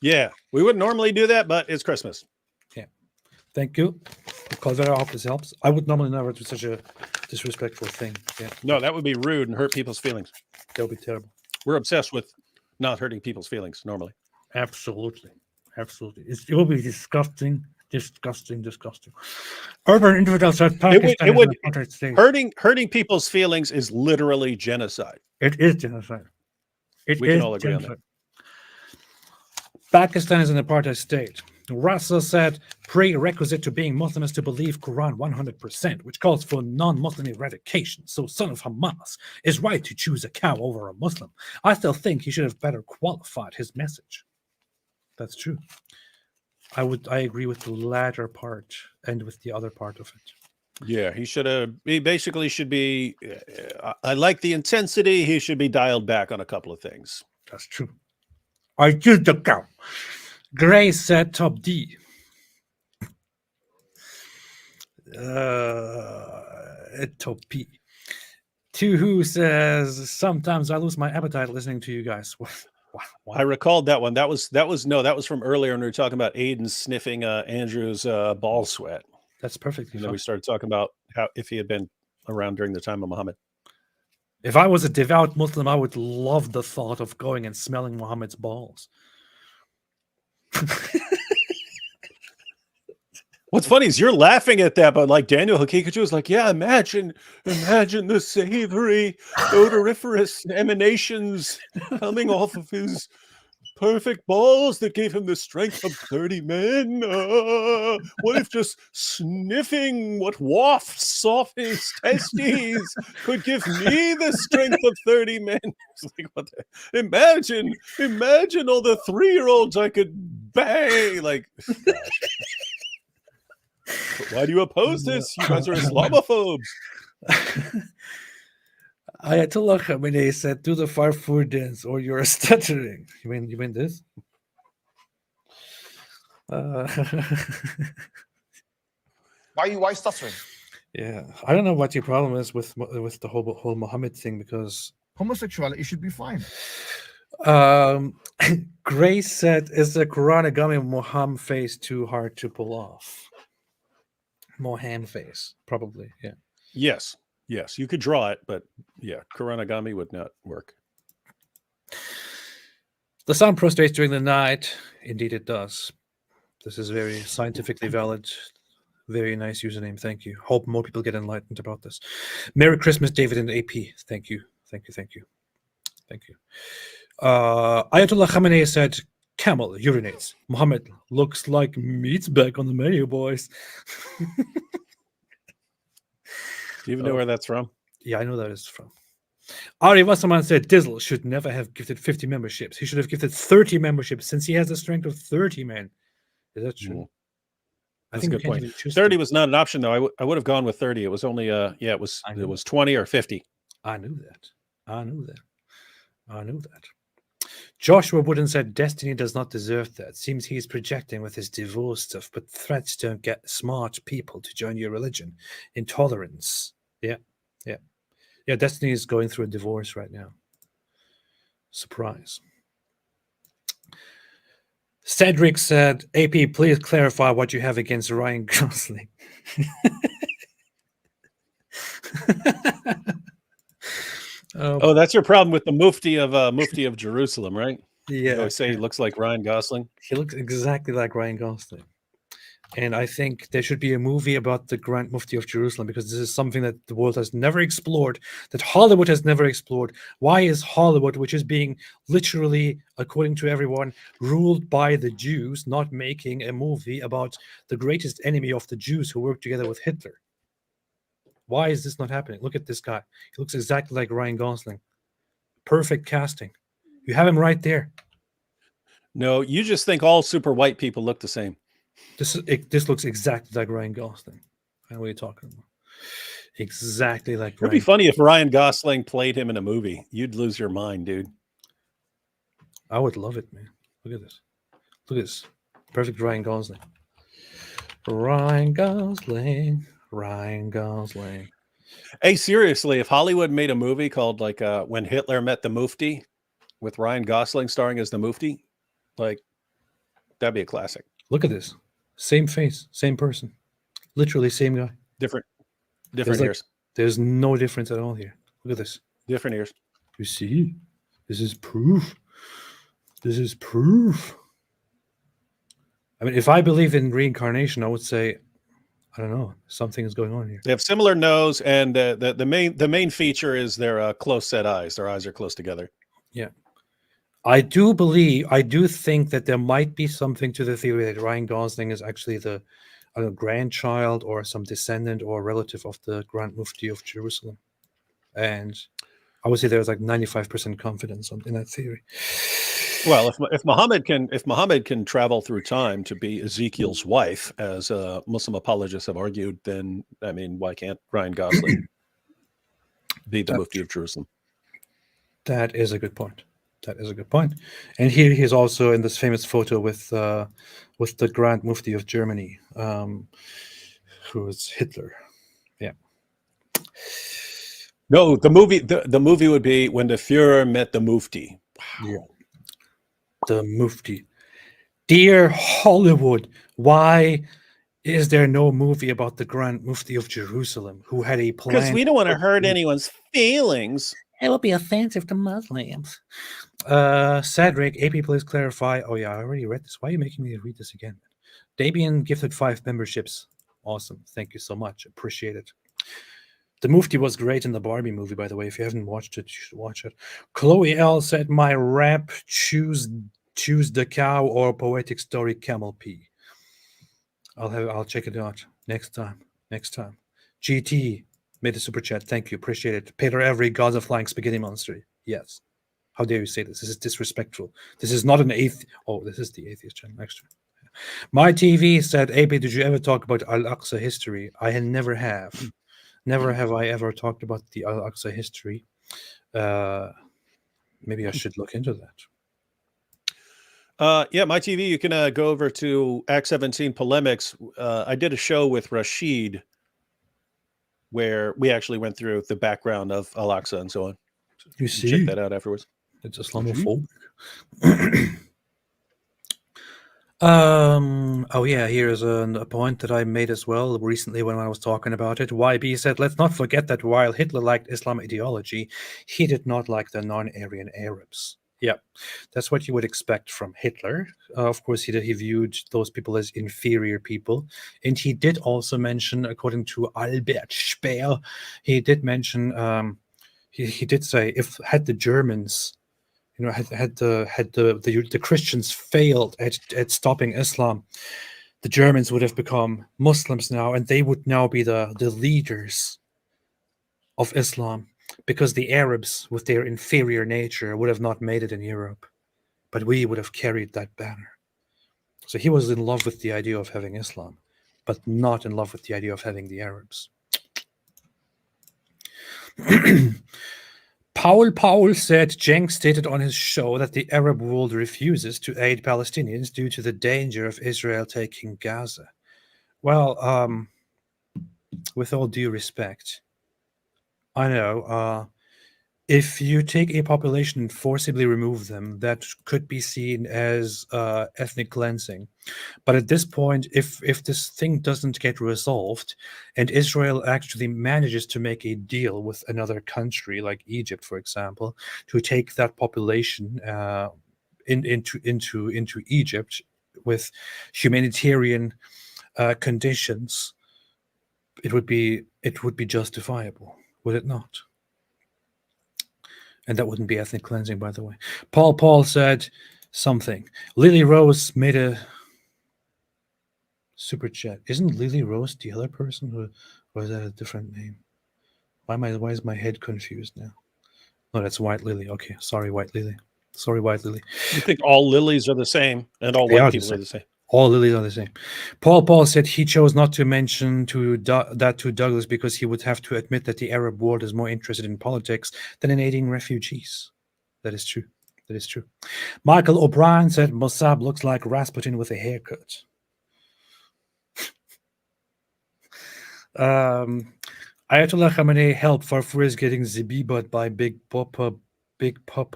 Yeah, we wouldn't normally do that, but it's Christmas. Yeah, thank you. Because I hope this helps. I would normally never do such a disrespectful thing. Yeah. No, that would be rude and hurt people's feelings. That would be terrible. We're obsessed with not hurting people's feelings normally. Absolutely. It will be disgusting. Urban infidels said Pakistan is an apartheid state. Hurting people's feelings is literally genocide. It is genocide. We can all agree on that. Pakistan is an apartheid state. Russell said prerequisite to being Muslim is to believe Quran 100%, which calls for non-Muslim eradication. So son of Hamas is right to choose a cow over a Muslim. I still think he should have better qualified his message. That's true. I agree with the latter part and with the other part of it. Yeah, he basically should be, I like the intensity. He should be dialed back on a couple of things. That's true. I choose the cow. Gray said top D. Top P. To who says sometimes I lose my appetite listening to you guys. I recalled that one. That was from earlier when we were talking about Aiden sniffing Andrew's ball sweat. That's perfect. And then we started talking about how if he had been around during the time of Muhammad. If I was a devout Muslim, I would love the thought of going and smelling Muhammad's balls. What's funny is you're laughing at that, but like Daniel Hakikachu is like, yeah, imagine the savory, odoriferous emanations coming off of his perfect balls that gave him the strength of 30 men. What if just sniffing what wafts off his testes could give me the strength of 30 men? It's like, what the, imagine all the 3-year-olds I could bang. Like, but why do you oppose this? You guys are Islamophobes. Ayatollah Khamenei said, "Do the Farfur dance, or you're stuttering." You mean this? Why stuttering? Yeah, I don't know what your problem is with the whole Muhammad thing, because homosexuality should be fine. Grace said, "Is the Quranagami Muhammad face too hard to pull off?" Mohan face, probably. Yeah. Yes, you could draw it, but yeah, Kuranagami would not work. The sun prostrates during the night. Indeed, it does. This is very scientifically valid. Very nice username. Thank you. Hope more people get enlightened about this. Merry Christmas, David and AP. Thank you. Ayatollah Khamenei said, "Camel urinates. Muhammad looks like meat's back on the menu, boys." Do you even know where that's from? Yeah, I know that is from. Ari Wasserman said Dizzle should never have gifted 50 memberships. He should have gifted 30 memberships since he has a strength of 30 men. Is that true? That's I think a we good can't point. even choose 30 was not an option though. I would have gone with 30. It was only it was 20 or 50. I knew that. I knew that. Joshua Wooden said Destiny does not deserve that. Seems he's projecting with his divorce stuff, but threats don't get smart people to join your religion. Intolerance. Yeah. Destiny is going through a divorce right now. Surprise. Cedric said, AP, please clarify what you have against Ryan Gosling. Oh, that's your problem with the Mufti of Jerusalem, right? Yeah. You always say he looks like Ryan Gosling. He looks exactly like Ryan Gosling. And I think there should be a movie about the Grand Mufti of Jerusalem, because this is something that the world has never explored, that Hollywood has never explored. Why is Hollywood, which is being literally, according to everyone, ruled by the Jews, not making a movie about the greatest enemy of the Jews who worked together with Hitler? Why is this not happening? Look at this guy. He looks exactly like Ryan Gosling. Perfect casting. You have him right there. No, you just think all super white people look the same. This looks exactly like Ryan Gosling. What are you talking about? Exactly like It'd be funny if Ryan Gosling played him in a movie. You'd lose your mind, dude. I would love it, man. Look at this. Look at this. Perfect Ryan Gosling. Ryan Gosling. Ryan Gosling. Hey, seriously, if Hollywood made a movie called like When Hitler Met the Mufti with Ryan Gosling starring as the Mufti, like that'd be a classic. Look at this. Same face, same person. Literally same guy. Different There's ears. There's no difference at all here. Look at this. Different ears. You see? This is proof. This is proof. I mean, if I believe in reincarnation, I would say, I don't know, something is going on here. They have similar nose, and the main feature is their close set eyes. Their eyes are close together. Yeah. I do think that there might be something to the theory that Ryan Gosling is actually the grandchild or some descendant or relative of the Grand Mufti of Jerusalem. And I would say there's like 95% confidence in that theory. Well, if Muhammad can travel through time to be Ezekiel's wife, as Muslim apologists have argued, then I mean, why can't Ryan Gosling be the Mufti of Jerusalem? That is a good point. That is a good point. And here he's also in this famous photo with the Grand Mufti of Germany, who is Hitler. Yeah. No, the movie would be When the Führer Met the Mufti. Wow. Yeah. The Mufti. Dear Hollywood, why is there no movie about the Grand Mufti of Jerusalem who had a plan? Because we don't want to hurt anyone's feelings. It will be offensive to Muslims. Cedric, AP, please clarify. Oh, yeah, I already read this. Why are you making me read this again? Dabian gifted 5 memberships. Awesome. Thank you so much. Appreciate it. The Mufti was great in the Barbie movie, by the way. If you haven't watched it, you should watch it. Chloe L said, my rap, choose the cow or poetic story camel pee. I'll check it out next time. GT made a super chat. Thank you. Appreciate it. Peter Avery, Gods of Flying Spaghetti Monster. Yes. How dare you say this? This is disrespectful. This is not an atheist. Oh, this is the atheist channel. Extra. My TV said, AP, did you ever talk about Al-Aqsa history? I never have. Never have I ever talked about the Al-Aqsa history. Maybe I should look into that. Yeah, my TV, you can go over to Act 17 Polemics. I did a show with Rashid where we actually went through the background of Al-Aqsa and so on. You see? Check that out afterwards. It's Islamophobic. Oh yeah, here's a point that I made as well recently when I was talking about it. YB said, let's not forget that while Hitler liked Islam ideology, he did not like the non-Aryan Arabs. Yeah, that's what you would expect from Hitler. Of course, he viewed those people as inferior people. And he did also mention, according to Albert Speer, he did mention, he did say, had the Germans, had the Christians failed at stopping Islam, the Germans would have become Muslims now, and they would now be the leaders of Islam. because the Arabs, with their inferior nature, would have not made it in Europe, but we would have carried that banner. So he was in love with the idea of having Islam, but not in love with the idea of having the Arabs. Paul said Cenk stated on his show that the Arab world refuses to aid Palestinians due to the danger of Israel taking Gaza. Well, with all due respect, I know if you take a population and forcibly remove them, that could be seen as ethnic cleansing. But at this point, if this thing doesn't get resolved, and Israel actually manages to make a deal with another country, like Egypt, for example, to take that population into Egypt with humanitarian conditions, it would be justifiable, would it not? And that wouldn't be ethnic cleansing, by the way. Paul said something. Lily Rose made a super chat. Isn't Lily Rose the other person, or is that a different name? Why is my head confused now? No, that's White Lily. Okay, sorry, White Lily. Sorry, White Lily. You think all lilies are the same, and all white people are the same? All lilies are the same. Paul said he chose not to mention that to Douglas because he would have to admit that the Arab world is more interested in politics than in aiding refugees. That is true. That is true. Michael O'Brien said Mosab looks like Rasputin with a haircut. Ayatollah Khamenei helped Farfur's getting Zabibot by Big Papa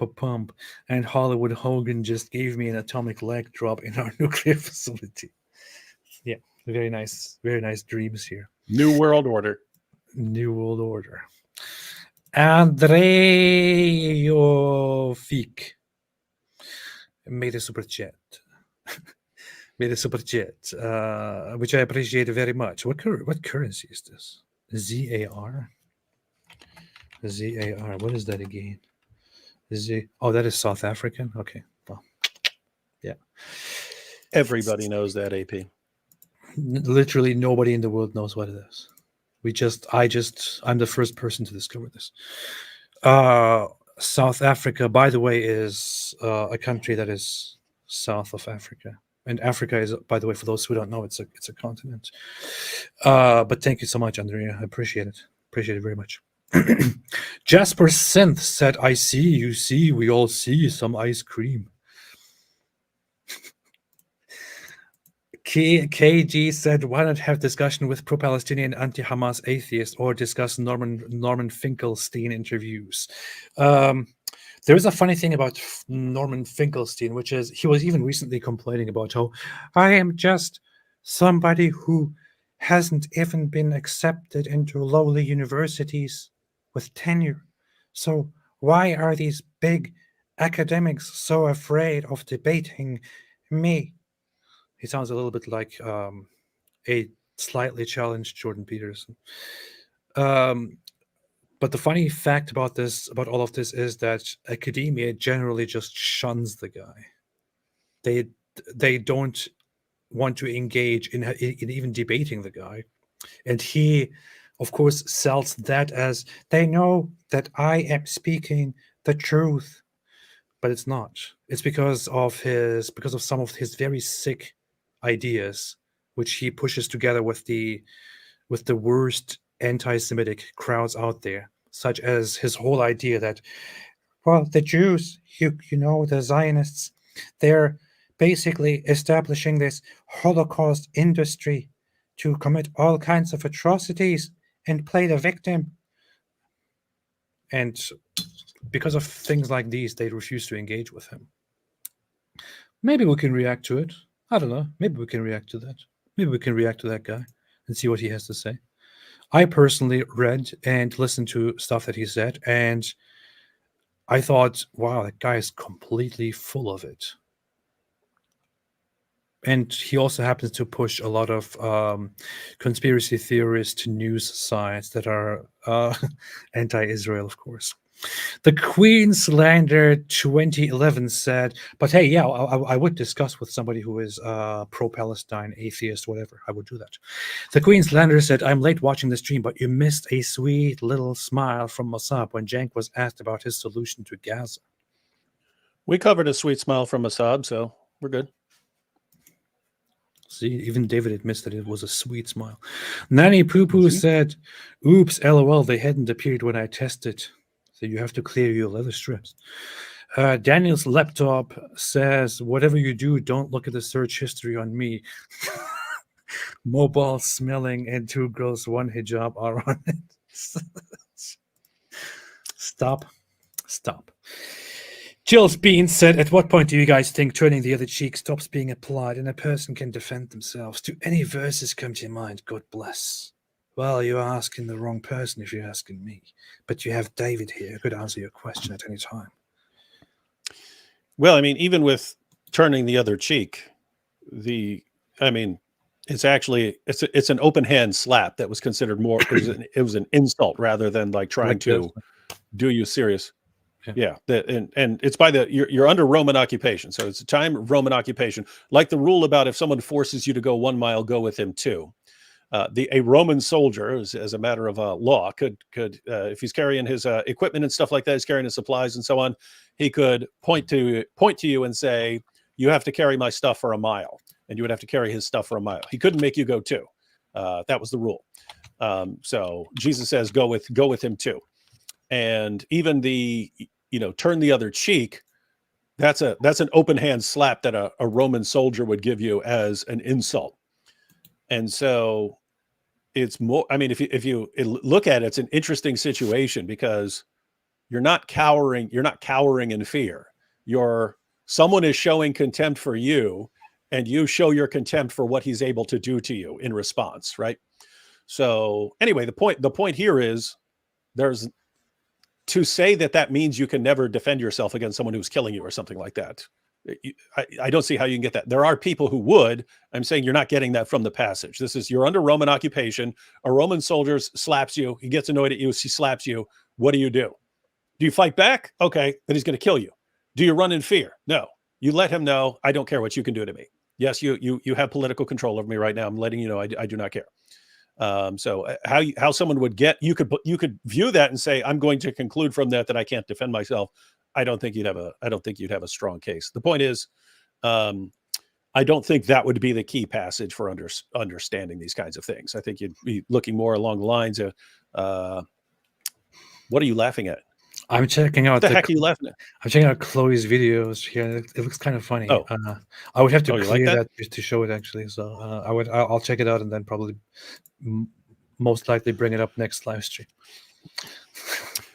Pump, and Hollywood Hogan just gave me an atomic leg drop in our nuclear facility. Yeah, very nice dreams here. New World Order. New World Order. Andrejo Fik made a super chat. Which I appreciate very much. What currency is this? ZAR? ZAR. What is that again? Oh, that is South African? Okay. Well, yeah. Everybody knows that, AP. Literally nobody in the world knows what it is. I'm the first person to discover this. South Africa, by the way, is a country that is south of Africa. And Africa is, by the way, for those who don't know, it's a continent. But thank you so much, Andrea. I appreciate it. Appreciate it very much. Jasper Synth said, I see, you see, we all see some ice cream. KG said, why not have discussion with pro-Palestinian anti-Hamas atheists or discuss Norman Finkelstein interviews? There is a funny thing about Norman Finkelstein, which is he was even recently complaining about how I am just somebody who hasn't even been accepted into lowly universities with tenure. So why are these big academics so afraid of debating me? He sounds a little bit like a slightly challenged Jordan Peterson. But the funny fact about all of this is that academia generally just shuns the guy. They don't want to engage in even debating the guy. And he, of course, sells that as they know that I am speaking the truth. But it's not. It's because of some of his very sick ideas, which he pushes together with the worst anti-Semitic crowds out there, such as his whole idea that, well, the Jews, you know, the Zionists, they're basically establishing this Holocaust industry to commit all kinds of atrocities and play the victim. And because of things like these, they refuse to engage with him. Maybe we can react to it. I don't know. Maybe we can react to that. Maybe we can react to that guy and see what he has to say. I personally read and listened to stuff that he said, and I thought, wow, that guy is completely full of it. And he also happens to push a lot of conspiracy theorist news sites that are anti-Israel, of course. The Queenslander 2011 said, but hey, yeah, I would discuss with somebody who is pro-Palestine, atheist, whatever. I would do that. The Queenslander said, I'm late watching the stream, but you missed a sweet little smile from Mosab when Cenk was asked about his solution to Gaza. We covered a sweet smile from Mosab, so we're good. See, even David admits that it was a sweet smile. Nanny Poo Poo said, oops, LOL, they hadn't appeared when I tested. So you have to clear your leather strips. Daniel's laptop says, whatever you do, don't look at the search history on me. Mobile smelling and 2 girls, 1 hijab are on it. Stop. Jill's Beans said, at what point do you guys think turning the other cheek stops being applied and a person can defend themselves? Do any verses come to your mind? God bless. Well, you're asking the wrong person if you're asking me. But you have David here who could answer your question at any time. Well, I mean, even with turning the other cheek, it's actually it's an open hand slap that was considered more. It was an insult rather than like trying to do you serious. Yeah, and it's by you're under Roman occupation, so it's a time of Roman occupation. Like the rule about if someone forces you to go 1 mile, go with him 2. A Roman soldier, as a matter of law, could if he's carrying his equipment and stuff like that, he's carrying his supplies and so on, he could point to you and say, you have to carry my stuff for 1 mile, and you would have to carry his stuff for 1 mile. He couldn't make you go 2. That was the rule. So Jesus says, go with him 2. And even the, turn the other cheek, that's an open hand slap that a Roman soldier would give you as an insult. And so it's more, I mean, if you look at it, it's an interesting situation because you're not cowering in fear. Someone is showing contempt for you, and you show your contempt for what he's able to do to you in response, right? So anyway, the point here is to say that means you can never defend yourself against someone who's killing you or something like that. I don't see how you can get that. There are people who would. I'm saying you're not getting that from the passage. You're under Roman occupation. A Roman soldier slaps you. He gets annoyed at you. He slaps you. What do? Do you fight back? Okay, then he's going to kill you. Do you run in fear? No. You let him know, I don't care what you can do to me. Yes, you have political control over me right now. I'm letting you know I do not care. So how someone would you could view that and say, I'm going to conclude from that I can't defend myself. I don't think you'd have a strong case. The point is, I don't think that would be the key passage for understanding these kinds of things. I think you'd be looking more along the lines of, what are you laughing at? I'm checking out. What the heck are you laughing at? I'm checking out Chloe's videos here. It looks kind of funny. Oh. I would have to clear like that to show it actually. So I'll check it out and then probably most likely bring it up next live stream.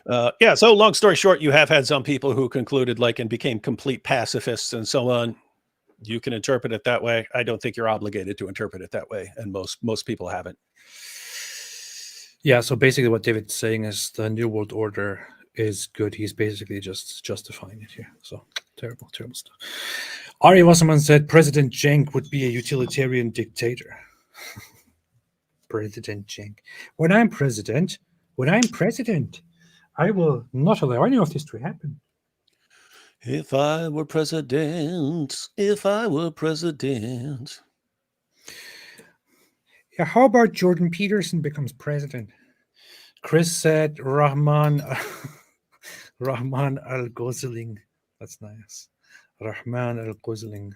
So long story short, you have had some people who concluded and became complete pacifists and so on. You can interpret it that way. I don't think you're obligated to interpret it that way, and most people haven't. Yeah, so basically what David's saying is the New World Order is good. He's basically just justifying it here. So terrible stuff. Ari Wasserman said President Cenk would be a utilitarian dictator. President Cenk. When I'm president, I will not allow any of this to happen. If I were president. Yeah, how about Jordan Peterson becomes president? Chris said Rahman al-Gosling. That's nice. Rahman al-Gosling.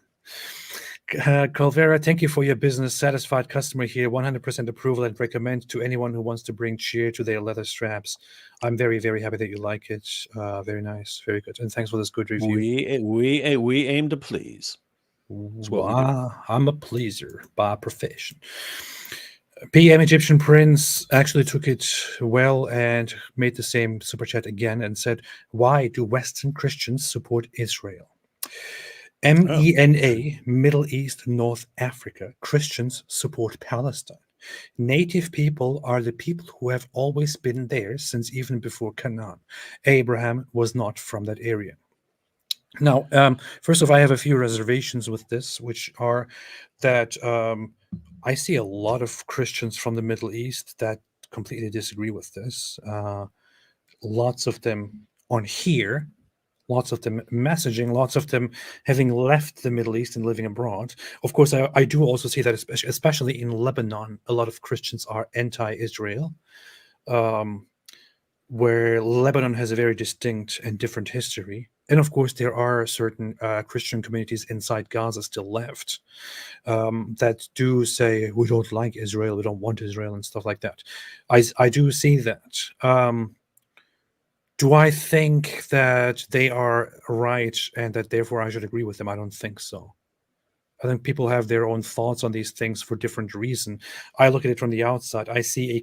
Calvera, thank you for your business. Satisfied customer here. 100% approval and recommend to anyone who wants to bring cheer to their leather straps. I'm very, very happy that you like it. Very nice. Very good. And thanks for this good review. We aim to please. I'm a pleaser by profession. PM Egyptian Prince actually took it well and made the same super chat again and said, why do Western Christians support Israel? MENA, Middle East, North Africa. Christians support Palestine. Native people are the people who have always been there since even before Canaan. Abraham was not from that area. Now, first off, I have a few reservations with this, which are that I see a lot of Christians from the Middle East that completely disagree with this. Lots of them on here, lots of them messaging, lots of them having left the Middle East and living abroad. Of course, I do also see that, especially in Lebanon, a lot of Christians are anti-Israel, where Lebanon has a very distinct and different history. And of course, there are certain Christian communities inside Gaza still left that do say, we don't like Israel, we don't want Israel, and stuff like that. I do see that. Do I think that they are right and that therefore I should agree with them? I don't think so. I think people have their own thoughts on these things for different reasons. I look at it from the outside. I see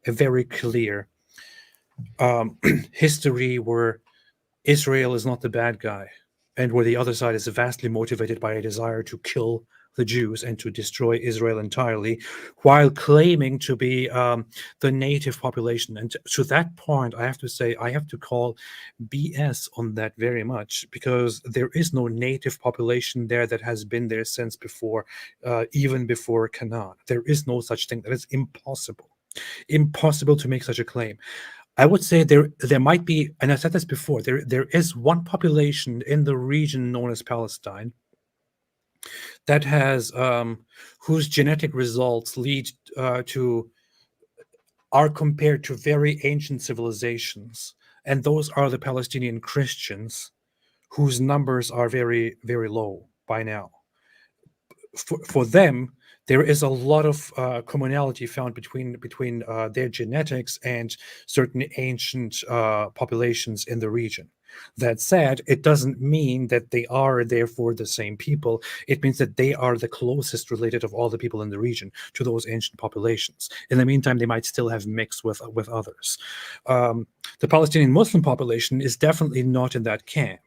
a very clear history where Israel is not the bad guy, and where the other side is vastly motivated by a desire to kill the Jews and to destroy Israel entirely, while claiming to be the native population. And to that point, I have to say, I have to call BS on that very much, because there is no native population there that has been there since before, even before Canaan. There is no such thing. That is impossible. Impossible to make such a claim. I would say there might be, and I said this before, there is one population in the region known as Palestine that has whose genetic results are compared to very ancient civilizations, and those are the Palestinian Christians, whose numbers are very, very low by now. For them, there is a lot of commonality found between their genetics and certain ancient populations in the region. That said, it doesn't mean that they are therefore the same people. It means that they are the closest related of all the people in the region to those ancient populations. In the meantime, they might still have mixed with others. The Palestinian Muslim population is definitely not in that camp.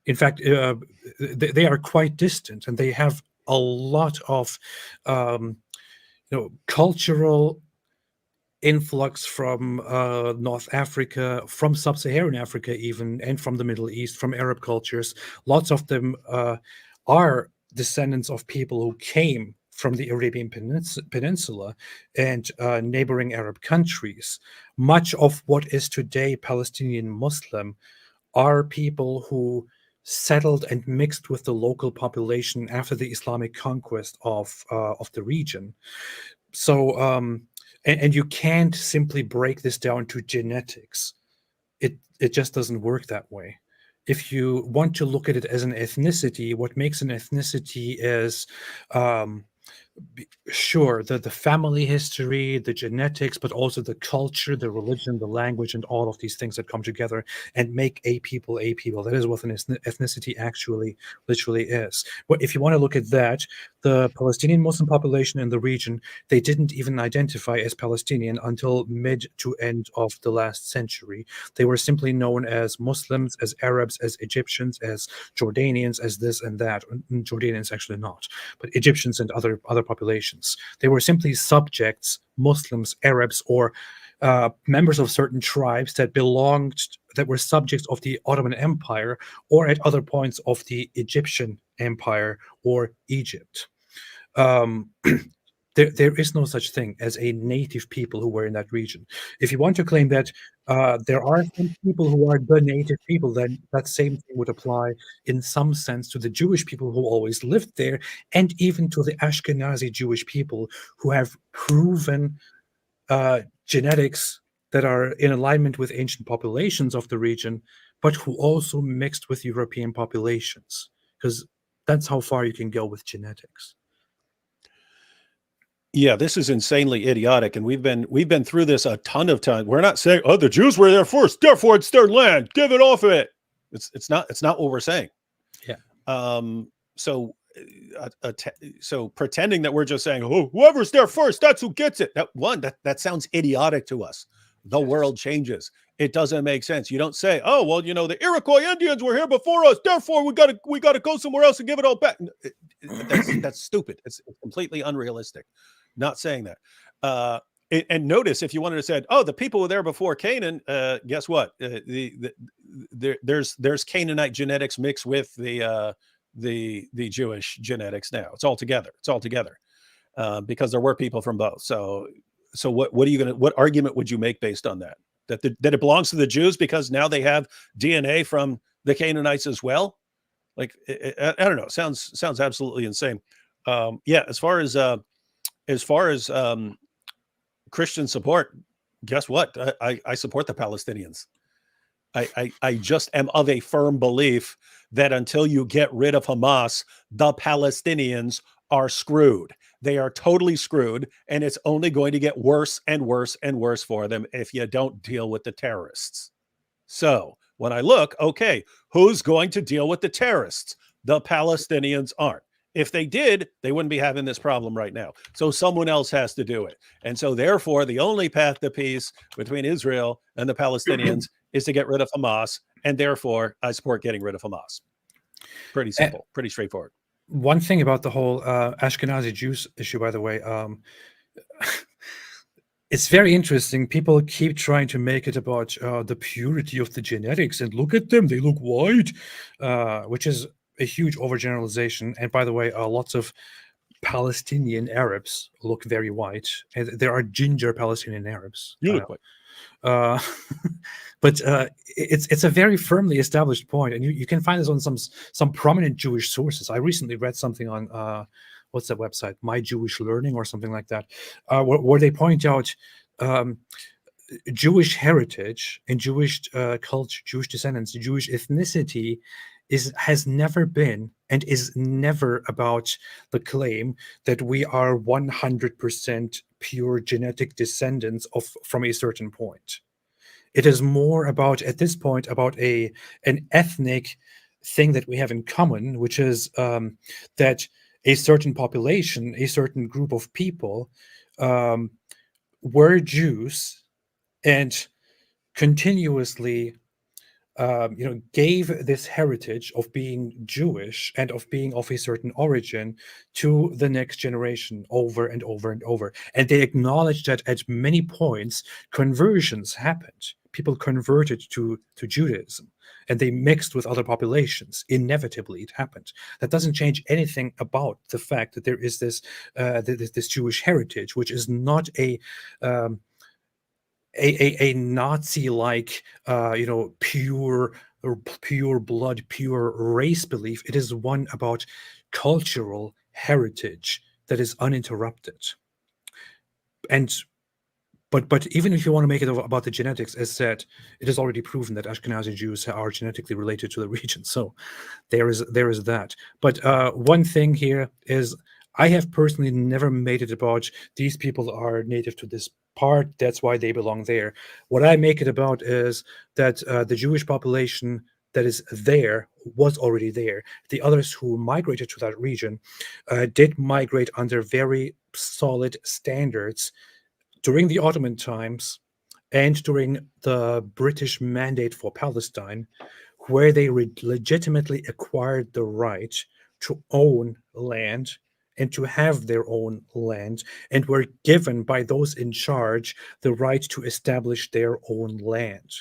In fact, they are quite distant, and they have a lot of cultural influx from North Africa, from Sub-Saharan Africa even, and from the Middle East, from Arab cultures. Lots of them are descendants of people who came from the Arabian Peninsula and neighboring Arab countries. Much of what is today Palestinian Muslim are people who settled and mixed with the local population after the Islamic conquest of the region. So, and you can't simply break this down to genetics. It just doesn't work that way. If you want to look at it as an ethnicity, what makes an ethnicity is sure, the family history, the genetics, but also the culture, the religion, the language, and all of these things that come together and make a people a people. That is what an ethnicity actually literally is. But if you want to look at that, the Palestinian Muslim population in the region, they didn't even identify as Palestinian until mid to end of the last century. They were simply known as Muslims, as Arabs, as Egyptians, as Jordanians, as this and that. Jordanians actually not, but Egyptians and other populations. They were simply subjects, Muslims, Arabs, or members of certain tribes that were subjects of the Ottoman Empire, or at other points of the Egyptian Empire or Egypt. There is no such thing as a native people who were in that region. If you want to claim that there are some people who are the native people, then that same thing would apply in some sense to the Jewish people who always lived there, and even to the Ashkenazi Jewish people who have proven genetics that are in alignment with ancient populations of the region, but who also mixed with European populations, because that's how far you can go with genetics. Yeah, this is insanely idiotic, and we've been through this a ton of times. We're not saying, "Oh, the Jews were there first, therefore it's their land. Give it off of it." It's not what we're saying. Yeah. So pretending that we're just saying, "Oh, whoever's there first, that's who gets it." That sounds idiotic to us. The world changes. It doesn't make sense. You don't say, "Oh, well, the Iroquois Indians were here before us, therefore we gotta go somewhere else and give it all back." That's stupid. It's completely unrealistic. Not saying that. And notice, if you wanted to say, "Oh, the people were there before Canaan," guess what? There's Canaanite genetics mixed with the Jewish genetics now. It's all together. Because there were people from both. So what argument would you make based on that? that it belongs to the Jews because now they have DNA from the Canaanites as well. Like, I don't know. Sounds absolutely insane. Yeah. As far as Christian support, guess what? I support the Palestinians. I just am of a firm belief that until you get rid of Hamas, the Palestinians are screwed. They are totally screwed, and it's only going to get worse and worse and worse for them if you don't deal with the terrorists. So when I look, okay, who's going to deal with the terrorists? The Palestinians aren't. If they did, they wouldn't be having this problem right now. So someone else has to do it. And so therefore, the only path to peace between Israel and the Palestinians is to get rid of Hamas. And therefore, I support getting rid of Hamas. Pretty simple, pretty straightforward. One thing about the whole Ashkenazi Jews issue, by the way, it's very interesting. People keep trying to make it about the purity of the genetics, and look at them, they look white, which is a huge overgeneralization. And by the way, lots of Palestinian Arabs look very white, and there are ginger Palestinian Arabs. You look white. But it's a very firmly established point, and you can find this on some prominent Jewish sources. I recently read something on what's that website, My Jewish Learning or something like that, where they point out Jewish heritage and Jewish culture, Jewish descendants, Jewish ethnicity has never been and is never about the claim that we are 100% pure genetic descendants from a certain point. It is more about, at this point, about an ethnic thing that we have in common, which is that a certain population, a certain group of people were Jews and continuously gave this heritage of being Jewish and of being of a certain origin to the next generation over and over and over. And they acknowledged that at many points, conversions happened. People converted to Judaism, and they mixed with other populations. Inevitably, it happened. That doesn't change anything about the fact that there is this Jewish heritage, which is not a Nazi-like, pure blood, pure race belief. It is one about cultural heritage that is uninterrupted. But even if you want to make it about the genetics, as said, it is already proven that Ashkenazi Jews are genetically related to the region. So there is that. But one thing here is, I have personally never made it about these people are native to this part, that's why they belong there. What I make it about is that the Jewish population that is there was already there. The others who migrated to that region did migrate under very solid standards during the Ottoman times and during the British Mandate for Palestine, where they legitimately acquired the right to own land and to have their own land, and were given by those in charge the right to establish their own land.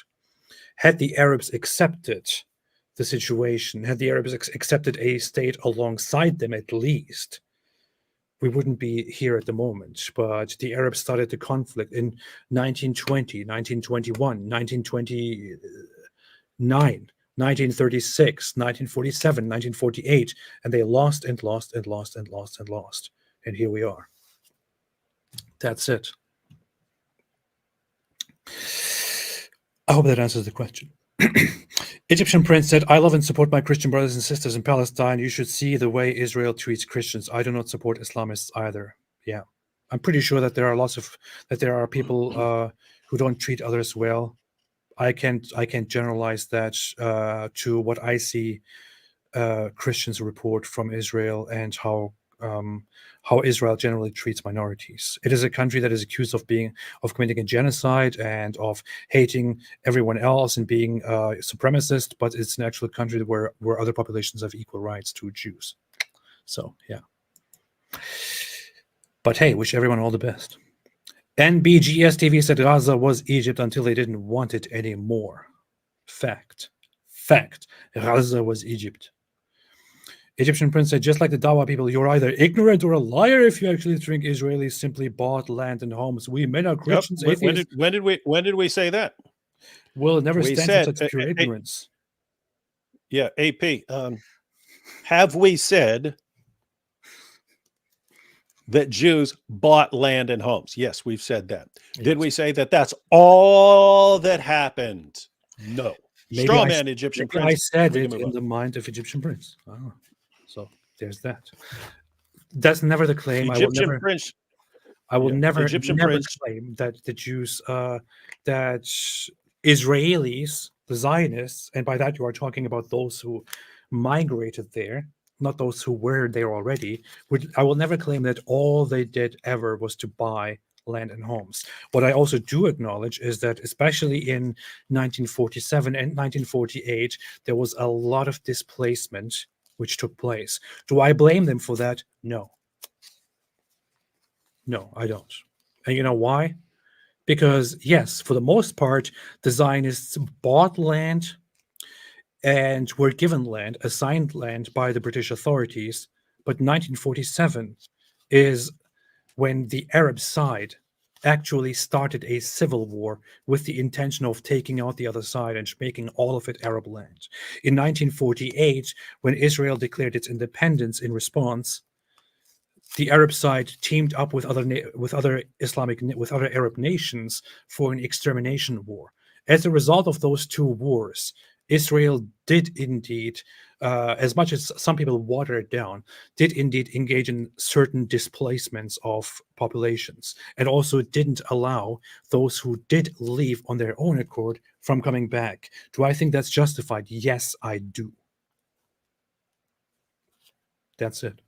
Had the Arabs accepted the situation, had the Arabs accepted a state alongside them at least, we wouldn't be here at the moment. But the Arabs started the conflict in 1920, 1921, 1929, 1936, 1947, 1948, and they lost and lost and lost and lost and lost. And here we are. That's it. I hope that answers the question. Egyptian Prince said, I love and support my Christian brothers and sisters in Palestine. You should see the way Israel treats Christians. I do not support Islamists either. Yeah. I'm pretty sure that there are people who don't treat others well. I can't generalize that to what I see Christians report from Israel and how Israel generally treats minorities. It is a country that is accused of committing a genocide and of hating everyone else and being supremacist, but it's an actual country where other populations have equal rights to Jews. So yeah. But hey, wish everyone all the best. NBGS TV said Gaza was Egypt until they didn't want it anymore. Fact. Gaza was Egypt. Egyptian Prince said, just like the Dawa people, you're either ignorant or a liar if you actually think Israelis simply bought land and homes. We men are Christians. Yep. When did we say that? Will never We stand said, for such pure ignorance. Yeah, AP. Have we said that Jews bought land and homes? Yes, we've said that. Yes. Did we say that that's all that happened? No. Straw man Egyptian maybe prince. I said We can it move in on. the mind of Egyptian prince. Oh, so there's that. That's never the claim. Egyptian prince. I will Yeah, never Egyptian never prince. claim that the Jews, that Israelis, the Zionists, and by that you are talking about those who migrated there, not those who were there already. I will never claim that all they did ever was to buy land and homes. What I also do acknowledge is that, especially in 1947 and 1948, there was a lot of displacement which took place. Do I blame them for that? No. No, I don't. And you know why? Because, yes, for the most part, the Zionists bought land and were given land, assigned land by the British authorities. But 1947 is when the Arab side actually started a civil war with the intention of taking out the other side and making all of it Arab land. In 1948, when Israel declared its independence in response, the Arab side teamed up with other Arab nations for an extermination war. As a result of those two wars, Israel did indeed, as much as some people water it down, did indeed engage in certain displacements of populations, and also didn't allow those who did leave on their own accord from coming back. Do I think that's justified? Yes, I do. That's it.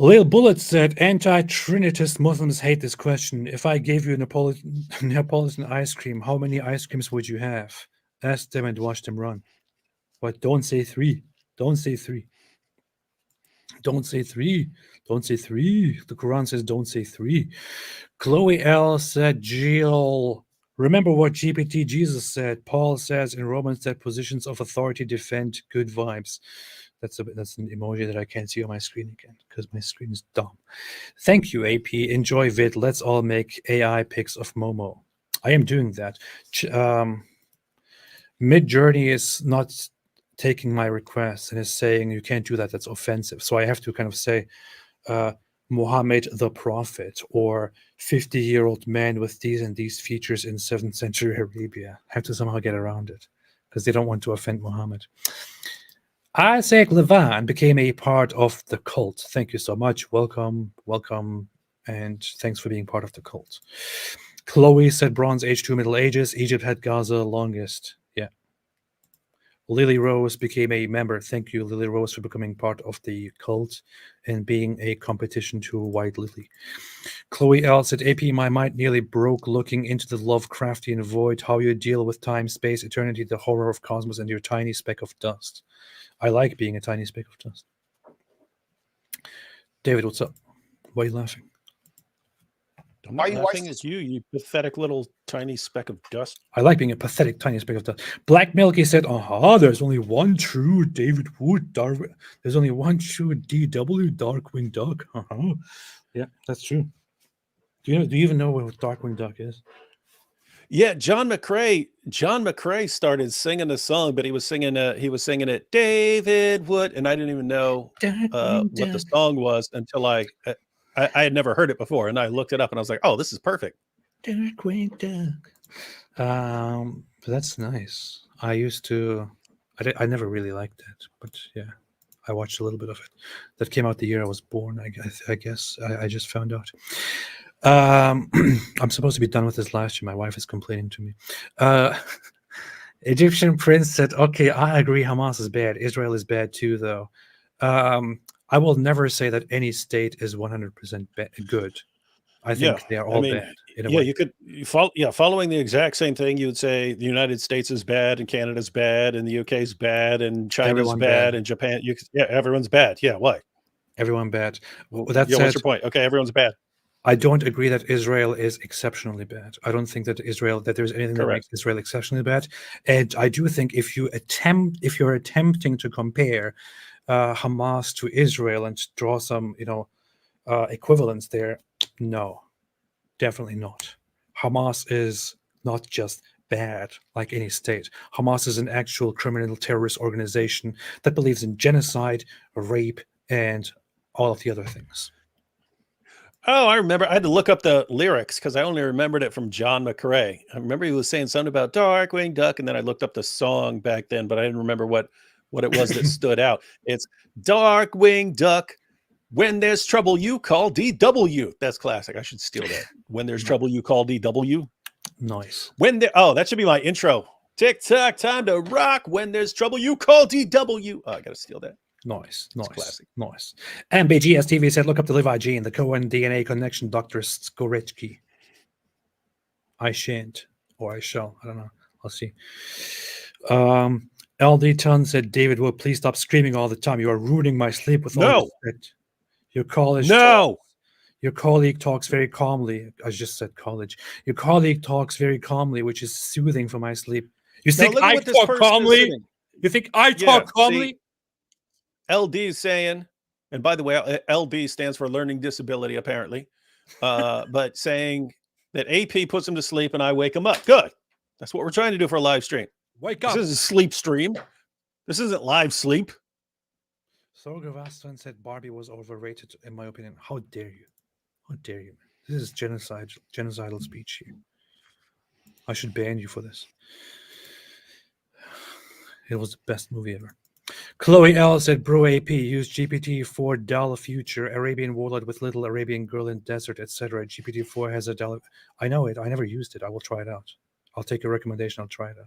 Lil Bullet said, anti-Trinitist Muslims hate this question. If I gave you Neapolitan ice cream, how many ice creams would you have? Ask them and watch them run. But don't say 3. Don't say 3. Don't say 3. Don't say 3. The Quran says don't say 3. Chloe L said, Jill, remember what GPT Jesus said. Paul says in Romans that positions of authority defend good vibes. That's an emoji that I can't see on my screen again because my screen is dumb. Thank you, AP. Enjoy vid. Let's all make AI pics of Momo. I am doing that. Midjourney is not taking my request and is saying you can't do that. That's offensive. So I have to kind of say Muhammad the Prophet or 50-year-old man with these and these features in 7th century Arabia. I have to somehow get around it because they don't want to offend Muhammad. Isaac Levan became a part of the cult. Thank you so much. Welcome, and thanks for being part of the cult. Chloe said Bronze Age to Middle Ages. Egypt had Gaza longest. Yeah. Lily Rose became a member. Thank you, Lily Rose, for becoming part of the cult and being a competition to White Lily. Chloe L said, AP, my mind nearly broke looking into the Lovecraftian void, how you deal with time, space, eternity, the horror of cosmos, and your tiny speck of dust. I like being a tiny speck of dust. David, what's up? Why are you laughing? I'm not laughing at you, you pathetic little tiny speck of dust. I like being a pathetic tiny speck of dust. Black Milky said, there's only one true David Wood. There's only one true DW Darkwing Duck. Yeah, that's true. Do you even know what Darkwing Duck is? Yeah, John McCrae started singing a song, but he was singing it David Wood, and I didn't even know what the song was until I had never heard it before, and I looked it up, and I was like, oh, this is perfect. Darkwing Duck. That's nice. I never really liked it, but yeah, I watched a little bit of it. That came out the year I was born, I guess. I just found out. I'm supposed to be done with this last year. My wife is complaining to me. Egyptian prince said, okay, I agree Hamas is bad. Israel is bad too, though. I will never say that any state is 100% good. I think they are all bad. You could following the exact same thing. You would say the United States is bad, and Canada's bad, and the UK is bad, and China's bad, and Japan. Everyone's bad. Yeah, why? Everyone bad. What's your point? Okay, everyone's bad. I don't agree that Israel is exceptionally bad. I don't think that there's anything that makes Israel exceptionally bad. And I do think if you're attempting to compare Hamas to Israel and draw some, equivalence there, no, definitely not. Hamas is not just bad like any state. Hamas is an actual criminal terrorist organization that believes in genocide, rape, and all of the other things. Oh, I remember. I had to look up the lyrics because I only remembered it from John McRae. I remember he was saying something about Darkwing Duck, and then I looked up the song back then, but I didn't remember what it was that stood out. It's Darkwing Duck. When there's trouble, you call DW. That's classic. I should steal that. When there's trouble, you call DW. Nice. That should be my intro. Tick tock, time to rock. When there's trouble, you call DW. Oh, I gotta steal that. Nice. Classic. Nice. MBGS TV said, look up the Levi gene, the Cohen DNA connection, Dr. Skoretsky. I shan't, or I shall. I don't know. I'll see. LD Ton said, David, will please stop screaming all the time. You are ruining my sleep with all respect. Your colleague talks very calmly. I just said college. Your colleague talks very calmly, which is soothing for my sleep. You think I talk calmly? You think I talk calmly? See, LD is saying, and by the way, LD stands for learning disability, apparently, but saying that AP puts him to sleep and I wake him up. Good. That's what we're trying to do for a live stream. Wake up. This is a sleep stream. This isn't live sleep. Sorgavastan said Barbie was overrated, in my opinion. How dare you? How dare you, man? This is genocidal speech here. I should ban you for this. It was the best movie ever. Chloe L said, bro AP, use GPT-4 Dal future, Arabian warlord with little Arabian girl in desert, etc. GPT-4 has a Dal. I know it. I never used it. I will try it out. I'll take your recommendation. I'll try it out.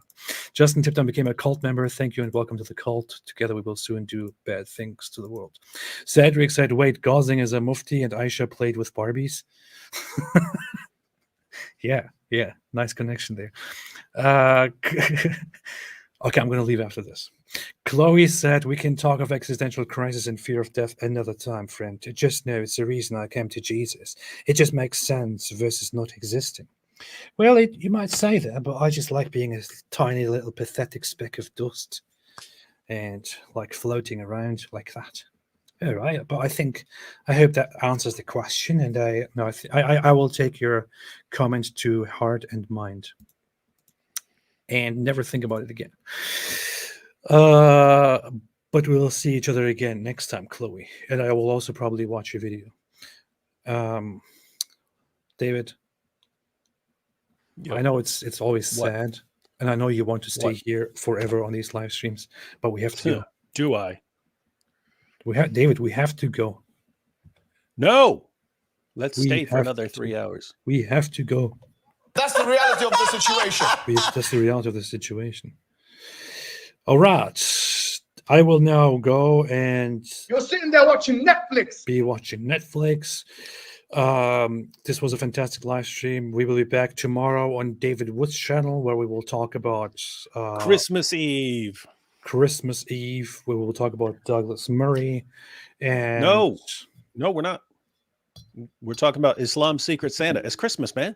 Justin Tipton became a cult member. Thank you and welcome to the cult. Together we will soon do bad things to the world. Cedric said, wait, Gosling is a mufti and Aisha played with Barbies? Yeah. Nice connection there. Okay, I'm going to leave after this. Chloe said, we can talk of existential crisis and fear of death another time, friend. Just know it's the reason I came to Jesus. It just makes sense versus not existing. Well, you might say that, but I just like being a tiny little pathetic speck of dust and like floating around like that. All right, but I hope that answers the question, and I will take your comment to heart and mind and never think about it again. But we'll see each other again next time, Chloe, and I will also probably watch your video. David, I know it's always sad, and I know you want to stay here forever on these live streams, but we have to go. Do I? David, we have to go. No, let's stay for another 3 hours. We have to go. That's the reality of the situation. That's the reality of the situation. All right. I will now go and... You're sitting there watching Netflix. Be watching Netflix. This was a fantastic live stream. We will be back tomorrow on David Wood's channel where we will talk about... Christmas Eve. We will talk about Douglas Murray. And No, we're not. We're talking about Islam's Secret Santa. It's Christmas, man.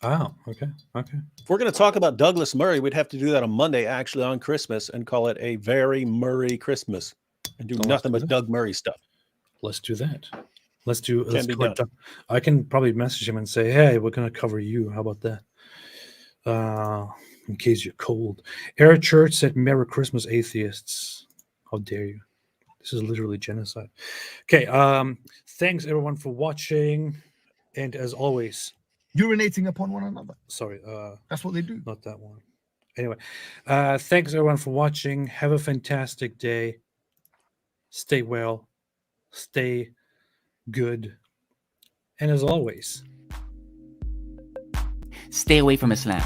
Oh, okay. If we're going to talk about Douglas Murray, we'd have to do that on Monday, actually on Christmas, and call it a very Murray Christmas and do nothing but Doug Murray stuff. Let's do that. Let's I can probably message him and say, hey, we're going to cover you. How about that? In case you're cold. Eric Church said, Merry Christmas, atheists. How dare you? This is literally genocide. Okay. Thanks, everyone, for watching. And as always... urinating upon one another. Sorry. That's what they do. Not that one. Anyway, thanks, everyone, for watching. Have a fantastic day. Stay well. Stay good. And as always... stay away from Islam.